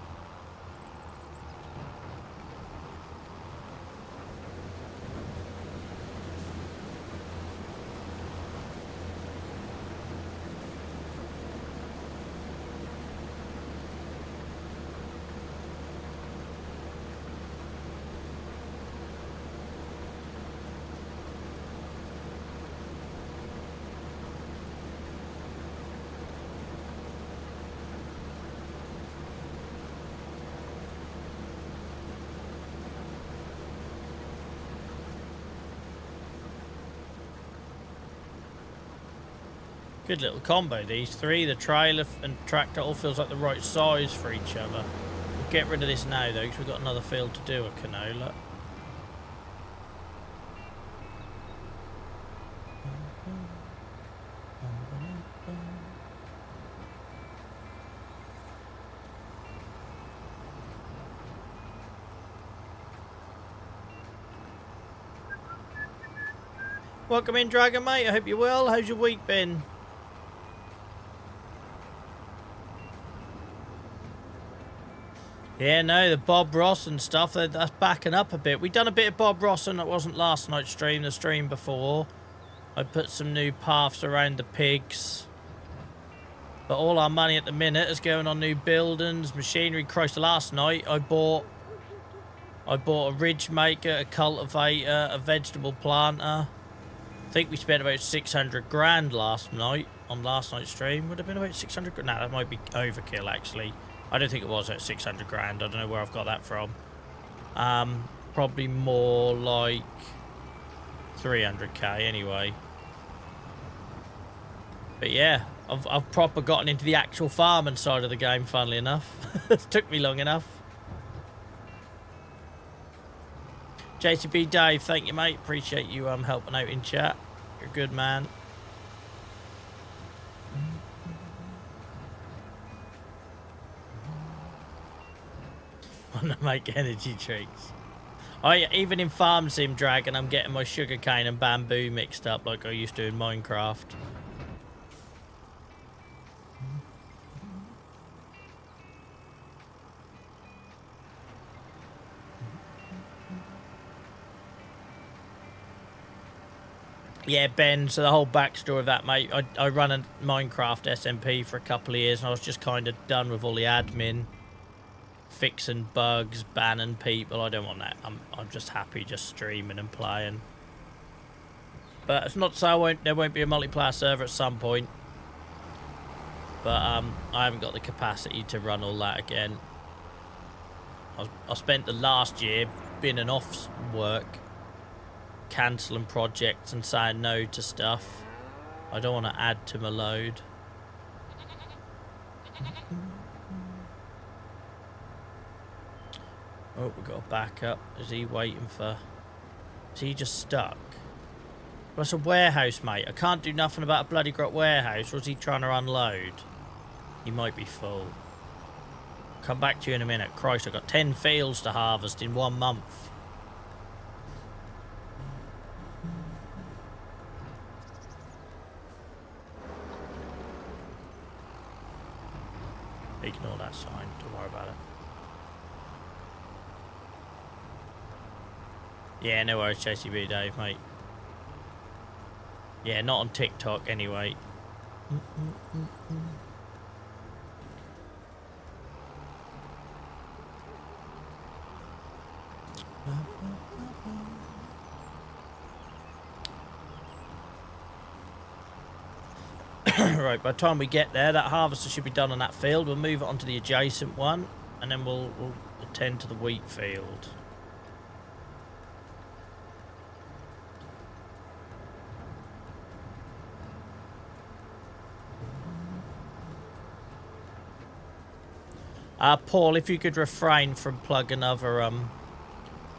Good little combo, these three. The trailer and tractor all feels like the right size for each other. We'll get rid of this now, though, because we've got another field to do a canola. Welcome in, Dragon, mate. I hope you're well. How's your week been? Yeah, no, the Bob Ross and stuff, that's backing up a bit. We done a bit of Bob Ross, and it wasn't last night's stream, the stream before. I put some new paths around the pigs. But all our money at the minute is going on new buildings, machinery. Christ, last night I bought a ridge maker, a cultivator, a vegetable planter. I think we spent about 600 grand last night on last night's stream. Would have been about 600 grand. No, that might be overkill, actually. I don't think it was at 600 grand. I don't know where I've got that from. Probably more like 300k anyway. But yeah, I've proper gotten into the actual farming side of the game, funnily enough. It took me long enough. JCB Dave, thank you, mate. Appreciate you helping out in chat. You're a good man. Want to make energy drinks. Even in Farm Sim Dragon, I'm getting my sugarcane and bamboo mixed up like I used to in Minecraft. Yeah, Ben, so the whole backstory of that, mate, I ran a Minecraft SMP for a couple of years, and I was just kind of done with all the admin, fixing bugs, banning people. I don't want that. I'm just happy just streaming and playing. But it's not to say there won't be a multiplayer server at some point. But I haven't got the capacity to run all that again. I spent the last year binning off work, cancelling projects and saying no to stuff. I don't want to add to my load. Oh, we got a backup. Is he waiting for... Is he just stuck? Well, it's a warehouse, mate. I can't do nothing about a bloody grot warehouse. Or is he trying to unload? He might be full. Come back to you in a minute. Christ, I've got 10 fields to harvest in 1 month. Ignore that sign. Don't worry about it. Yeah, no worries, JCB Dave, mate. Yeah, not on TikTok anyway. Right, by the time we get there, that harvester should be done on that field. We'll move it onto the adjacent one, and then we'll attend to the wheat field. Paul, if you could refrain from plugging other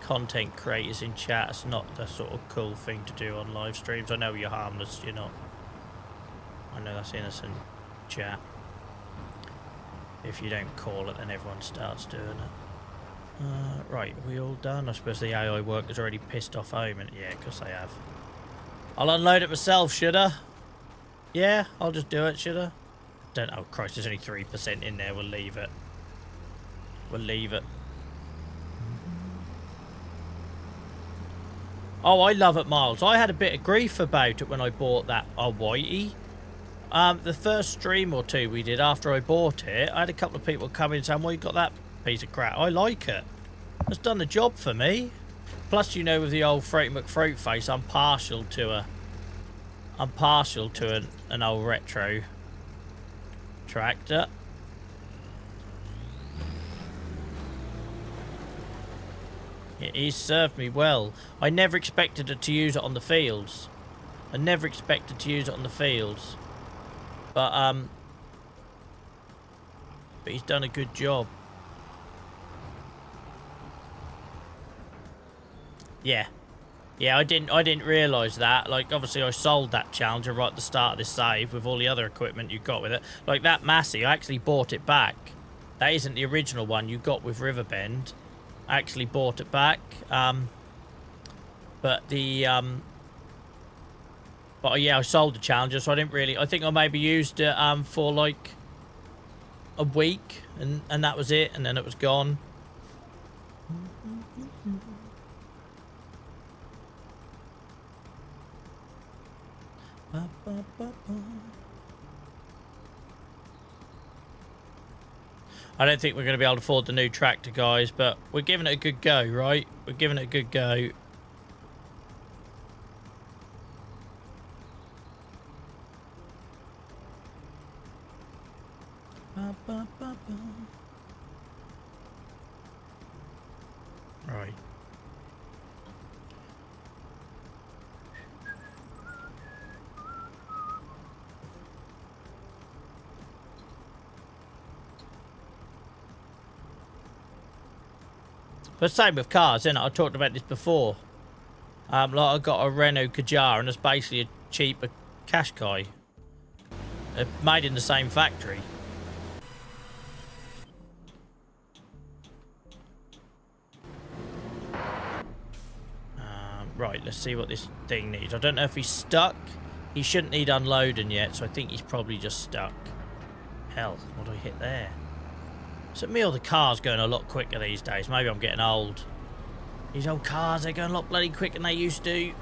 content creators in chat, it's not the sort of cool thing to do on live streams. I know you're harmless, you're not. I know that's innocent chat. If you don't call it, then everyone starts doing it. Right, are we all done? I suppose the AI worker's already pissed off home, and yeah, because they have. I'll unload it myself, should I? Yeah, I'll just do it, should I? Don't. Oh Christ, there's only 3% in there. We'll leave it. We'll leave it. Oh, I love it, Miles. I had a bit of grief about it when I bought that Whitey. The first stream or two we did after I bought it, I had a couple of people come in saying, well, you got that piece of crap. I like it. It's done the job for me. Plus, you know, with the old Fruity McFruit face, I'm partial to an old retro tractor. He's served me well. I never expected it to use it on the fields. But he's done a good job. Yeah. Yeah, I didn't realise that. Like, obviously I sold that Challenger right at the start of this save with all the other equipment you got with it. Like that Massey, I actually bought it back. That isn't the original one you got with Riverbend. I actually bought it back. But the But yeah, I sold the Challenger, so I didn't really... I think I maybe used it for like a week, and that was it, and then it was gone. I don't think we're going to be able to afford the new tractor, guys, but we're giving it a good go, right? We're giving it a good go. Right. But same with cars, isn't it? I talked about this before. Like I got a Renault Kadjar, and it's basically a cheaper Qashqai. They're made in the same factory. Right, let's see what this thing needs. I don't know if he's stuck. He shouldn't need unloading yet, so I think he's probably just stuck. Hell, what do I hit there? Is it me or the car's going a lot quicker these days? Maybe I'm getting old. These old cars, they're going a lot bloody quicker than they used to.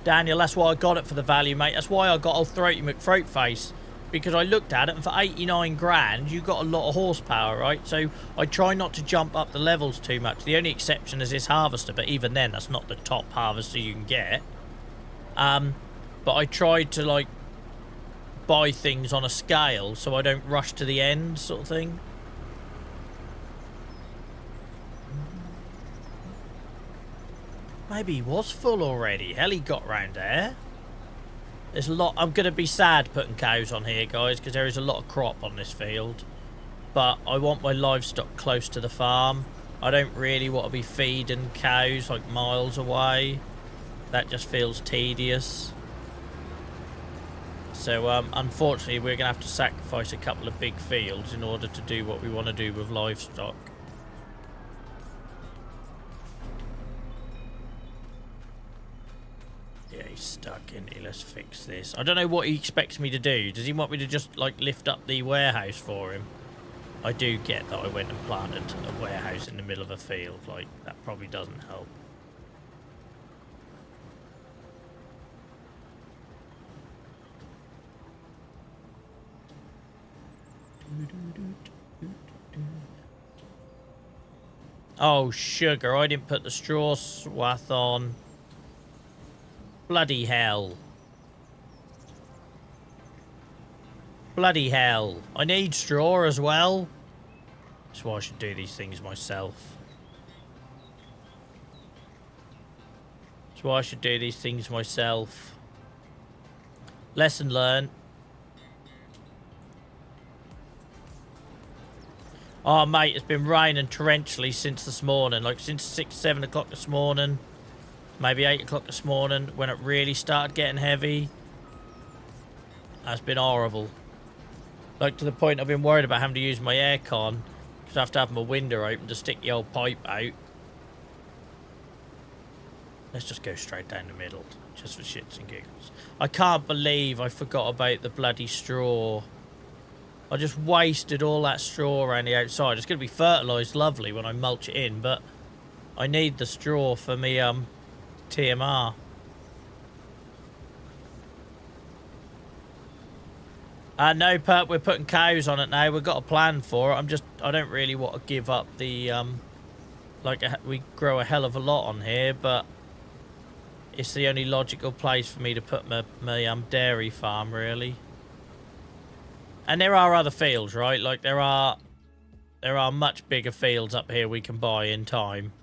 Daniel, that's why I got it for the value, mate. That's why I got old Throaty McThroatface. Because I looked at it, and for 89 grand, you got a lot of horsepower, right? So I try not to jump up the levels too much. The only exception is this harvester, but even then, that's not the top harvester you can get. But I tried to, like, buy things on a scale so I don't rush to the end, sort of thing. Maybe he was full already. Hell, he got round there. There's a lot. I'm going to be sad putting cows on here, guys, because there is a lot of crop on this field. But I want my livestock close to the farm. I don't really want to be feeding cows like miles away. That just feels tedious. So, unfortunately, we're going to have to sacrifice a couple of big fields in order to do what we want to do with livestock. Yeah, he's stuck, isn't he? Let's fix this. I don't know what he expects me to do. Does he want me to just, like, lift up the warehouse for him? I do get that I went and planted a warehouse in the middle of a field. Like, that probably doesn't help. Oh, sugar. I didn't put the straw swath on. Bloody hell. Bloody hell. I need straw as well. That's why I should do these things myself. That's why I should do these things myself. Lesson learned. Oh, mate, it's been raining torrentially since this morning. Like, since 6, 7 o'clock this morning. Maybe 8 o'clock this morning, when it really started getting heavy. That's been horrible. Like, to the point I've been worried about having to use my aircon, because I have to have my window open to stick the old pipe out. Let's just go straight down the middle, just for shits and giggles. I can't believe I forgot about the bloody straw. I just wasted all that straw around the outside. It's going to be fertilised lovely when I mulch it in, but I need the straw for me, TMR. No, Perp, we're putting cows on it now. We've got a plan for it. I don't really want to give up the, we grow a hell of a lot on here, but it's the only logical place for me to put my dairy farm, really. And there are other fields, right? Like, there are much bigger fields up here we can buy in time.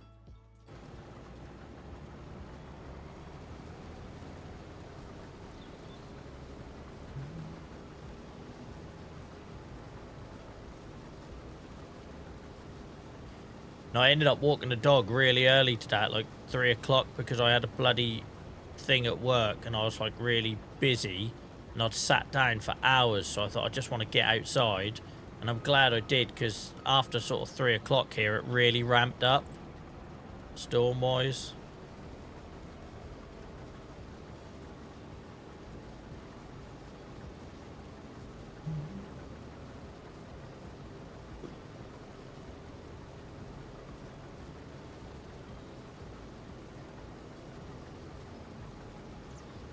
And I ended up walking the dog really early today at like 3 o'clock because I had a bloody thing at work and I was like really busy. And I'd sat down for hours, so I thought I just want to get outside. And I'm glad I did, because after sort of 3 o'clock here, it really ramped up, storm-wise.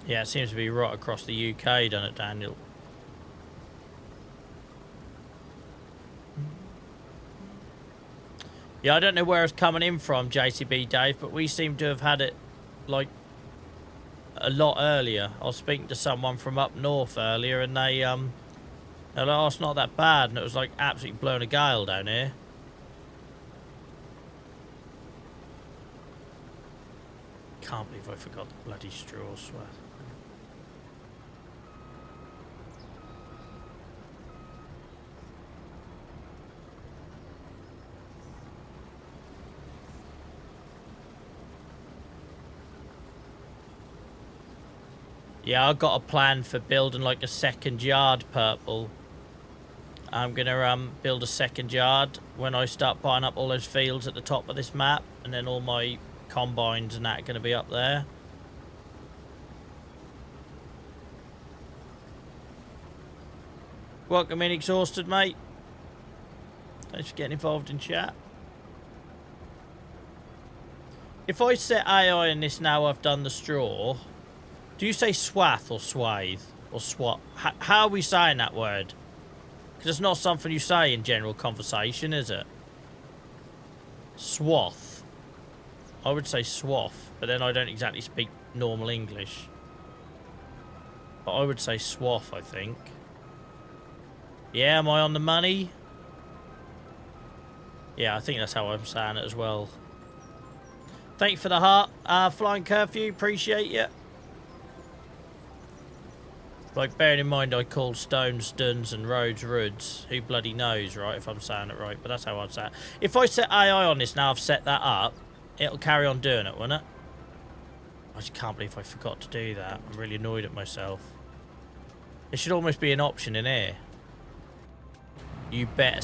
Yeah, it seems to be right across the UK, doesn't it, Daniel? Yeah, I don't know where it's coming in from, JCB Dave, but we seem to have had it, like, a lot earlier. I was speaking to someone from up north earlier, and they're like, oh, it's not that bad, and it was, like, absolutely blowing a gale down here. Can't believe I forgot the bloody straw, swear. Yeah, I got a plan for building like a second yard, Purple. I'm gonna build a second yard when I start buying up all those fields at the top of this map, and then all my combines and that are gonna be up there. Welcome in, Exhausted, mate. Thanks for getting involved in chat. If I set AI in this now I've done the straw, do you say swath or swathe? Or swat? How are we saying that word? Because it's not something you say in general conversation, is it? Swath. I would say swath, but then I don't exactly speak normal English. But I would say swath, I think. Yeah, am I on the money? Yeah, I think that's how I'm saying it as well. Thank you for the heart. Flying Curfew, appreciate you. Like, bearing in mind I call stones stuns and roads roods. Who bloody knows, right, if I'm saying it right. But that's how I'd say it. If I set AI on this now I've set that up, it'll carry on doing it, won't it? I just can't believe I forgot to do that. I'm really annoyed at myself. It should almost be an option in here. You better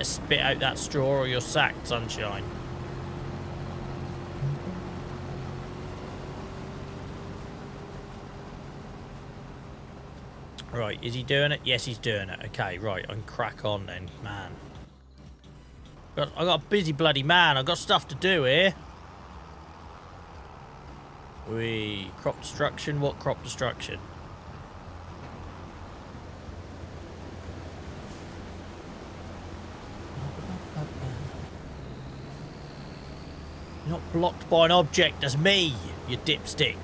spit out that straw or you're sacked, sunshine. Right, is he doing it? Yes, he's doing it. Okay, right, I can crack on then, man. I got a busy bloody man. I've got stuff to do here. Crop destruction? What crop destruction? You're not blocked by an object as me, you dipstick.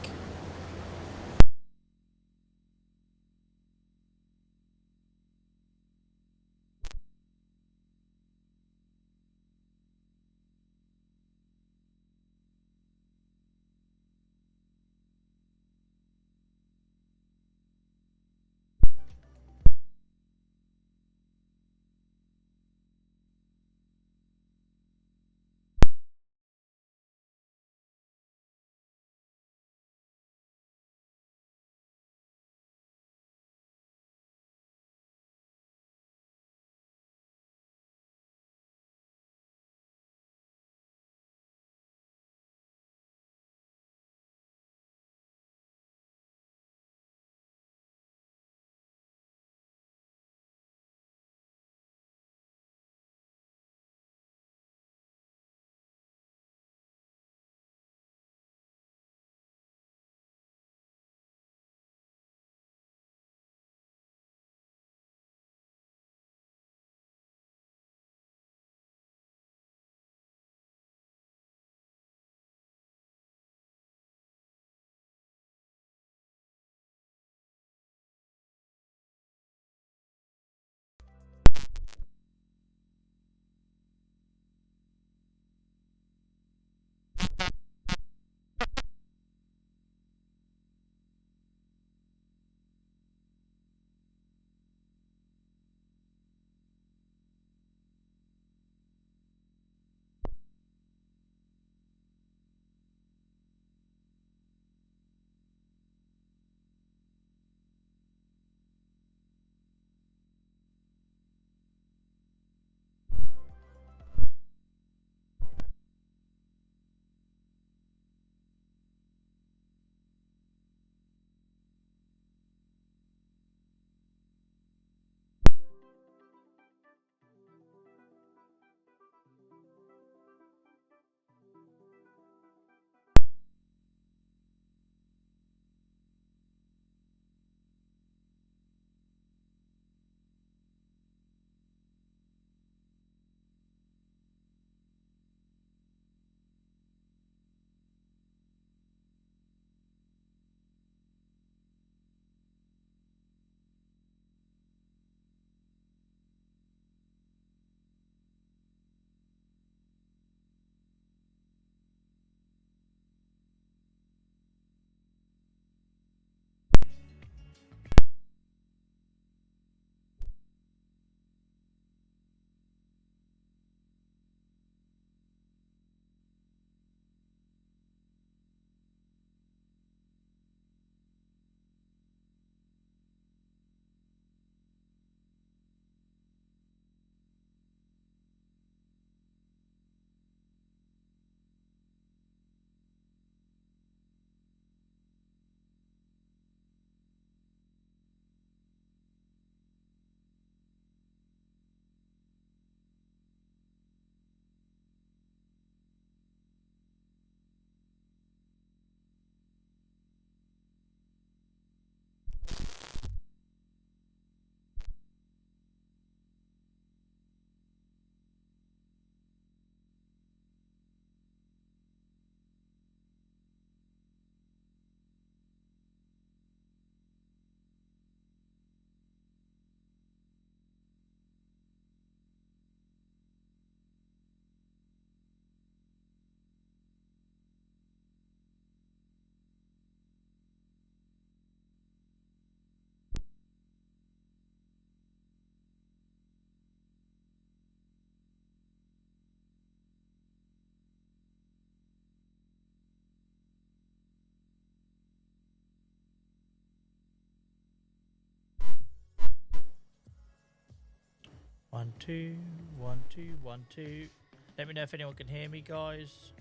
1 2 1 2 1 2. Let me know if anyone can hear me, guys.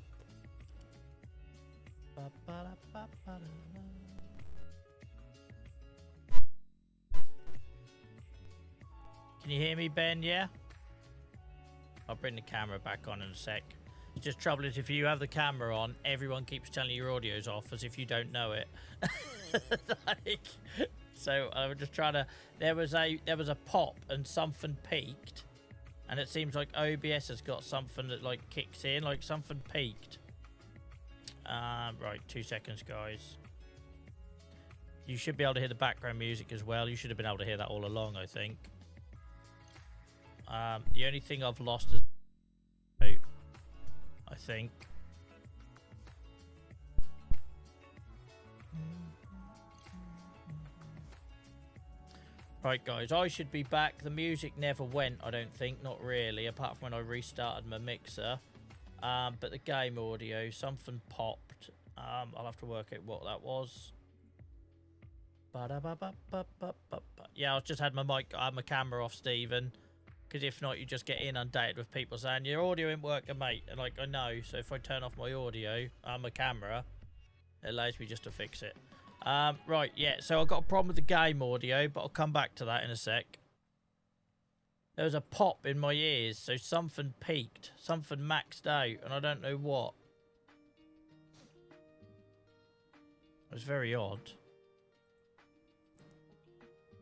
Can you hear me, Ben? Yeah? I'll bring the camera back on in a sec. Just trouble is, if you have the camera on, everyone keeps telling you your audio's off as if you don't know it. Like, so I'm just trying to. There was a pop and something peaked, and it seems like OBS has got something that like kicks in, like something peaked. Right, 2 seconds, guys. You should be able to hear the background music as well. You should have been able to hear that all along, I think. The only thing I've lost is, I think. Right, guys, I should be back. The music never went, I don't think. Not really, apart from when I restarted my mixer. But the game audio, something popped. I'll have to work out what that was. Yeah, I just had my camera off, Stephen. Because if not, you just get inundated with people saying, your audio ain't working, mate. And like, I know. So if I turn off my audio, my camera, it allows me just to fix it. Right, yeah. So I've got a problem with the game audio, but I'll come back to that in a sec. There was a pop in my ears, so something peaked. Something maxed out, and I don't know what. It was very odd.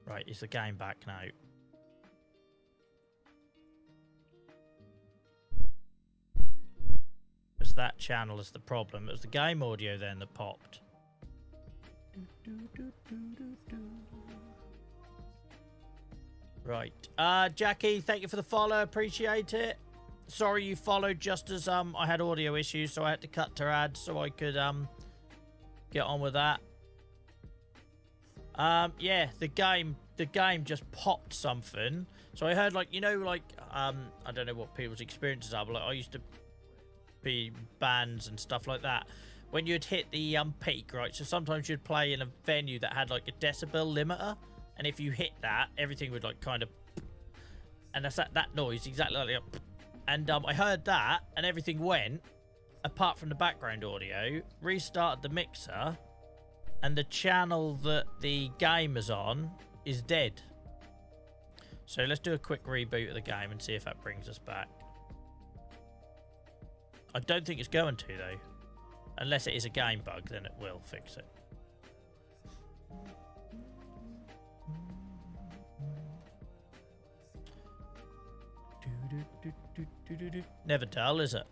Right, is the game back now? It's that channel is the problem. It was the game audio then that popped. Right. Jackie, thank you for the follow. Appreciate it. Sorry you followed just as I had audio issues, so I had to cut to ads so I could get on with that. Yeah, the game just popped something. So I heard, like, you know, like I don't know what people's experiences are, but like I used to be bands and stuff like that. When you'd hit the peak, right? So sometimes you'd play in a venue that had like a decibel limiter, and if you hit that, everything would like kind of, and that's that noise exactly like that. And I heard that, and everything went, apart from the background audio. Restarted the mixer, and the channel that the game is on is dead. So let's do a quick reboot of the game and see if that brings us back. I don't think it's going to, though. Unless it is a game bug, then it will fix it. Never dull, is it?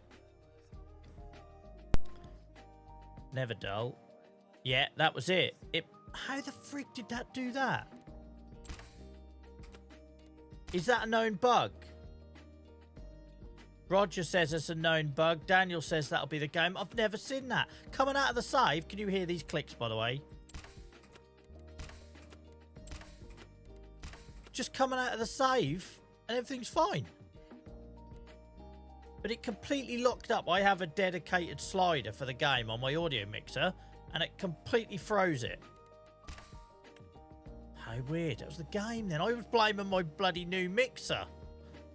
Never dull. Yeah, that was it. How the frick did that do that? Is that a known bug? Roger says it's a known bug. Daniel says that'll be the game. I've never seen that. Coming out of the save, can you hear these clicks, by the way? Just coming out of the save, and everything's fine. But it completely locked up. I have a dedicated slider for the game on my audio mixer, and it completely froze it. How weird. That was the game then. I was blaming my bloody new mixer.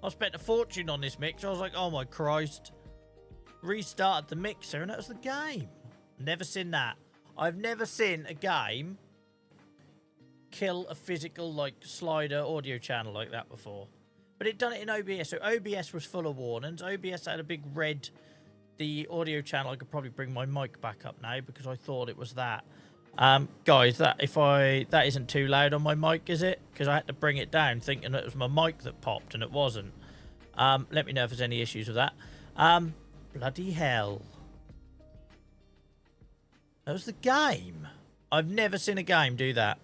I spent a fortune on this mixer. I was like, oh my Christ. Restarted the mixer and that was the game. Never seen that. I've never seen a game kill a physical like slider audio channel like that before. But it done it in OBS. So OBS was full of warnings. OBS had a big red, the audio channel. I could probably bring my mic back up now because I thought it was that. Guys, that isn't too loud on my mic, is it? Because I had to bring it down thinking it was my mic that popped and it wasn't. Let me know if there's any issues with that. Bloody hell. That was the game. I've never seen a game do that.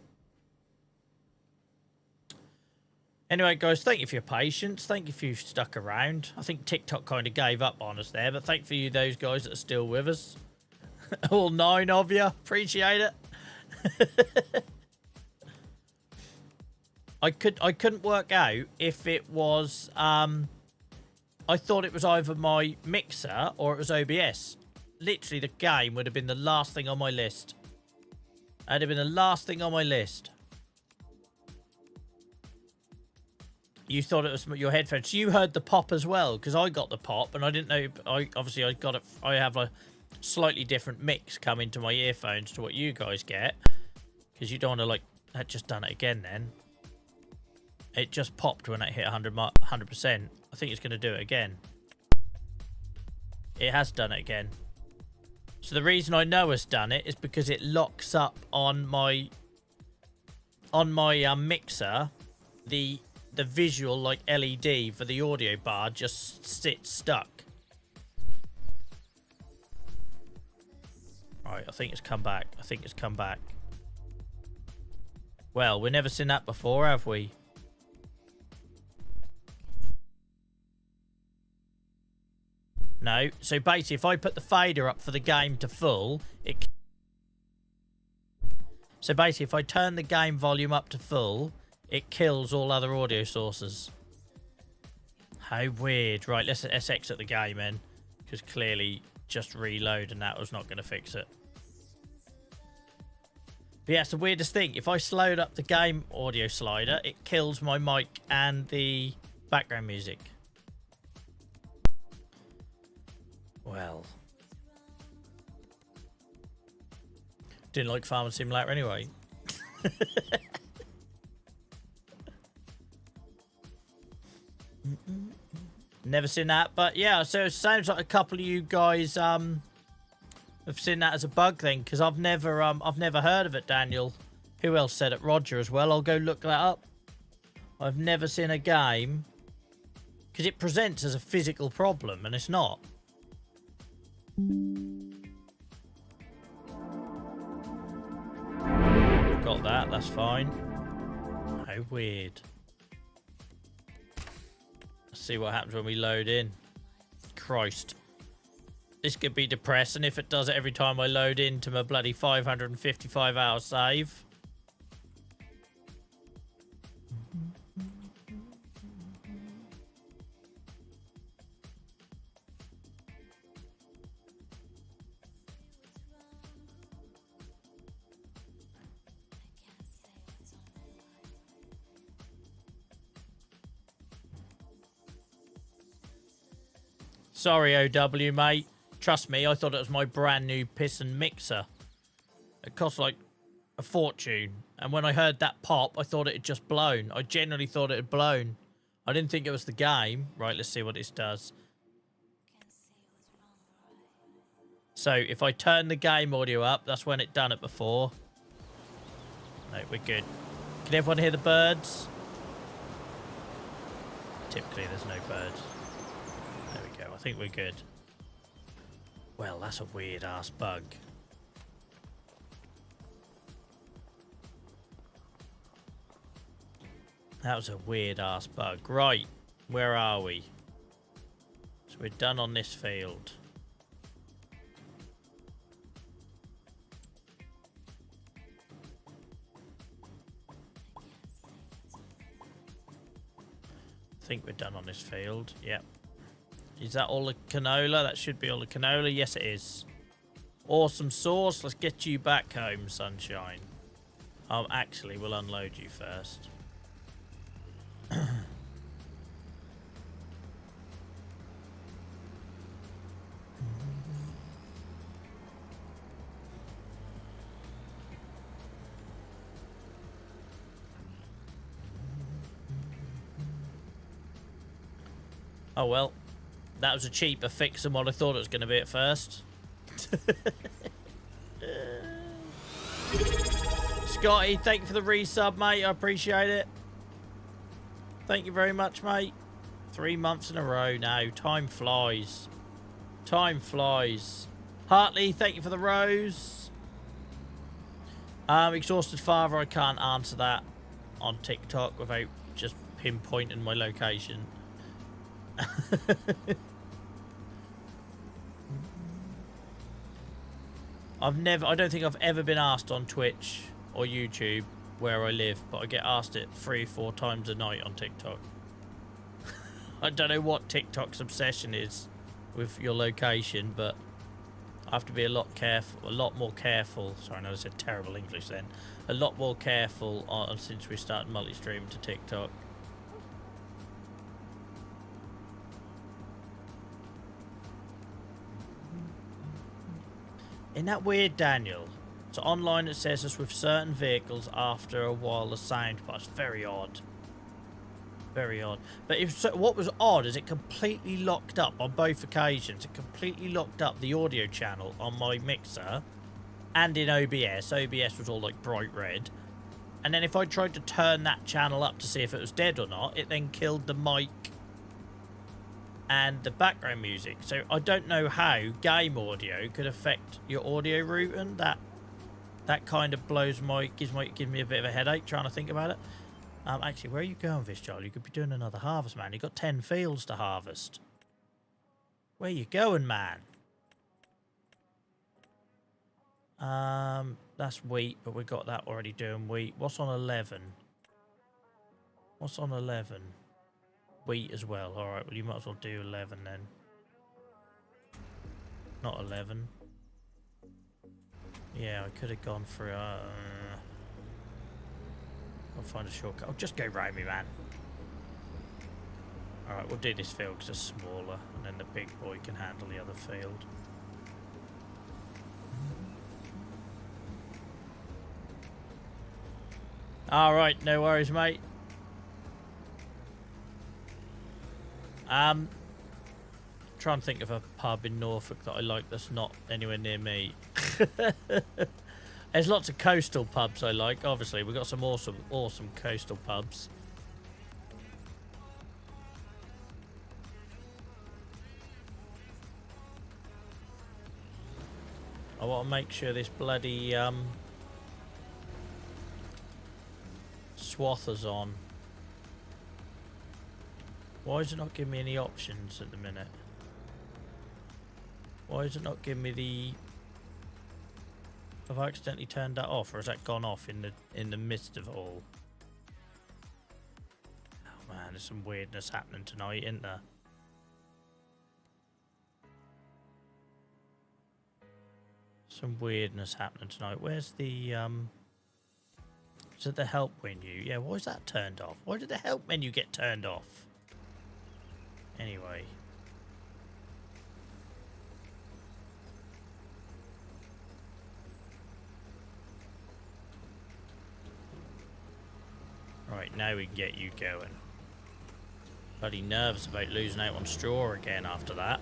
Anyway, guys, thank you for your patience. Thank you for you stuck around. I think TikTok kind of gave up on us there, but thank you those guys that are still with us. All 9 of you. Appreciate it. I couldn't work out if it was I thought it was either my mixer or it was OBS. Literally the game would have been the last thing on my list. That'd have been the last thing on my list. You thought it was your headphones. You heard the pop as well, because I got the pop, and I didn't know. Obviously I got it. I have a slightly different mix come into my earphones to what you guys get, because you don't want to like. That just done it again. Then it just popped when it hit 100%. I think it's going to do it again. It has done it again. So the reason I know it's done it is because it locks up on my mixer. The visual like LED for the audio bar just sits stuck. Right, I think it's come back. I think it's come back. Well, we've never seen that before, have we? No. So basically, if I put the fader up for the game to full, it... So basically, if I turn the game volume up to full, it kills all other audio sources. How weird. Right, let's exit the game then. Because clearly, just reload and that was not going to fix it. But yeah, it's the weirdest thing. If I slowed up the game audio slider, it kills my mic and the background music. Well. Didn't like Farming Simulator anyway. Never seen that, but yeah, so it sounds like a couple of you guys have seen that as a bug thing, because I've never heard of it, Daniel. Who else said it? Roger as well. I'll go look that up. I've never seen a game, because it presents as a physical problem and it's not. Got that, that's fine. How weird. Let's see what happens when we load in. Christ. This could be depressing if it does it every time I load into my bloody 555 hour save. Sorry, OW, mate. Trust me, I thought it was my brand new piston mixer. It cost like a fortune. And when I heard that pop, I thought it had just blown. I genuinely thought it had blown. I didn't think it was the game. Right, let's see what this does. So, if I turn the game audio up, that's when it done it before. No, we're good. Can everyone hear the birds? Typically, there's no birds. There we go. I think we're good. Well, that's a weird-ass bug. That was a weird-ass bug. Right, where are we? So we're done on this field. I think we're done on this field. Yep. Is that all the canola? That should be all the canola. Yes, it is. Awesome sauce. Let's get you back home, sunshine. Actually, we'll unload you first. Oh, well. That was a cheaper fix than what I thought it was going to be at first. Scotty, thank you for the resub, mate. I appreciate it. Thank you very much, mate. 3 months in a row now. Time flies. Time flies. Hartley, thank you for the rose. Exhausted Father, I can't answer that on TikTok without just pinpointing my location. I don't think I've ever been asked on Twitch or YouTube where I live, but I get asked it 3 or 4 times a night on TikTok. I don't know what TikTok's obsession is with your location, but I have to be a lot more careful. Sorry, I know I said terrible English then. A lot more careful since we started multi-streaming to TikTok. Isn't that weird, Daniel? So online it says this with certain vehicles after a while the sound pass. Very odd. Very odd. But if so, what was odd is it completely locked up on both occasions. It completely locked up the audio channel on my mixer and in OBS. OBS was all like bright red. And then if I tried to turn that channel up to see if it was dead or not, it then killed the mic and the background music. So I don't know how game audio could affect your audio routing. That kind of blows gives me a bit of a headache trying to think about it. Actually, where are you going, this child? You could be doing another harvest, man. You've got 10 fields to harvest. Where you going, man? That's wheat, but we got that already doing wheat. What's on 11? What's on 11? Wheat as well. Alright, well you might as well do 11 then. Not 11. Yeah, I could have gone for... I'll find a shortcut. Oh, just go round me, man. Alright, we'll do this field because it's smaller, and then the big boy can handle the other field. Alright, no worries, mate. Trying to think of a pub in Norfolk that I like that's not anywhere near me. There's lots of coastal pubs I like, obviously. We've got some awesome coastal pubs. I want to make sure this bloody swather's on. Why is it not giving me any options at the minute? Why is it not giving me the... Have I accidentally turned that off, or has that gone off in the midst of it all? Oh man, there's some weirdness happening tonight, isn't there? Some weirdness happening tonight. Where's the is it the help menu? Yeah, why is that turned off? Why did the help menu get turned off? Anyway. Right, now we can get you going. Bloody nervous about losing out on straw again after that.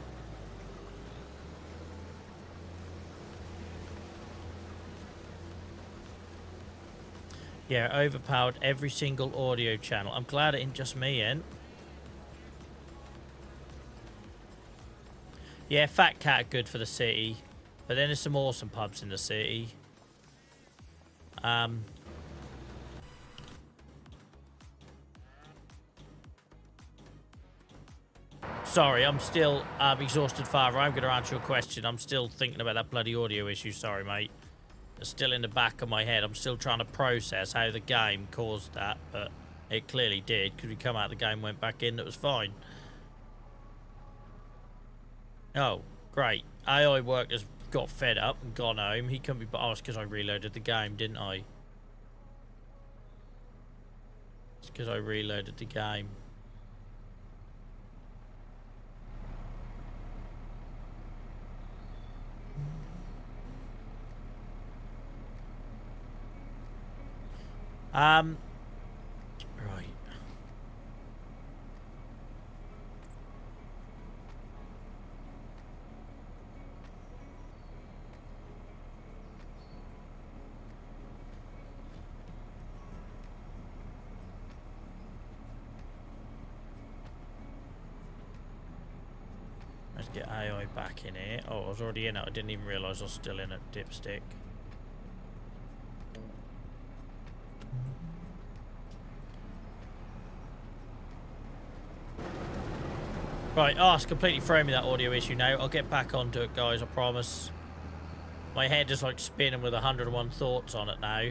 Yeah, overpowered every single audio channel. I'm glad it ain't just me, in. Yeah, Fat Cat are good for the city. But then there's some awesome pubs in the city. Sorry, I'm still exhausted, Father. I'm going to answer your question. I'm still thinking about that bloody audio issue. Sorry, mate. It's still in the back of my head. I'm still trying to process how the game caused that, but it clearly did, because we come out of the game, went back in, it was fine. Oh, great. AI workers got fed up and gone home. He couldn't be... Oh, it's because I reloaded the game, didn't I? It's because I reloaded the game. Right. Let's get AI back in here. Oh, I was already in it. I didn't even realise I was still in a dipstick. Right, oh, it's completely thrown me that audio issue now. I'll get back onto it, guys, I promise. My head is like spinning with 101 thoughts on it now.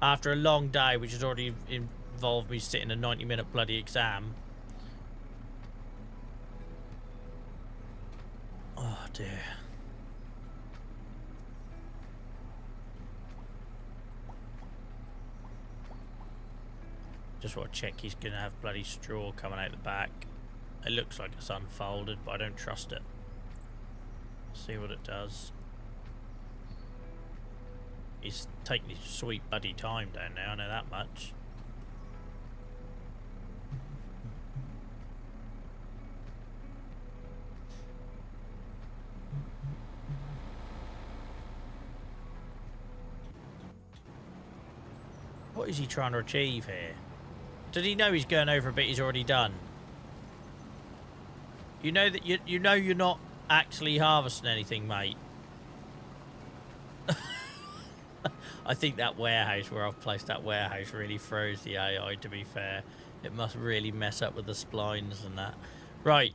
After a long day, which has already involved me sitting a 90-minute bloody exam. Oh, dear. Just want to check he's going to have bloody straw coming out the back. It looks like it's unfolded, but I don't trust it. See what it does. He's taking his sweet buddy time down there, I know that much. What is he trying to achieve here? Did he know he's going over a bit he's already done? You know that you know you're not actually harvesting anything, mate. I think that warehouse where I've placed that warehouse really throws the AI, to be fair. It must really mess up with the splines and that. Right.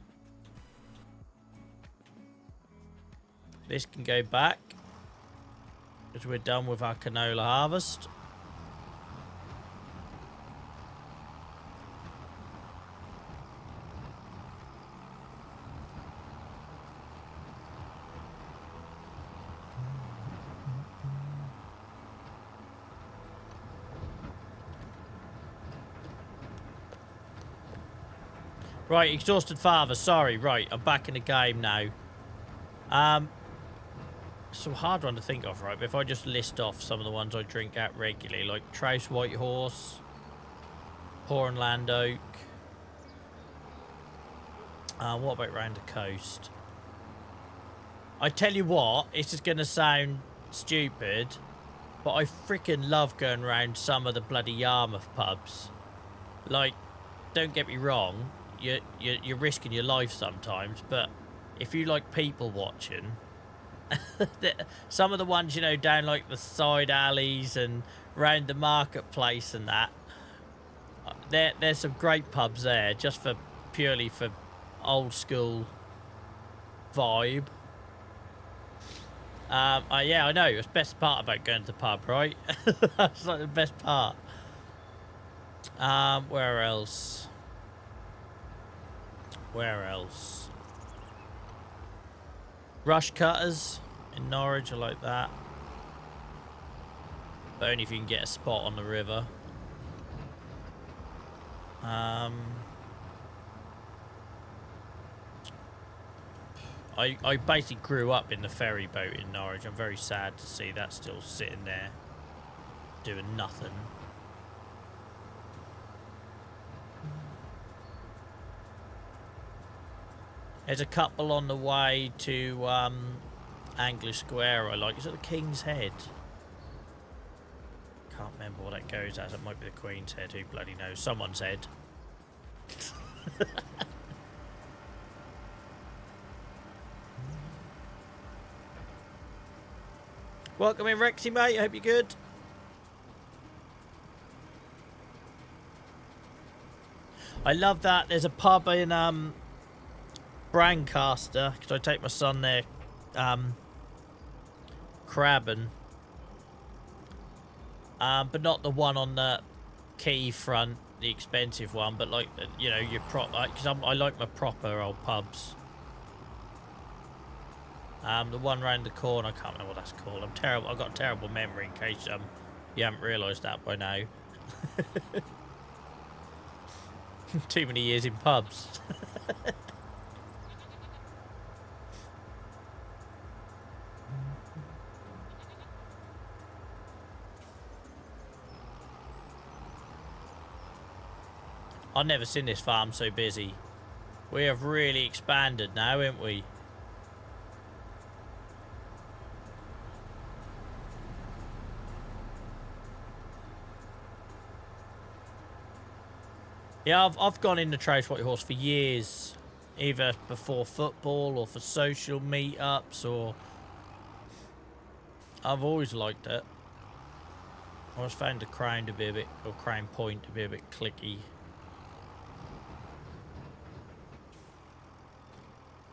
This can go back, as we're done with our canola harvest. Right, exhausted father, sorry. Right, I'm back in the game now. It's a hard one to think of, right? But if I just list off some of the ones I drink at regularly, like Trouse White Horse, Hornland Oak. What about round the coast? I tell you what, it's just going to sound stupid, but I freaking love going around some of the bloody Yarmouth pubs. Like, don't get me wrong, you're risking your life sometimes, but if you like people watching, some of the ones, you know, down like the side alleys and round the marketplace and that, there's some great pubs there, just for purely for old school vibe. Yeah, I know, it's the best part about going to the pub, right? That's like the best part. Where else? Where else? Rush Cutters in Norwich, I like that. But only if you can get a spot on the river. I basically grew up in the ferry boat in Norwich. I'm very sad to see that still sitting there doing nothing. There's a couple on the way to Angler Square I like. Is it the King's Head? Can't remember what that goes as. It might be the Queen's Head. Who bloody knows? Someone's head. Welcome in, Rexy, mate. I hope you're good. I love that. There's a pub in Brancaster, because I take my son there crabbing. But not the one on the quay front, the expensive one, but like, you know, your because I like my proper old pubs. The one round the corner, I can't remember what that's called. I'm terrible. I've got a terrible memory in case you haven't realised that by now. Too many years in pubs. I've never seen this farm so busy. We have really expanded now, haven't we? Yeah, I've gone into Trouse White Horse for years, either before football or for social meetups, or I've always liked it. I always found the Crown to be a bit, or Crown Point to be a bit clicky.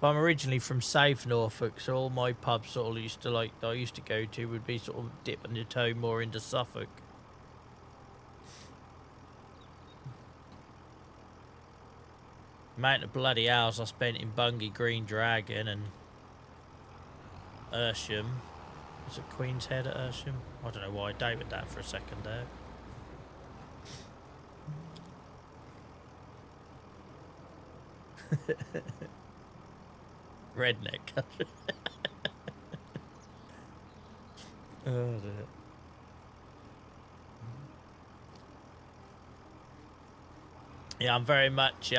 But I'm originally from South Norfolk, so all my pubs sort of used to that I used to go to would be sort of dipping your toe more into Suffolk. Amount of bloody hours I spent in Bungay Green Dragon and Ersham. Is it Queen's Head at Ersham? I don't know why I doubted that for a second there. Redneck country. Oh dear. Yeah, I'm very much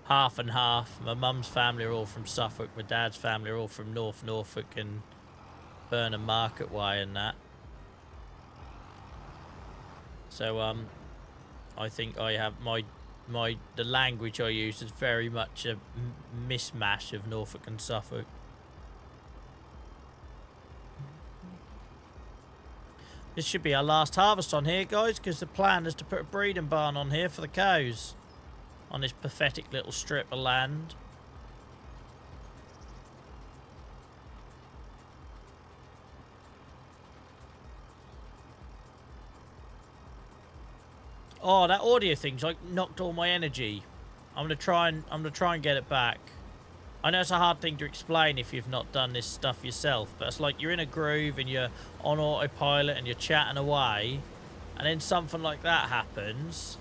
half and half. My mum's family are all from Suffolk. My dad's family are all from North Norfolk and Burnham Market Way and that. So I think I have the language I use is very much a mismatch of Norfolk and Suffolk. This should be our last harvest on here, guys, because the plan is to put a breeding barn on here for the cows on this pathetic little strip of land. Oh, that audio thing's like knocked all my energy. I'm gonna try and get it back. I know it's a hard thing to explain if you've not done this stuff yourself, but it's like you're in a groove and you're on autopilot and you're chatting away, and then something like that happens,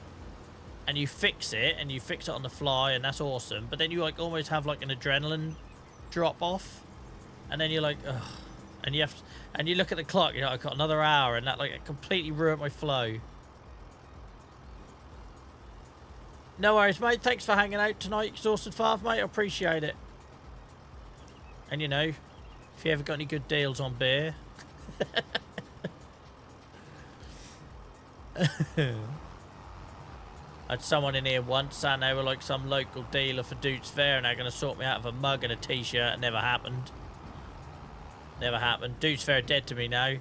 and you fix it on the fly, and that's awesome. But then you like almost have like an adrenaline drop off, and then you're like, ugh, and you have to, and you look at the clock, you're like, I've got another hour, and that like it completely ruined my flow. No worries, mate. Thanks for hanging out tonight, Exhausted Five, mate. I appreciate it. And, you know, if you ever got any good deals on beer. I had someone in here once saying they were like some local dealer for Duke's Fair and they're going to sort me out of a mug and a t-shirt. It never happened. Never happened. Duke's Fair dead to me now.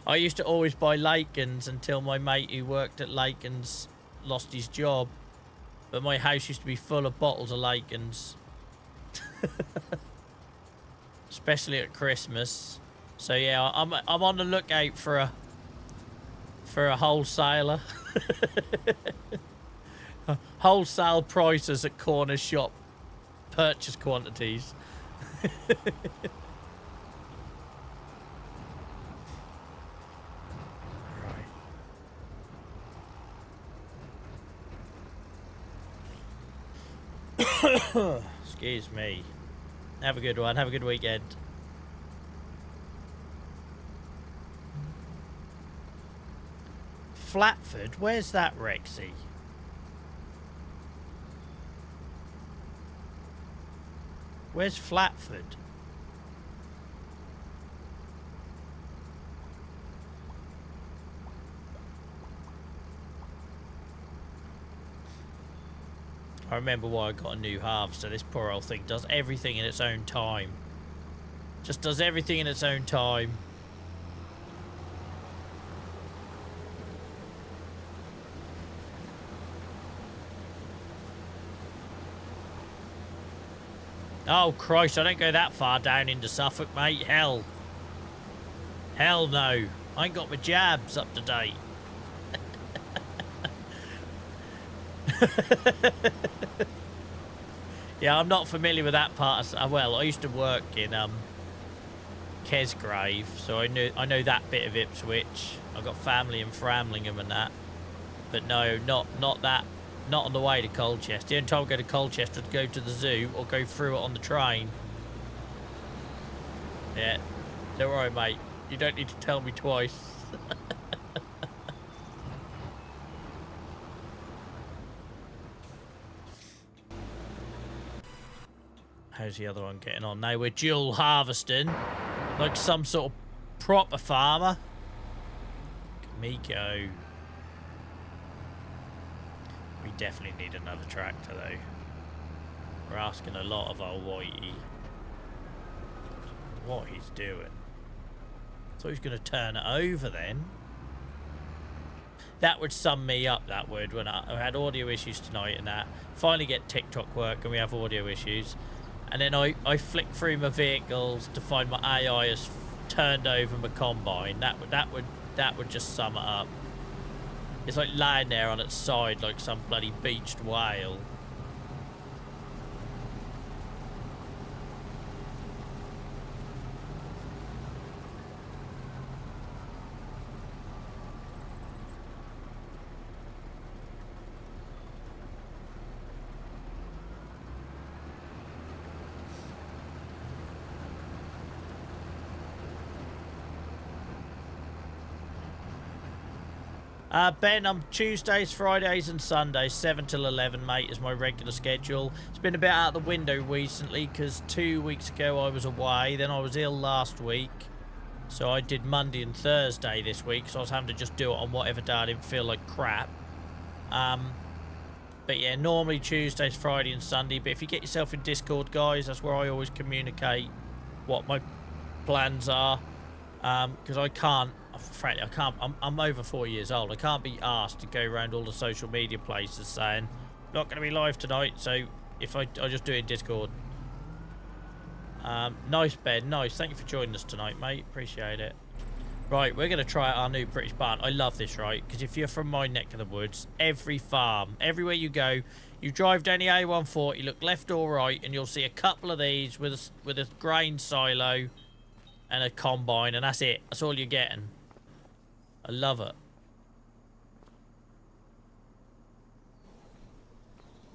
I used to always buy Laken's until my mate who worked at Laken's lost his job. But my house used to be full of bottles of Laken's. Especially at Christmas. So yeah, I'm on the lookout for a wholesaler. Wholesale prices at corner shop purchase quantities. Excuse me. Have a good one. Have a good weekend. Flatford? Where's that, Rexy? Where's Flatford? I remember why I got a new harvester. This poor old thing does everything in its own time. Just does everything in its own time. Oh, Christ, I don't go that far down into Suffolk, mate. Hell. Hell no. I ain't got my jabs up to date. Yeah, I'm not familiar with that part of, well, I used to work in Kesgrave, so I know that bit of Ipswich. I've got family in Framlingham and that. But no, not that, not on the way to Colchester. The only time I go to Colchester is to go to the zoo or go through it on the train. Yeah, don't worry, mate. You don't need to tell me twice. How's the other one getting on? Now we're dual harvesting. Like some sort of proper farmer. Look at me go. We definitely need another tractor though. We're asking a lot of old Whitey. What he's doing. So he's going to turn it over then. That would sum me up, that would, when I had audio issues tonight and that. Finally get TikTok work and we have audio issues. And then I flick through my vehicles to find my AI has turned over my combine. That would just sum it up. It's like lying there on its side like some bloody beached whale. Ben, I'm Tuesdays, Fridays and Sundays, 7 till 11, mate, is my regular schedule. It's been a bit out the window recently because 2 weeks ago I was away. Then I was ill last week. So I did Monday and Thursday this week. So I was having to just do it on whatever day I didn't feel like crap. But yeah, normally Tuesdays, Friday and Sunday. But if you get yourself in Discord, guys, that's where I always communicate what my plans are. Because I can't, frankly, I'm over 4 years old. I can't be asked to go around all the social media places saying, not going to be live tonight. So if I just do it in Discord. Nice, Ben. Nice. Thank you for joining us tonight, mate. Appreciate it. Right, we're going to try out our new British barn. I love this, right? Because if you're from my neck of the woods, every farm, everywhere you go, you drive down the A140, you look left or right, and you'll see a couple of these with a grain silo and a combine, and that's it. That's all you're getting. I love it.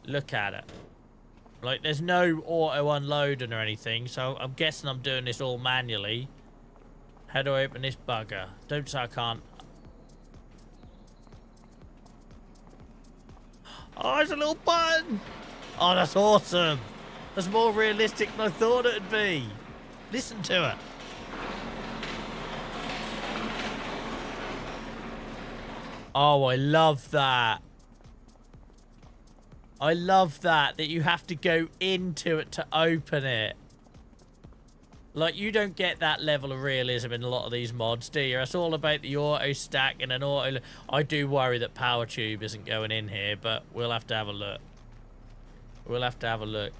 Look at it. Like, there's no auto unloading or anything, so I'm guessing I'm doing this all manually. How do I open this bugger? Don't say I can't. Oh, there's a little button! Oh, that's awesome! That's more realistic than I thought it'd be. Listen to it. Oh, I love that. I love that you have to go into it to open it. Like, you don't get that level of realism in a lot of these mods, do you? It's all about the auto stack and an auto... I do worry that Power Tube isn't going in here, but we'll have to have a look. We'll have to have a look.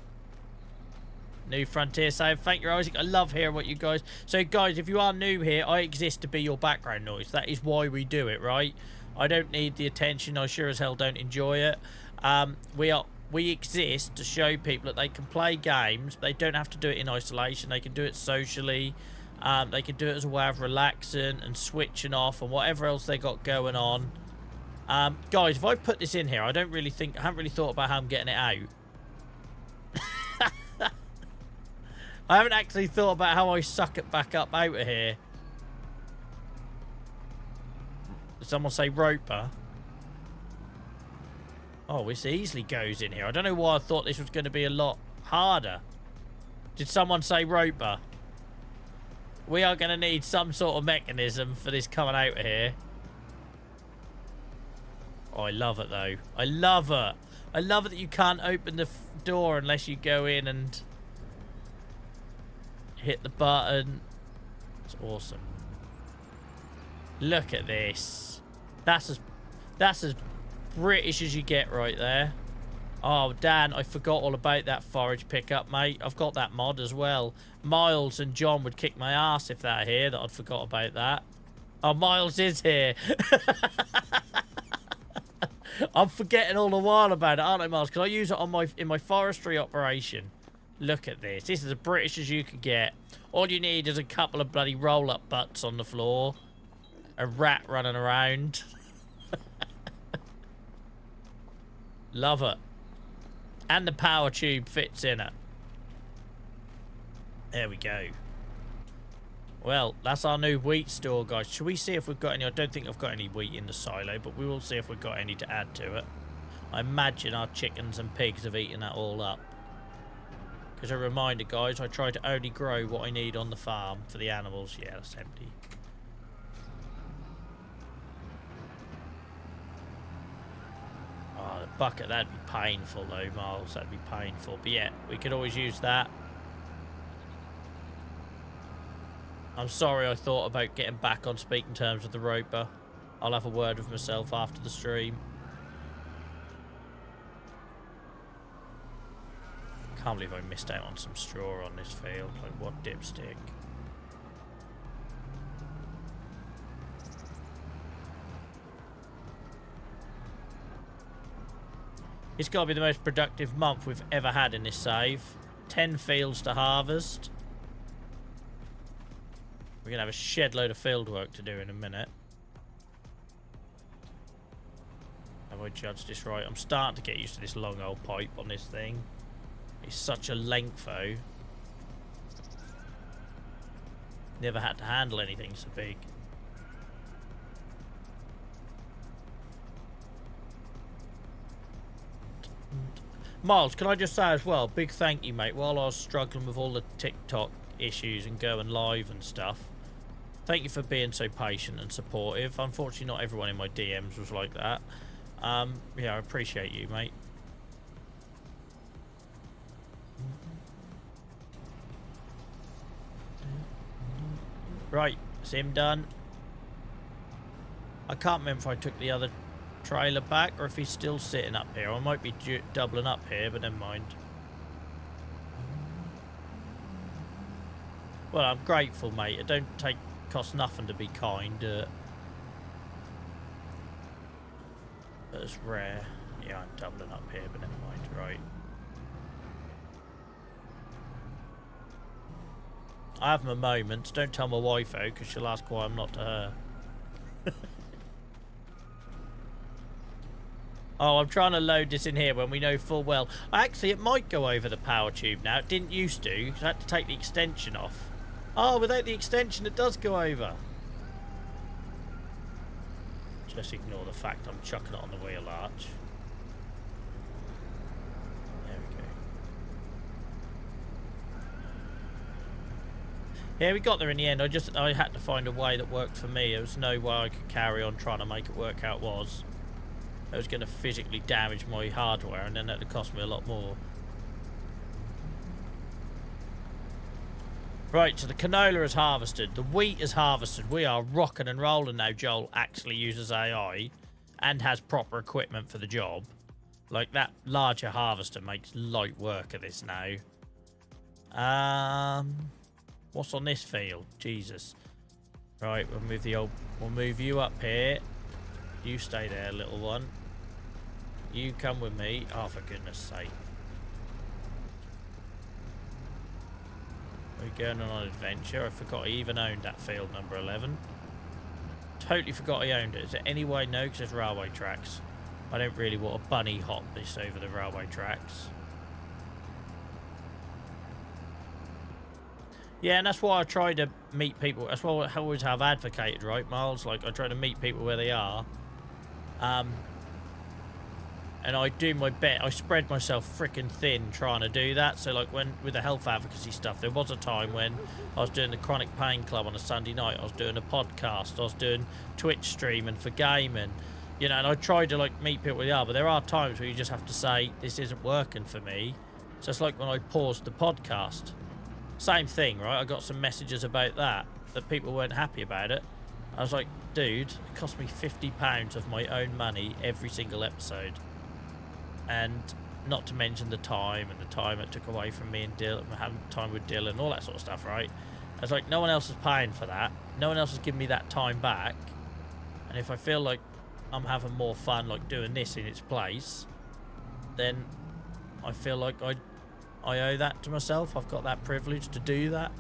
New Frontier save. Thank you, Isaac. I love hearing what you guys... So, guys, if you are new here, I exist to be your background noise. That is why we do it, right? I don't need the attention. I sure as hell don't enjoy it. We exist to show people that they can play games. They don't have to do it in isolation. They can do it socially. They can do it as a way of relaxing and switching off and whatever else they got going on. Guys, if I put this in here, I haven't really thought about how I'm getting it out. I haven't actually thought about how I suck it back up out of here. Did someone say roper? Oh, this easily goes in here. I don't know why I thought this was going to be a lot harder. Did someone say roper? We are going to need some sort of mechanism for this coming out of here. Oh, I love it, though. I love it. I love it that you can't open the door unless you go in and hit the button. It's awesome. Look at this. That's as British as you get right there. Oh, Dan, I forgot all about that forage pickup, mate. I've got that mod as well. Miles and John would kick my ass if they're here, that I'd forgot about that. Oh, Miles is here. I'm forgetting all the while about it, aren't I, Miles? Because I use it on in my forestry operation. Look at this. This is as British as you could get. All you need is a couple of bloody roll-up butts on the floor. A rat running around. Love it. And the power tube fits in it. There we go. Well, that's our new wheat store, guys. Should we see if we've got any? I don't think I've got any wheat in the silo, but we will see if we've got any to add to it. I imagine our chickens and pigs have eaten that all up. Because a reminder, guys, I try to only grow what I need on the farm for the animals. Yeah, that's empty. Oh, the bucket, that'd be painful though, Miles. That'd be painful. But yeah, we could always use that. I'm sorry I thought about getting back on speaking terms with the roper. I'll have a word with myself after the stream. Can't believe I missed out on some straw on this field. Like, what dipstick. It's got to be the most productive month we've ever had in this save. 10 fields to harvest. We're going to have a shed load of field work to do in a minute. Have I judged this right? I'm starting to get used to this long old pipe on this thing. It's such a length though. Never had to handle anything so big. Miles, can I just say as well, big thank you, mate. While I was struggling with all the TikTok issues and going live and stuff, thank you for being so patient and supportive. Unfortunately, not everyone in my DMs was like that. Yeah, I appreciate you, mate. Right, sim done. I can't remember if I took the other trailer back or if he's still sitting up here. I might be doubling up here, but never mind. Well, I'm grateful, mate. It don't cost nothing to be kind. But it's rare. Yeah, I'm doubling up here, but never mind. Right. I have my moments. Don't tell my wife out, because she'll ask why I'm not to her. Oh, I'm trying to load this in here when we know full well. Actually, it might go over the power tube now. It didn't used to. I had to take the extension off. Oh, without the extension, it does go over. Just ignore the fact I'm chucking it on the wheel arch. There we go. Yeah, we got there in the end. I had to find a way that worked for me. There was no way I could carry on trying to make it work how it was. It was going to physically damage my hardware, and then that would cost me a lot more. Right, so the canola is harvested. The wheat is harvested. We are rocking and rolling now. Joel actually uses AI and has proper equipment for the job. Like, that larger harvester makes light work of this now. What's on this field? Jesus. Right, we'll move you up here. You stay there, little one. You come with me. Oh, for goodness sake. We're going on an adventure. I forgot I even owned that field number 11. Totally forgot I owned it. Is there any way? No, because there's railway tracks. I don't really want to bunny hop this over the railway tracks. Yeah, and that's why I try to meet people. That's what I always have advocated, right, Miles? Like, I try to meet people where they are. And I do my best. I spread myself freaking thin trying to do that. So, like, with the health advocacy stuff, there was a time when I was doing the Chronic Pain Club on a Sunday night. I was doing a podcast. I was doing Twitch streaming for gaming. You know, and I tried to, like, meet people where they are. But there are times where you just have to say, this isn't working for me. So it's like when I paused the podcast. Same thing, right? I got some messages about that people weren't happy about it. I was like, dude, it cost me £50 of my own money every single episode. And not to mention the time it took away from me and Dylan, having time with Dylan and all that sort of stuff, right? I was like, no one else is paying for that. No one else is giving me that time back. And if I feel like I'm having more fun, like doing this in its place, then I feel like I owe that to myself. I've got that privilege to do that.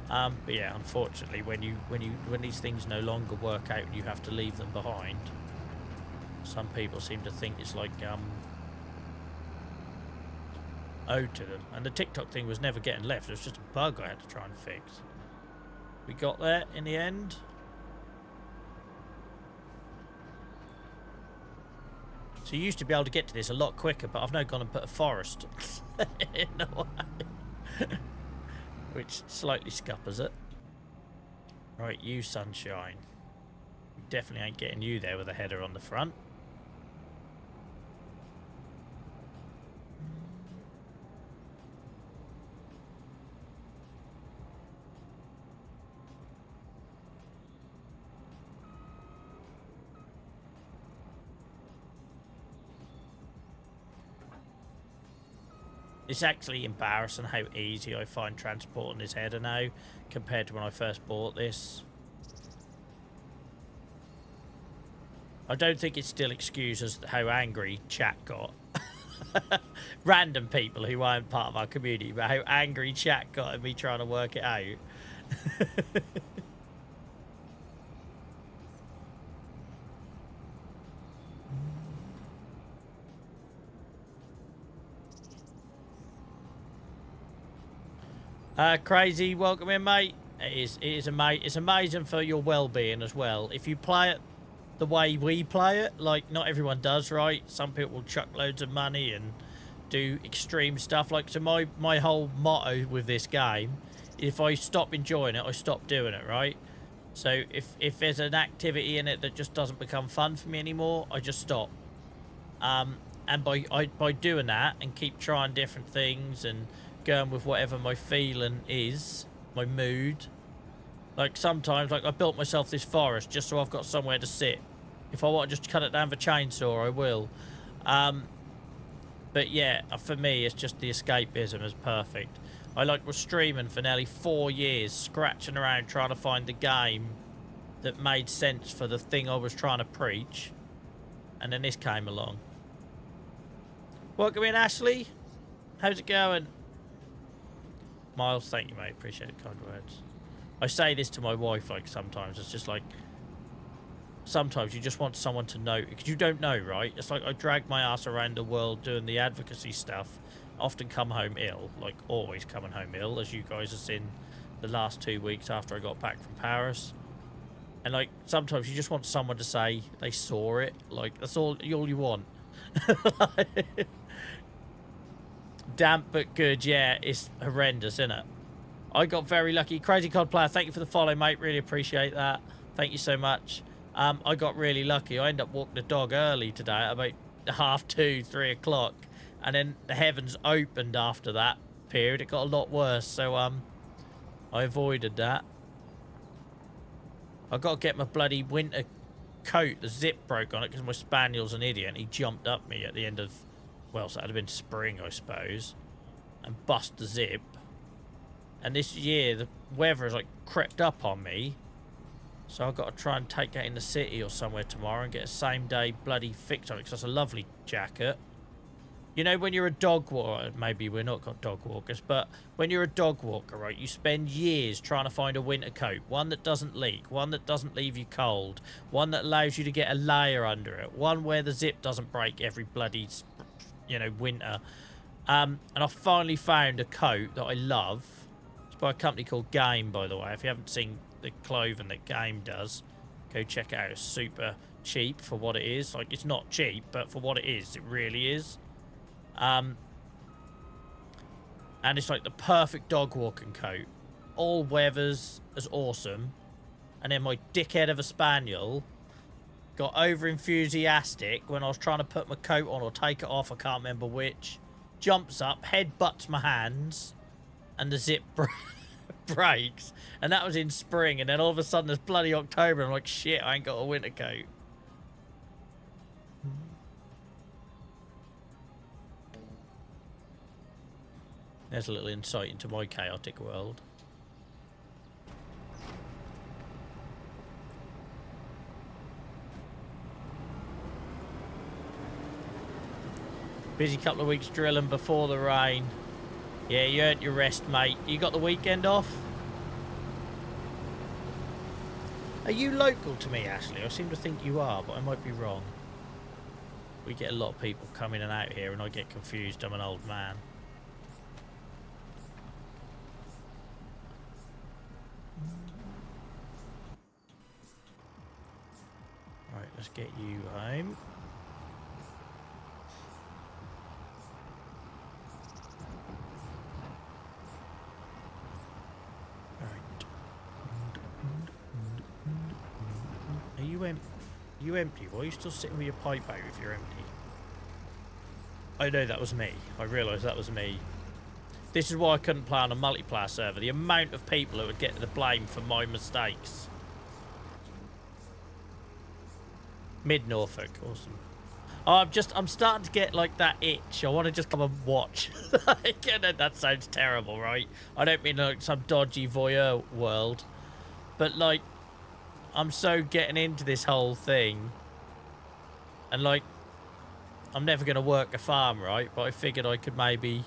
But yeah, unfortunately, when these things no longer work out and you have to leave them behind, some people seem to think it's like owed to them. And the TikTok thing was never getting left. It was just a bug I had to try and fix. We got there in the end. So you used to be able to get to this a lot quicker, but I've now gone and put a forest in the way. Which slightly scuppers it. Right, you sunshine. Definitely ain't getting you there with a header on the front. It's actually embarrassing how easy I find transporting this header now compared to when I first bought this. I don't think it still excuses how angry chat got. Random people who aren't part of our community, but how angry chat got at me trying to work it out. Crazy, welcome in, mate. It's amazing for your well-being as well. If you play it the way we play it, like not everyone does, right? Some people will chuck loads of money and do extreme stuff. Like, so my whole motto with this game, if I stop enjoying it, I stop doing it, right? So if there's an activity in it that just doesn't become fun for me anymore, I just stop. And by doing that and keep trying different things and going with whatever my feeling is, my mood. Like, sometimes, like, I built myself this forest just so I've got somewhere to sit. If I want to just cut it down with a chainsaw, I will. But yeah, for me, it's just the escapism is perfect. I was streaming for nearly 4 years, scratching around trying to find the game that made sense for the thing I was trying to preach. And then this came along. Welcome in, Ashley. How's it going? Miles, thank you, mate. Appreciate it. Kind words. I say this to my wife, like, sometimes. It's just like, sometimes you just want someone to know, because you don't know, right? It's like I drag my ass around the world doing the advocacy stuff, often come home ill, like always coming home ill, as you guys have seen the last 2 weeks after I got back from Paris. And, like, sometimes you just want someone to say they saw it. Like, that's all you want. Damp but good, yeah. It's horrendous, isn't it? I got very lucky. Crazy Cod Player, thank you for the follow, mate. Really appreciate that. Thank you so much. I got really lucky. I ended up walking the dog early today at about 2:30, 3 o'clock. And then the heavens opened after that period. It got a lot worse. So I avoided that. I got to get my bloody winter coat. The zip broke on it because my spaniel's an idiot. And he jumped up me at the end of, well, so that'd have been spring, I suppose, and bust the zip. And this year, the weather has, like, crept up on me. So I've got to try and take that in the city or somewhere tomorrow and get a same-day bloody fix on it, because that's a lovely jacket. You know, when you're a dog walker, maybe we're not got dog walkers, but when you're a dog walker, right, you spend years trying to find a winter coat. One that doesn't leak, one that doesn't leave you cold, one that allows you to get a layer under it, one where the zip doesn't break every bloody, you know, winter. And I finally found a coat that I love. By a company called Game, by the way. If you haven't seen the clothing that Game does, go check it out. It's super cheap for what it is. Like, it's not cheap, but for what it is, it really is. And it's like the perfect dog walking coat. All weathers is awesome. And then my dickhead of a spaniel got over enthusiastic when I was trying to put my coat on or take it off, I can't remember which. Jumps up, head butts my hands, and the zip breaks. And that was in spring, and then all of a sudden it's bloody October. I'm like, shit, I ain't got a winter coat. There's a little insight into my chaotic world. Busy couple of weeks drilling before the rain. Yeah, you earned your rest, mate. You got the weekend off? Are you local to me, Ashley? I seem to think you are, but I might be wrong. We get a lot of people coming in and out here, and I get confused. I'm an old man. Right, let's get you home. You empty? Why are you still sitting with your pipe out if you're empty? I know that was me. I realised that was me. This is why I couldn't play on a multiplayer server. The amount of people who would get the blame for my mistakes. Mid-Norfolk. Awesome. Oh, I'm starting to get, like, that itch. I want to just come and watch. That sounds terrible, right? I don't mean, like, some dodgy voyeur world. But, like, I'm so getting into this whole thing. And, like, I'm never going to work a farm, right? But I figured I could maybe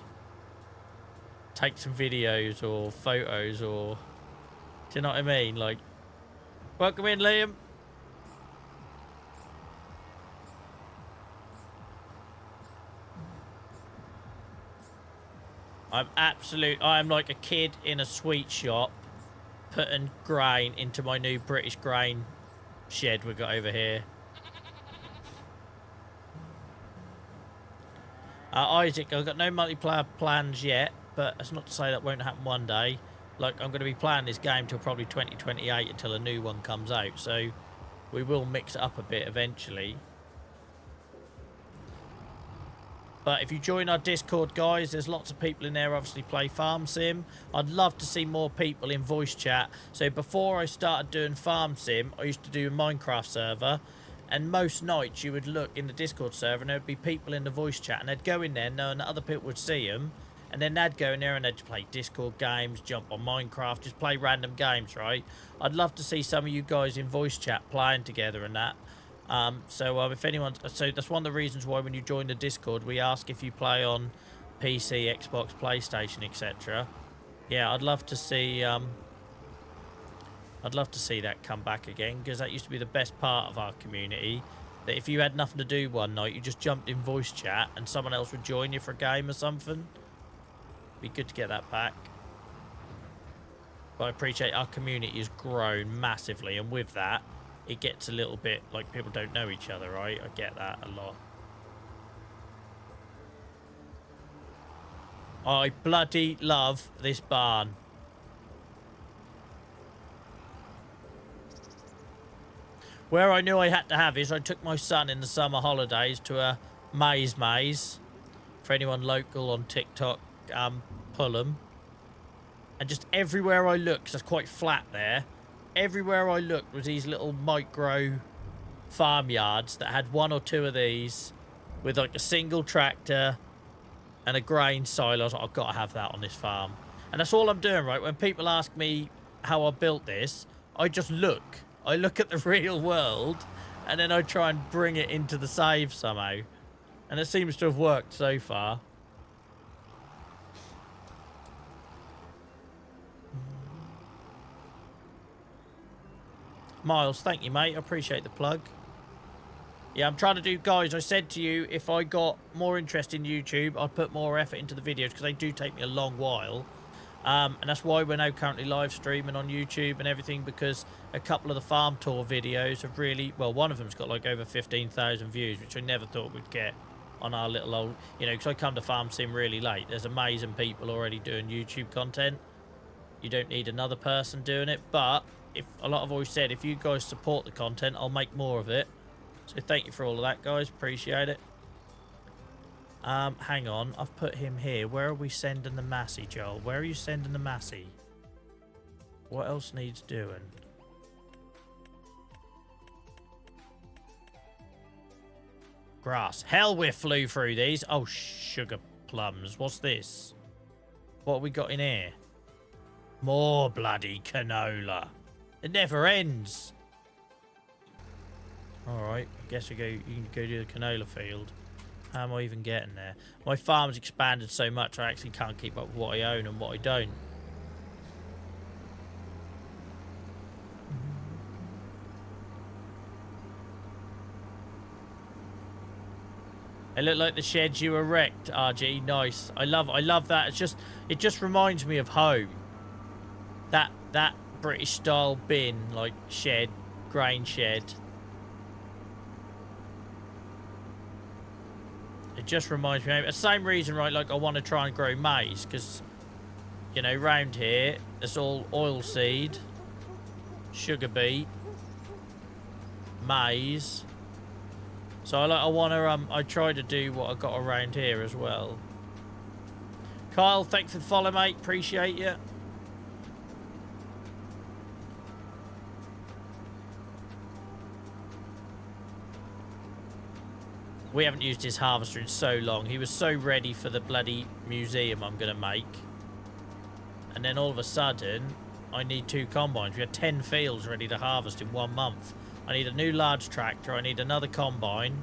take some videos or photos or... Do you know what I mean? Like, welcome in, Liam. I'm like a kid in a sweet shop putting grain into my new British grain shed we got over here. Isaac, I've got no multiplayer plans yet, but that's not to say that won't happen one day. Like, I'm going to be playing this game till probably 2028 until a new one comes out, so we will mix it up a bit eventually. But if you join our Discord, guys, there's lots of people in there obviously play Farm Sim. I'd love to see more people in voice chat. So before I started doing Farm Sim, I used to do a Minecraft server. And most nights you would look in the Discord server and there'd be people in the voice chat. And they'd go in there knowing that other people would see them. And then they'd go in there and they'd play Discord games, jump on Minecraft, just play random games, right? I'd love to see some of you guys in voice chat playing together and that. If anyone's... So that's one of the reasons why when you join the Discord, we ask if you play on PC, Xbox, PlayStation, etc. Yeah, I'd love to see... I'd love to see that come back again, because that used to be the best part of our community. That if you had nothing to do one night, you just jumped in voice chat and someone else would join you for a game or something. Be good to get that back. But I appreciate our community has grown massively, and with that, it gets a little bit like people don't know each other, right? I get that a lot. I bloody love this barn. Where I knew I had to have is I took my son in the summer holidays to a maze. For anyone local on TikTok, pull 'em. And just everywhere I looked, 'cause it's quite flat there, everywhere I looked was these little micro farmyards that had one or two of these with like a single tractor and a grain silo. I was like, I've got to have that on this farm. And that's all I'm doing, right? When people ask me how I built this, I just look. I look at the real world and then I try and bring it into the save somehow. And it seems to have worked so far. Miles, thank you, mate. I appreciate the plug. Yeah, I'm trying to do... Guys, I said to you, if I got more interest in YouTube, I'd put more effort into the videos, because they do take me a long while. And that's why we're now currently live streaming on YouTube and everything, because a couple of the farm tour videos have really... Well, one of them's got like over 15,000 views, which I never thought we'd get on our little old... You know, because I come to Farm Sim really late. There's amazing people already doing YouTube content. You don't need another person doing it, but... If a lot of always said, if you guys support the content, I'll make more of it. So thank you for all of that, guys. Appreciate it. Hang on. I've put him here. Where are we sending the Massey, Joel? Where are you sending the Massey? What else needs doing? Grass. Hell, we flew through these. Oh, sugar plums. What's this? What have we got in here? More bloody canola. It never ends. Alright, I guess you can go do the canola field. How am I even getting there? My farm's expanded so much I actually can't keep up with what I own and what I don't. They look like the sheds you erect, RG. Nice. I love that. It just reminds me of home. That British style bin, like shed, grain shed. It just reminds me of the same reason, right? Like I want to try and grow maize, because you know, round here it's all oilseed, sugar beet, maize. So I want to I try to do what I got around here as well. Kyle, thanks for the follow, mate. Appreciate you. We haven't used his harvester in so long. He was so ready for the bloody museum I'm going to make. And then all of a sudden, I need 2 combines. We had 10 fields ready to harvest in 1 month. I need a new large tractor. I need another combine.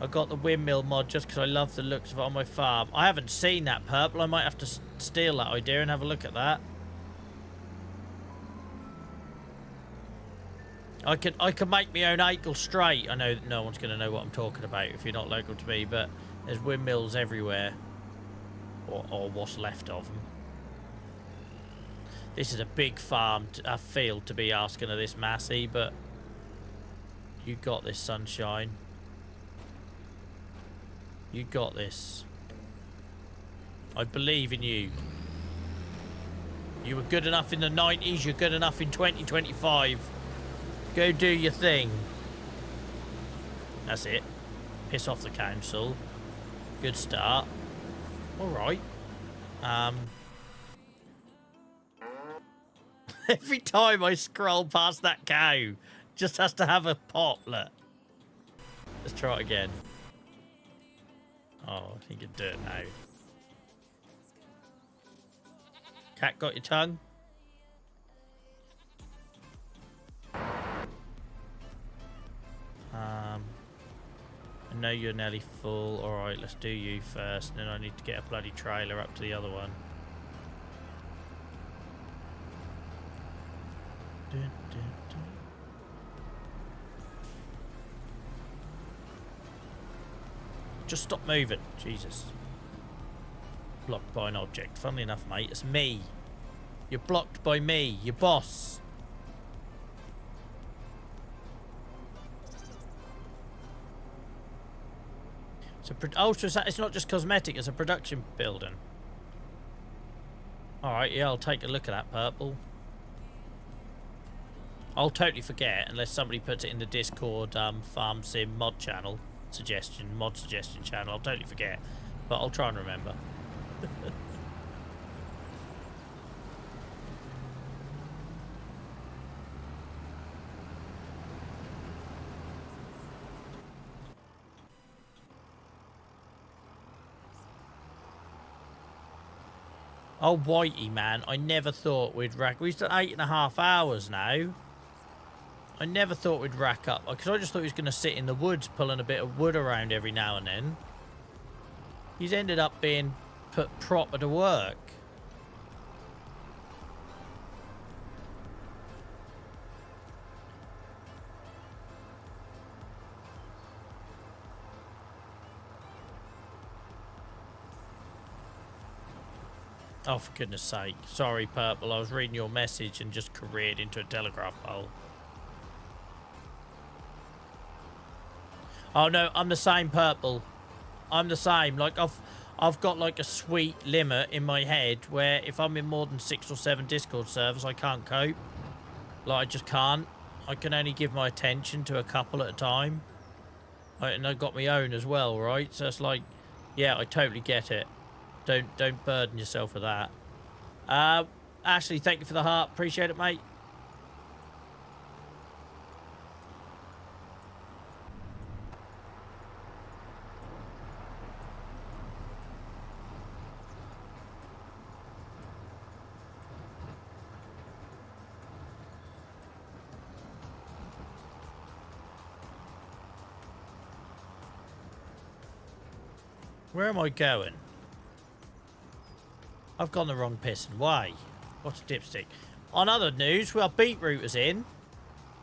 I got the windmill mod just because I love the looks of it on my farm. I haven't seen that, Purple. I might have to steal that idea and have a look at that. I could make my own Achy straight. I know no one's going to know what I'm talking about if you're not local to me, but There's windmills everywhere. Or what's left of them. This is a big farm, a field to be asking of this Massey, but you got this, sunshine. You got this. I believe in you. You were good enough in the 90s, you're good enough in 2025. Go do your thing. That's it. Piss off the council. Good start. Alright. Every time I scroll past that cow, just has to have a pop, look. Let's try it again. Oh, I think you can do it now. Cat got your tongue? I know you're nearly full. Alright, let's do you first. And then I need to get a bloody trailer up to the other one. Dun, dun, dun. Just stop moving. Jesus. Blocked by an object. Funnily enough, mate, it's me. You're blocked by me, your boss. Oh, so it's not just cosmetic, it's a production building. Alright, yeah, I'll take a look at that purple. I'll totally forget unless somebody puts it in the Discord Farm Sim mod channel mod suggestion channel. I'll totally forget, but I'll try and remember. Oh, Whitey, man, I never thought we'd rack... We've done 8.5 hours now. I never thought we'd rack up. Because I just thought he was going to sit in the woods pulling a bit of wood around every now and then. He's ended up being put proper to work. Oh, for goodness sake. Sorry, Purple. I was reading your message and just careered into a telegraph pole. Oh, no. I'm the same, Purple. I'm the same. Like, I've got, like, a sweet limit in my head where if I'm in more than 6 or 7 Discord servers, I can't cope. Like, I just can't. I can only give my attention to a couple at a time. And I've got my own as well, right? So it's like, yeah, I totally get it. Don't burden yourself with that. Ashley, thank you for the heart. Appreciate it, mate. Where am I going? I've gone the wrong piston. Why? What a dipstick. On other news, our beetroot is in.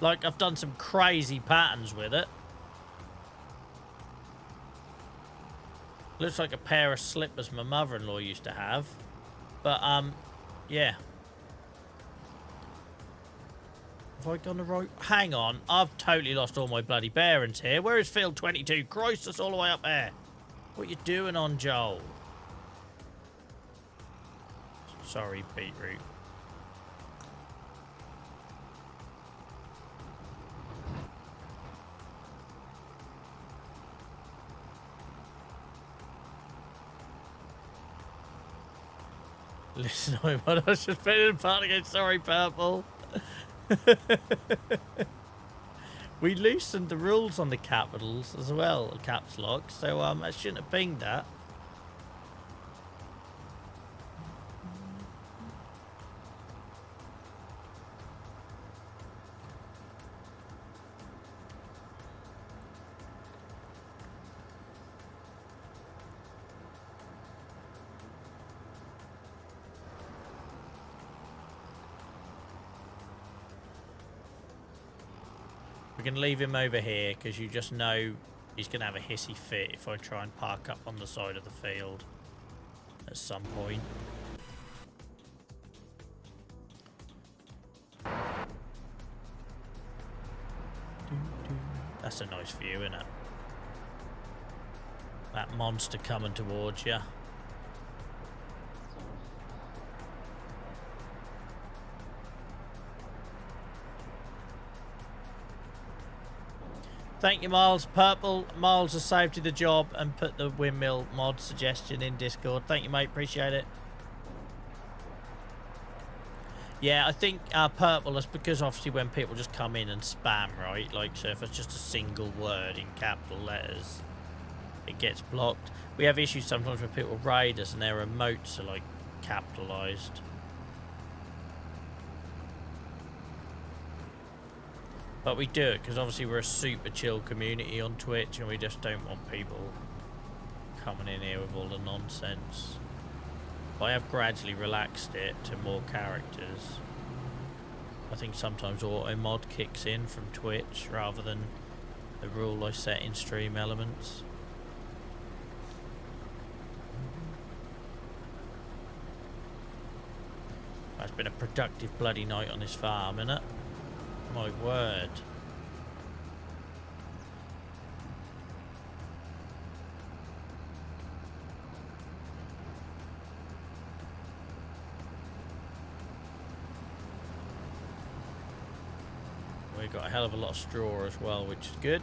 Like, I've done some crazy patterns with it. Looks like a pair of slippers my mother-in-law used to have. But, yeah. Have I gone the right... Hang on. I've totally lost all my bloody bearings here. Where is field 22? Christ, that's all the way up there. What are you doing on Joel? Sorry, beetroot. Listen, I was just putting in part again. Sorry, Purple. We loosened the rules on the capitals as well, caps lock, so I shouldn't have pinged that. We can leave him over here because you just know He's going to have a hissy fit if I try and park up on the side of the field at some point. That's a nice view, isn't it? That monster coming towards you. Thank you, Miles. Purple, Miles has saved you the job and put the windmill mod suggestion in Discord. Thank you, mate. Appreciate it. Yeah, I think Purple is because obviously when people just come in and spam, right? Like, so if it's just a single word in capital letters, it gets blocked. We have issues sometimes with people raid us and their emotes are, like, capitalised. But we do it because obviously we're a super chill community on Twitch and we just don't want people coming in here with all the nonsense. But I have gradually relaxed it to more characters. I think sometimes auto mod kicks in from Twitch rather than the rule I set in stream elements. It's been a productive bloody night on this farm, innit? My word. We've got a hell of a lot of straw as well, which is good.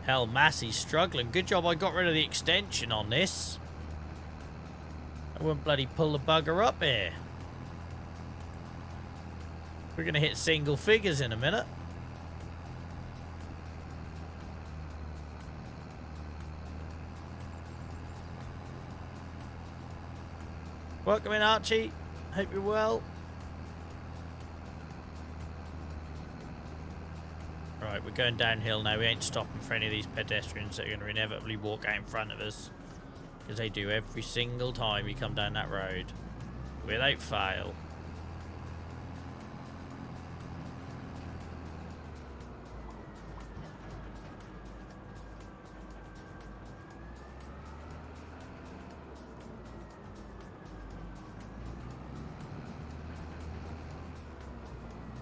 Hell, Massey's struggling. Good job I got rid of the extension on this. I wouldn't bloody pull the bugger up here. We're going to hit single figures in a minute. Welcome in, Archie. Hope you're well. Right, we're going downhill now. We ain't stopping for any of these pedestrians that are going to inevitably walk out in front of us. Because they do every single time you come down that road. Without fail.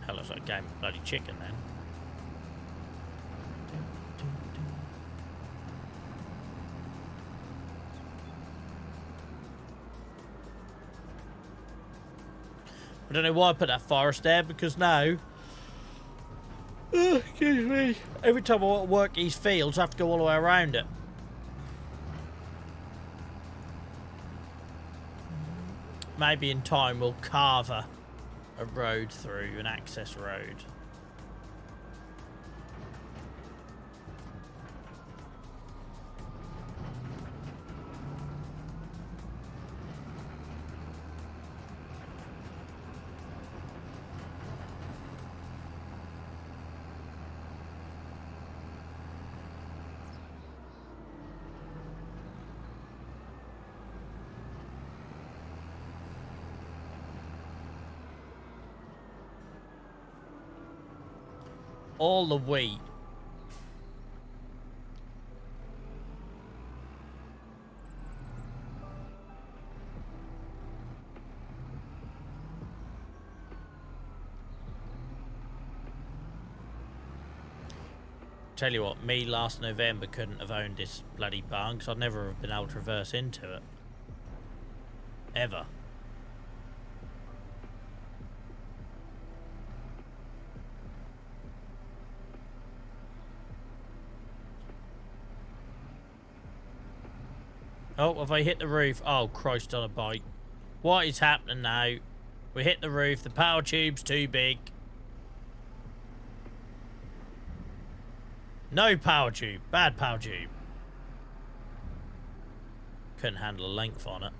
Hell, looks like a game of bloody chicken then. I don't know why I put that forest there, because now, excuse me, every time I want to work these fields I have to go all the way around it. Maybe in time we'll carve a road through, an access road. All the wheat. Tell you what, me last November couldn't have owned this bloody barn because I'd never have been able to reverse into it. Ever. Oh, have I hit the roof? Oh, Christ on a bike. What is happening now? We hit the roof. The power tube's too big. No power tube. Bad power tube. Couldn't handle a length on it.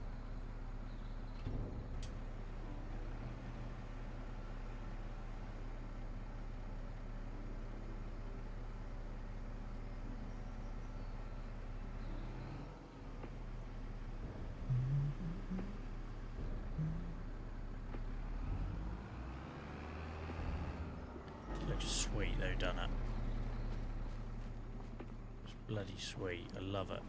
Looks sweet though, doesn't it? It's bloody sweet. I love it.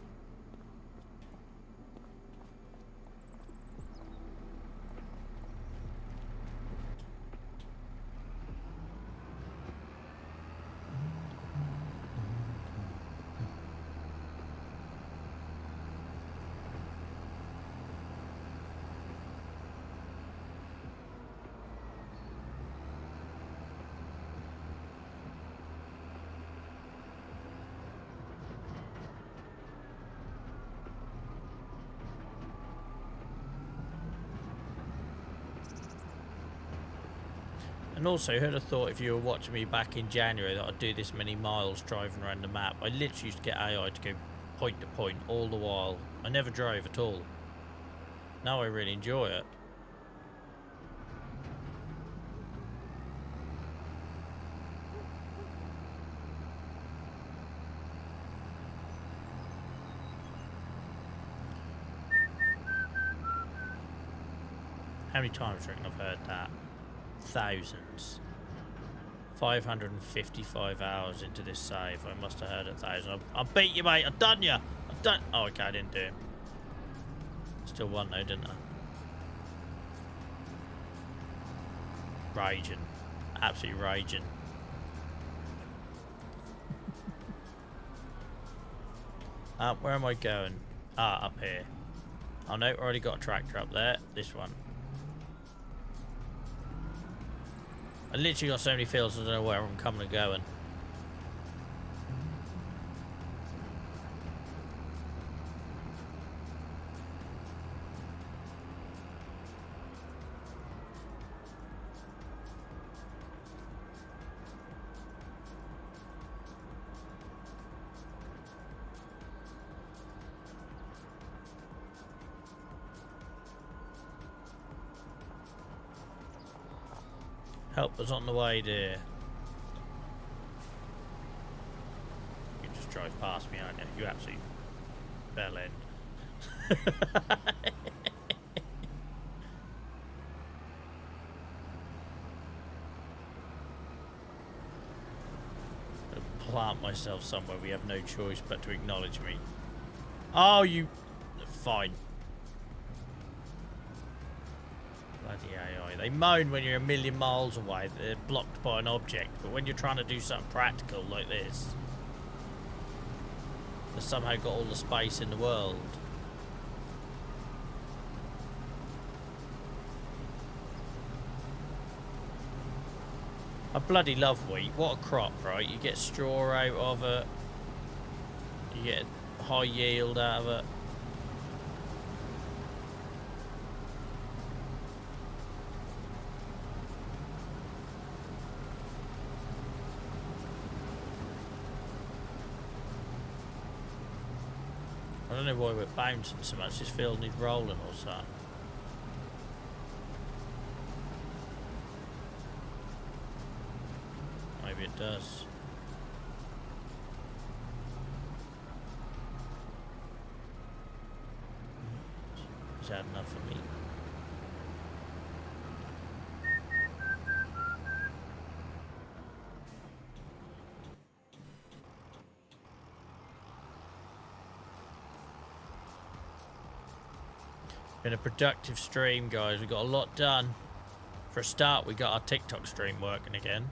And also, who'd have thought if you were watching me back in January that I'd do this many miles driving around the map? I literally used to get AI to go point to point all the while. I never drove at all. Now I really enjoy it. How many times do you reckon I've heard that? Thousands. 555 hours into this save. I must have heard 1,000. I beat you, mate. I done you. I done. Oh, okay. I didn't do him. Still won though, didn't I? Raging. Absolutely raging. Where am I going? Ah, up here. Oh no, already got a tractor up there. This one. I literally got so many fields I don't know where I'm coming and going. Help us on the way, dear. You just drive past me, aren't you? You absolute bell end. I'll plant myself somewhere we have no choice but to acknowledge me. Oh, you... Fine. Bloody AI. They moan when you're a million miles away that they're blocked by an object, but when you're trying to do something practical like this, they've somehow got all the space in the world. I bloody love wheat. What a crop, right? You get straw out of it. You get a high yield out of it. I don't know why we're bouncing so much. This field needs rolling or something. Maybe it does. Is that enough for me? Been a productive stream, guys. We got a lot done. For a start, we got our TikTok stream working again.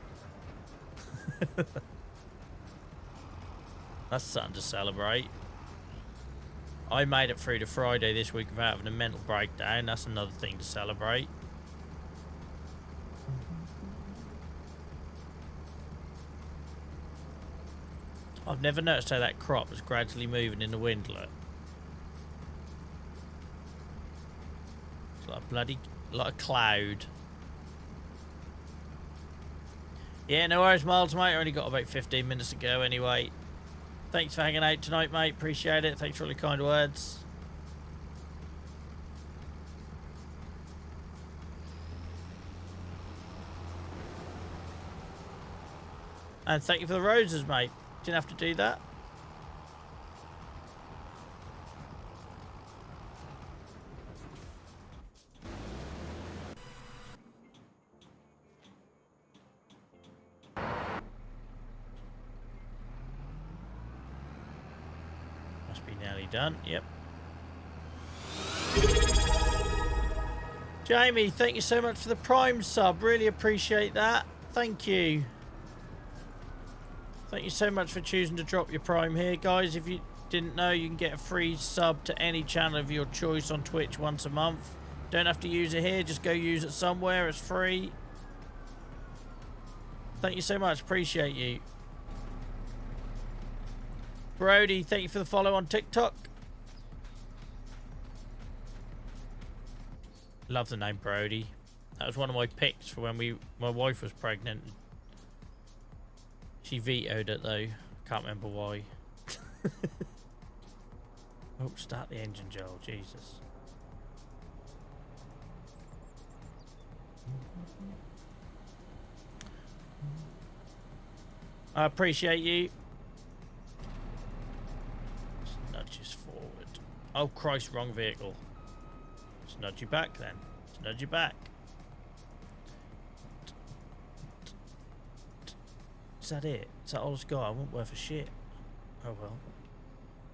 That's something to celebrate. I made it through to Friday this week without having a mental breakdown. That's another thing to celebrate. I've never noticed how that crop is gradually moving in the wind, look. It's like a bloody, like a cloud. Yeah, no worries, Miles, mate. I only got about 15 minutes to go anyway. Thanks for hanging out tonight, mate. Appreciate it. Thanks for all your kind words. And thank you for the roses, mate. Didn't have to do that. Must be nearly done. Yep. Jamie, thank you so much for the Prime sub. Really appreciate that. Thank you. Thank you so much for choosing to drop your Prime here, guys. If you didn't know, you can get a free sub to any channel of your choice on Twitch once a month. Don't have to use it here. Just go use it somewhere. It's free. Thank you so much. Appreciate you. Brody, thank you for the follow on TikTok. Love the name Brody. That was one of my picks for when my wife was pregnant. She vetoed it though. Can't remember why. Oh, start the engine, Joel. Jesus. I appreciate you. Just nudge us forward. Oh Christ, wrong vehicle. Just nudge you back then. Just nudge you back. Is that it? Is that all it's got? I wasn't worth a shit. Oh well.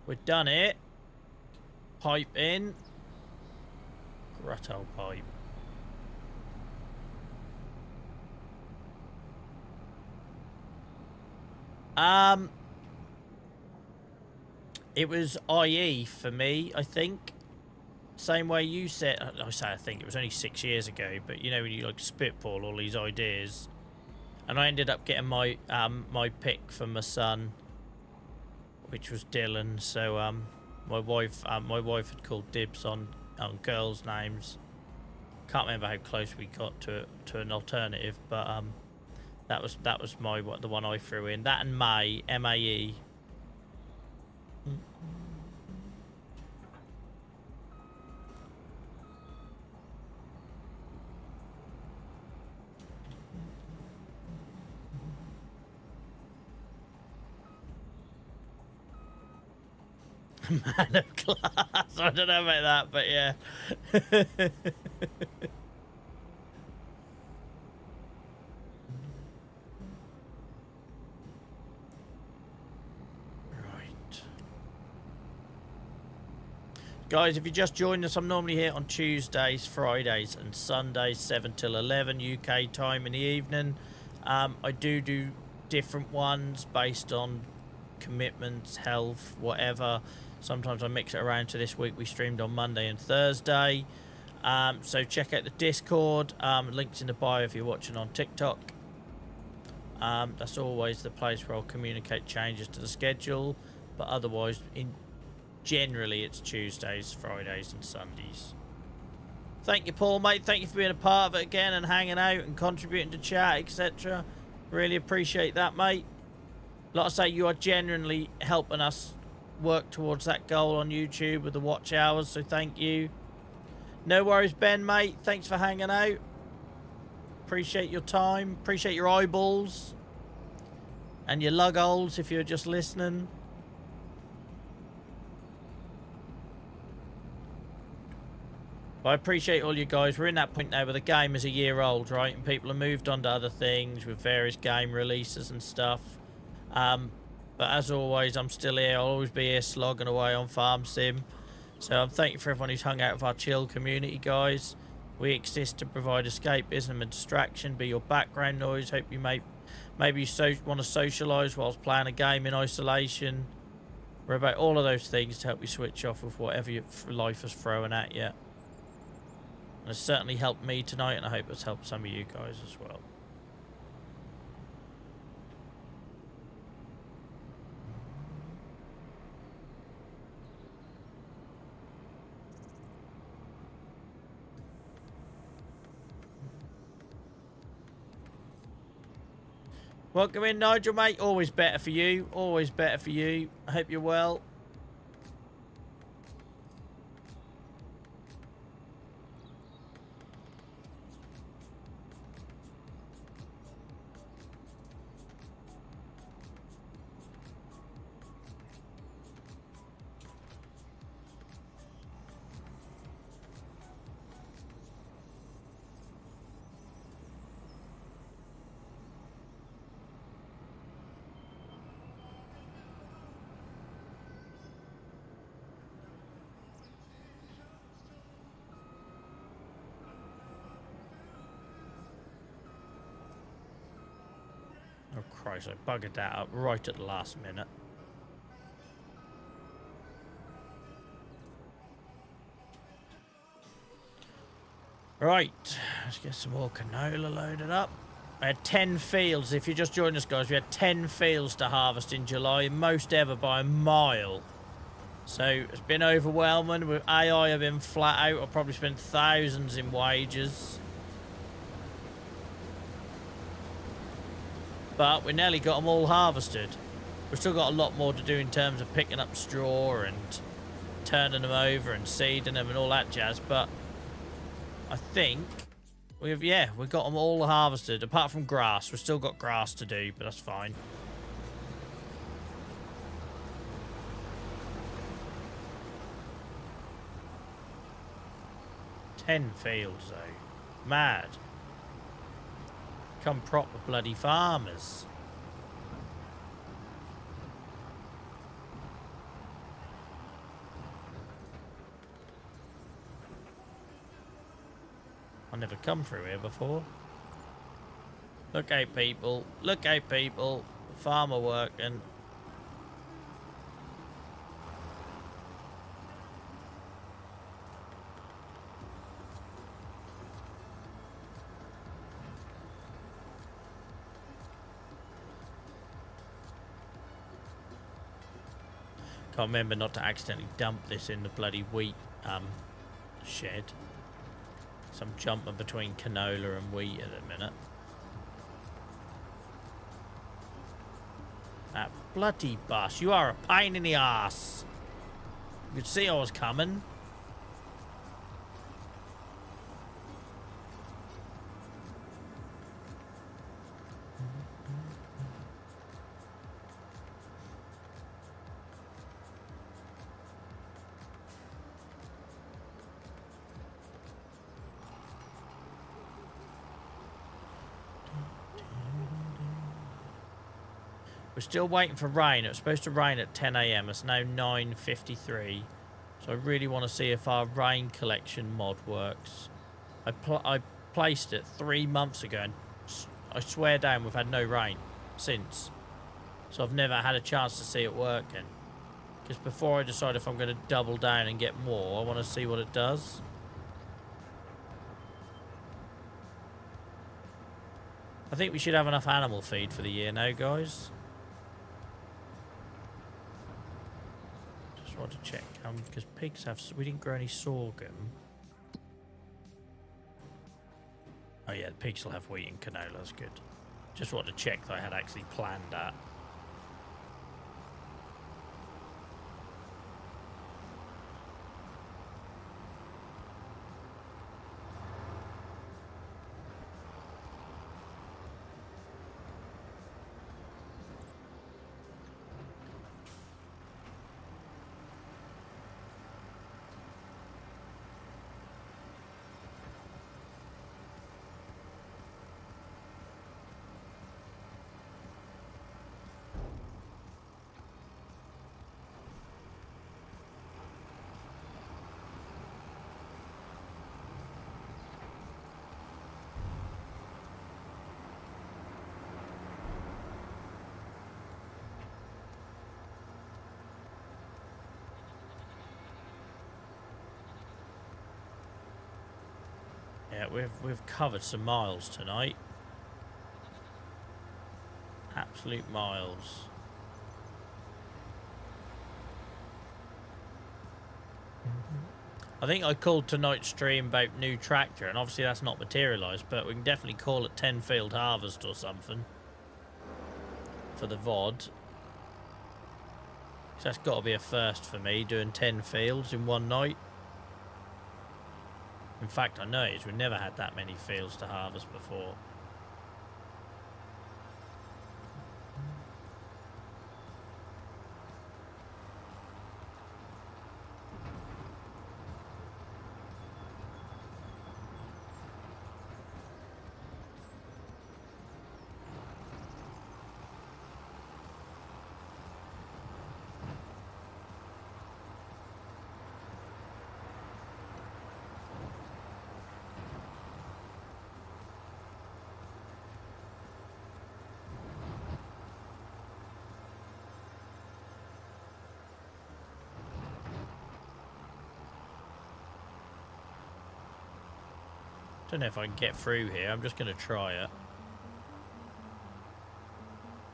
We've done it. Pipe in. Grotto pipe. It was IE for me, I think. Same way you said. I say I think it was only 6 years ago, but you know when you like spitball all these ideas, and I ended up getting my my pick for my son, which was Dylan. So my wife had called dibs on girls' names. Can't remember how close we got to an alternative, but that was the one I threw in. That and May, M-A-E. Man of class. I don't know about that, but yeah. Right. Guys, if you just joined us, I'm normally here on Tuesdays, Fridays and Sundays, 7 till 11 UK time in the evening. I do different ones based on commitments, health, whatever. Sometimes I mix it around. To this week we streamed on Monday and Thursday. So check out the Discord. Links in the bio if you're watching on TikTok. That's always the place where I'll communicate changes to the schedule. But otherwise, generally it's Tuesdays, Fridays and Sundays. Thank you, Paul, mate. Thank you for being a part of it again and hanging out and contributing to chat, etc. Really appreciate that, mate. Like I say, you are genuinely helping us work towards that goal on YouTube with the watch hours, so thank you. No worries, Ben, mate. Thanks for hanging out. Appreciate your time. Appreciate your eyeballs. And your lug holes if you're just listening. I appreciate all you guys. We're in that point now where the game is a year old, right? And people have moved on to other things with various game releases and stuff. But as always, I'm still here. I'll always be here slogging away on Farm Sim. So I'm thankful for everyone who's hung out with our chill community, guys. We exist to provide escapism and distraction, be your background noise. Hope you maybe you want to socialise whilst playing a game in isolation. We're about all of those things to help you switch off with whatever your life is throwing at you. And it's certainly helped me tonight, and I hope it's helped some of you guys as well. Welcome in, Nigel, mate. Always better for you. Always better for you. I hope you're well. Oh Christ, I buggered that up right at the last minute. Right, let's get some more canola loaded up. I had 10 fields. If you just joined us, guys, we had 10 fields to harvest in July, most ever by a mile. So it's been overwhelming. With AI, I've been flat out. I've probably spent thousands in wages. But we nearly got them all harvested. We've still got a lot more to do in terms of picking up straw and turning them over and seeding them and all that jazz. But I think we got them all harvested. Apart from grass. We've still got grass to do, but that's fine. Ten fields, though. Mad. Become proper bloody farmers. I've never come through here before. Look out, people. Look out, people. Farmer working. Can't remember not to accidentally dump this in the bloody wheat shed. So I'm jumping between canola and wheat at the minute. That bloody bus. You are a pain in the ass. You could see I was coming. We're still waiting for rain. It was supposed to rain at 10 AM. It's now 9:53. So I really want to see if our rain collection mod works. I placed it 3 months ago and I swear down we've had no rain since. So I've never had a chance to see it working. Because before I decide if I'm going to double down and get more, I want to see what it does. I think we should have enough animal feed for the year now, guys. To check because pigs have, we didn't grow any sorghum. Oh yeah, the pigs will have wheat and canola. That's good. Just wanted to check that I had actually planned that. Yeah, we've covered some miles tonight. Absolute miles. I think I called tonight's stream about new tractor, and obviously that's not materialised, but we can definitely call it 10 field harvest or something for the VOD. So that's got to be a first for me, doing 10 fields in one night. In fact, I know we've never had that many fields to harvest before. Don't know if I can get through here. I'm just going to try it.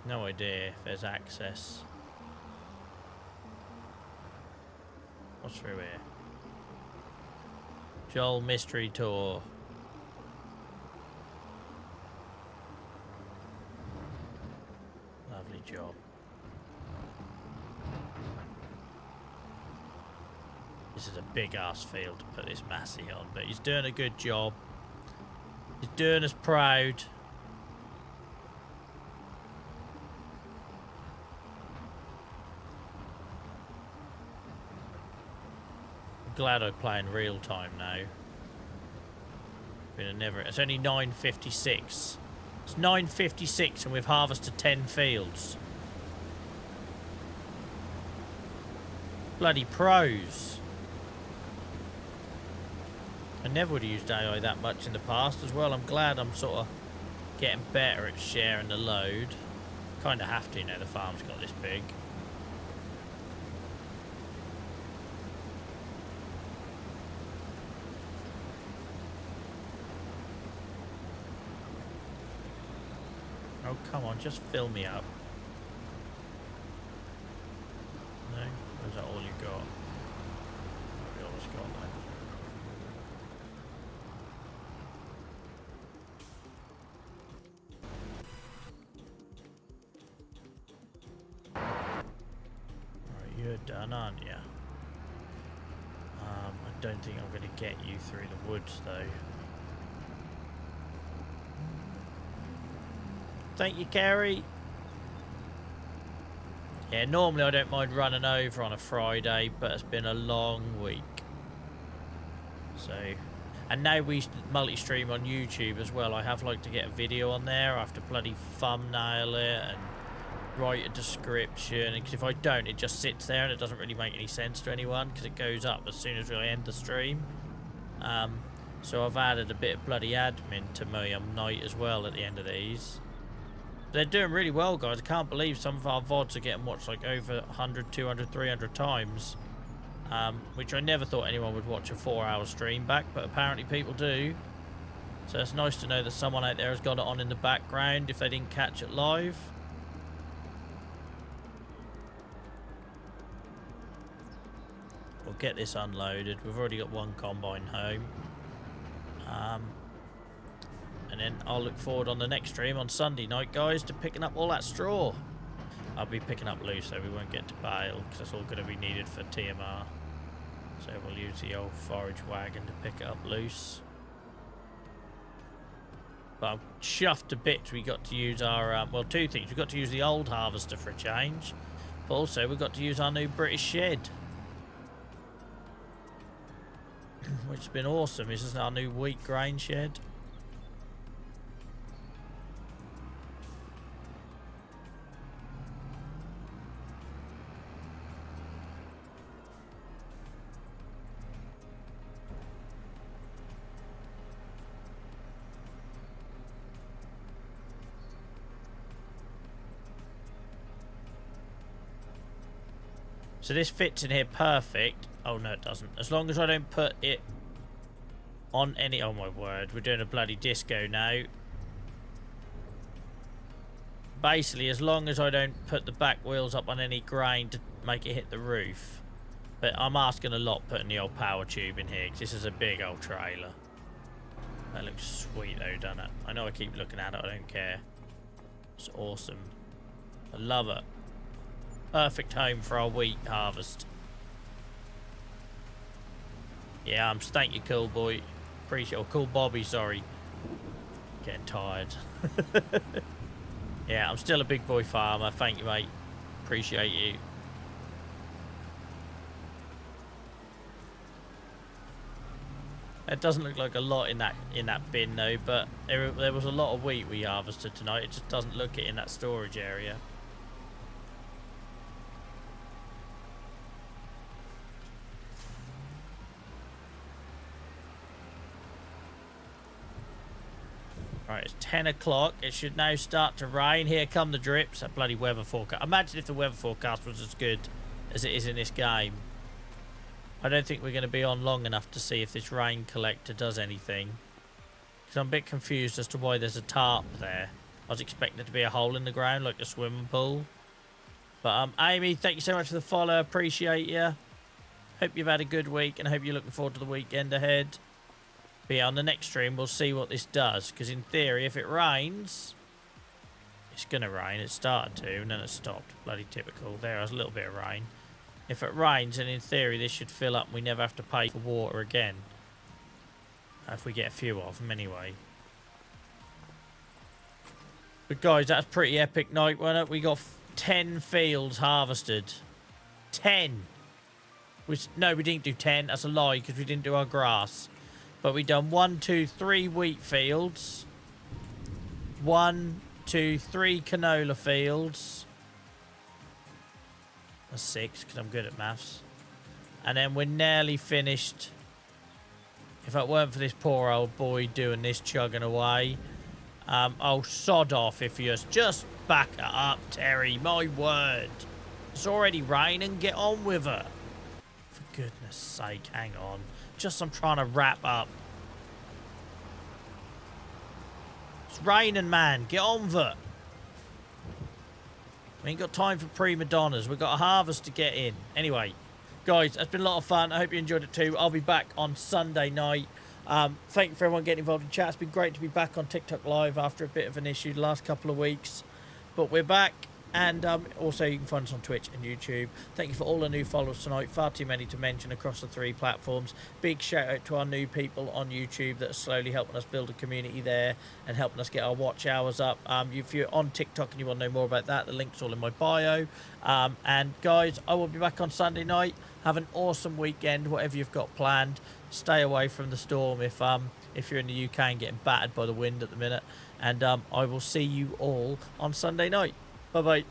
No idea if there's access. What's through here? Joel Mystery Tour. Lovely job. This is a big ass field to put this Massey on, but he's doing a good job. He's doing us proud. I'm glad I play in real time now. It's only 9:56. It's 9:56 and we've harvested 10 fields. Bloody pros. I never would have used AI that much in the past as well. I'm glad I'm sort of getting better at sharing the load. Kind of have to, you know, the farm's got this big. Oh, come on, just fill me up. No? Or is that all you got? We always got that. Alright, you're done, aren't you? I don't think I'm going to get you through the woods, though. Thank you, Kerry. Yeah, normally I don't mind running over on a Friday, but it's been a long week. So, and now we multi-stream on YouTube as well. I have like to get a video on there. I have to bloody thumbnail it and write a description. Because if I don't, it just sits there and it doesn't really make any sense to anyone because it goes up as soon as I end the stream. So I've added a bit of bloody admin to my night as well at the end of these. They're doing really well, guys. I can't believe some of our VODs are getting watched like over 100, 200, 300 times. Which I never thought anyone would watch a 4-hour stream back, but apparently people do. So it's nice to know that someone out there has got it on in the background if they didn't catch it live. We'll get this unloaded. We've already got one combine home. And then I'll look forward on the next stream on Sunday night, guys, to picking up all that straw. I'll be picking up loose, so we won't get to bale, because that's all going to be needed for TMR. So we'll use the old forage wagon to pick it up loose. But I'm chuffed to bits we got to use our, well, two things. We got to use the old harvester for a change, but also we got to use our new British shed. Which has been awesome. This is our new wheat grain shed. So this fits in here perfect. Oh, no, it doesn't. As long as I don't put it on any... Oh, my word. We're doing a bloody disco now. Basically, as long as I don't put the back wheels up on any grain to make it hit the roof. But I'm asking a lot putting the old power tube in here, because this is a big old trailer. That looks sweet, though, doesn't it? I know I keep looking at it. I don't care. It's awesome. I love it. Perfect home for our wheat harvest. Yeah, thank you, cool boy. Appreciate, or cool Bobby, sorry. Getting tired. Yeah, I'm still a big boy farmer. Thank you, mate. Appreciate you. It doesn't look like a lot in that bin though, but there was a lot of wheat we harvested tonight. It just doesn't look it in that storage area. Right, it's 10 o'clock. It should now start to rain. Here come the drips. That bloody weather forecast. Imagine if the weather forecast was as good as it is in this game. I don't think we're going to be on long enough to see if this rain collector does anything. Because I'm a bit confused as to why there's a tarp there. I was expecting it to be a hole in the ground like a swimming pool. But Amy, thank you so much for the follow. Appreciate you. Hope you've had a good week and hope you're looking forward to the weekend ahead. But yeah, on the next stream, we'll see what this does. Because in theory, if it rains... It's going to rain. It started to, and then it stopped. Bloody typical. There was a little bit of rain. If it rains, then in theory, this should fill up and we never have to pay for water again. If we get a few of them, anyway. But guys, that's a pretty epic night, wasn't it? We got 10 fields harvested. 10! No, we didn't do 10. That's a lie, because we didn't do our grass. But we done 1, 2, 3 wheat fields. 1, 2, 3 canola fields. That's 6, because I'm good at maths. And then we're nearly finished. If it weren't for this poor old boy doing this, chugging away. Oh, sod off if you just back it up, Terry. My word. It's already raining. Get on with it. For goodness sake, hang on. Just I'm trying to wrap up. It's raining, man. Get on with it. We ain't got time for prima donnas. We've got a harvest to get in. Anyway, guys, it's been a lot of fun. I hope you enjoyed it too. I'll be back on Sunday night. Thank you for everyone getting involved in chat. It's been great to be back on TikTok Live after a bit of an issue the last couple of weeks. But we're back. And also, you can find us on Twitch and YouTube. Thank you for all the new followers tonight. Far too many to mention across the 3 platforms. Big shout out to our new people on YouTube that are slowly helping us build a community there and helping us get our watch hours up. If you're on TikTok and you want to know more about that, the link's all in my bio. And guys, I will be back on Sunday night. Have an awesome weekend, whatever you've got planned. Stay away from the storm if you're in the UK and getting battered by the wind at the minute. And I will see you all on Sunday night. Bye-bye.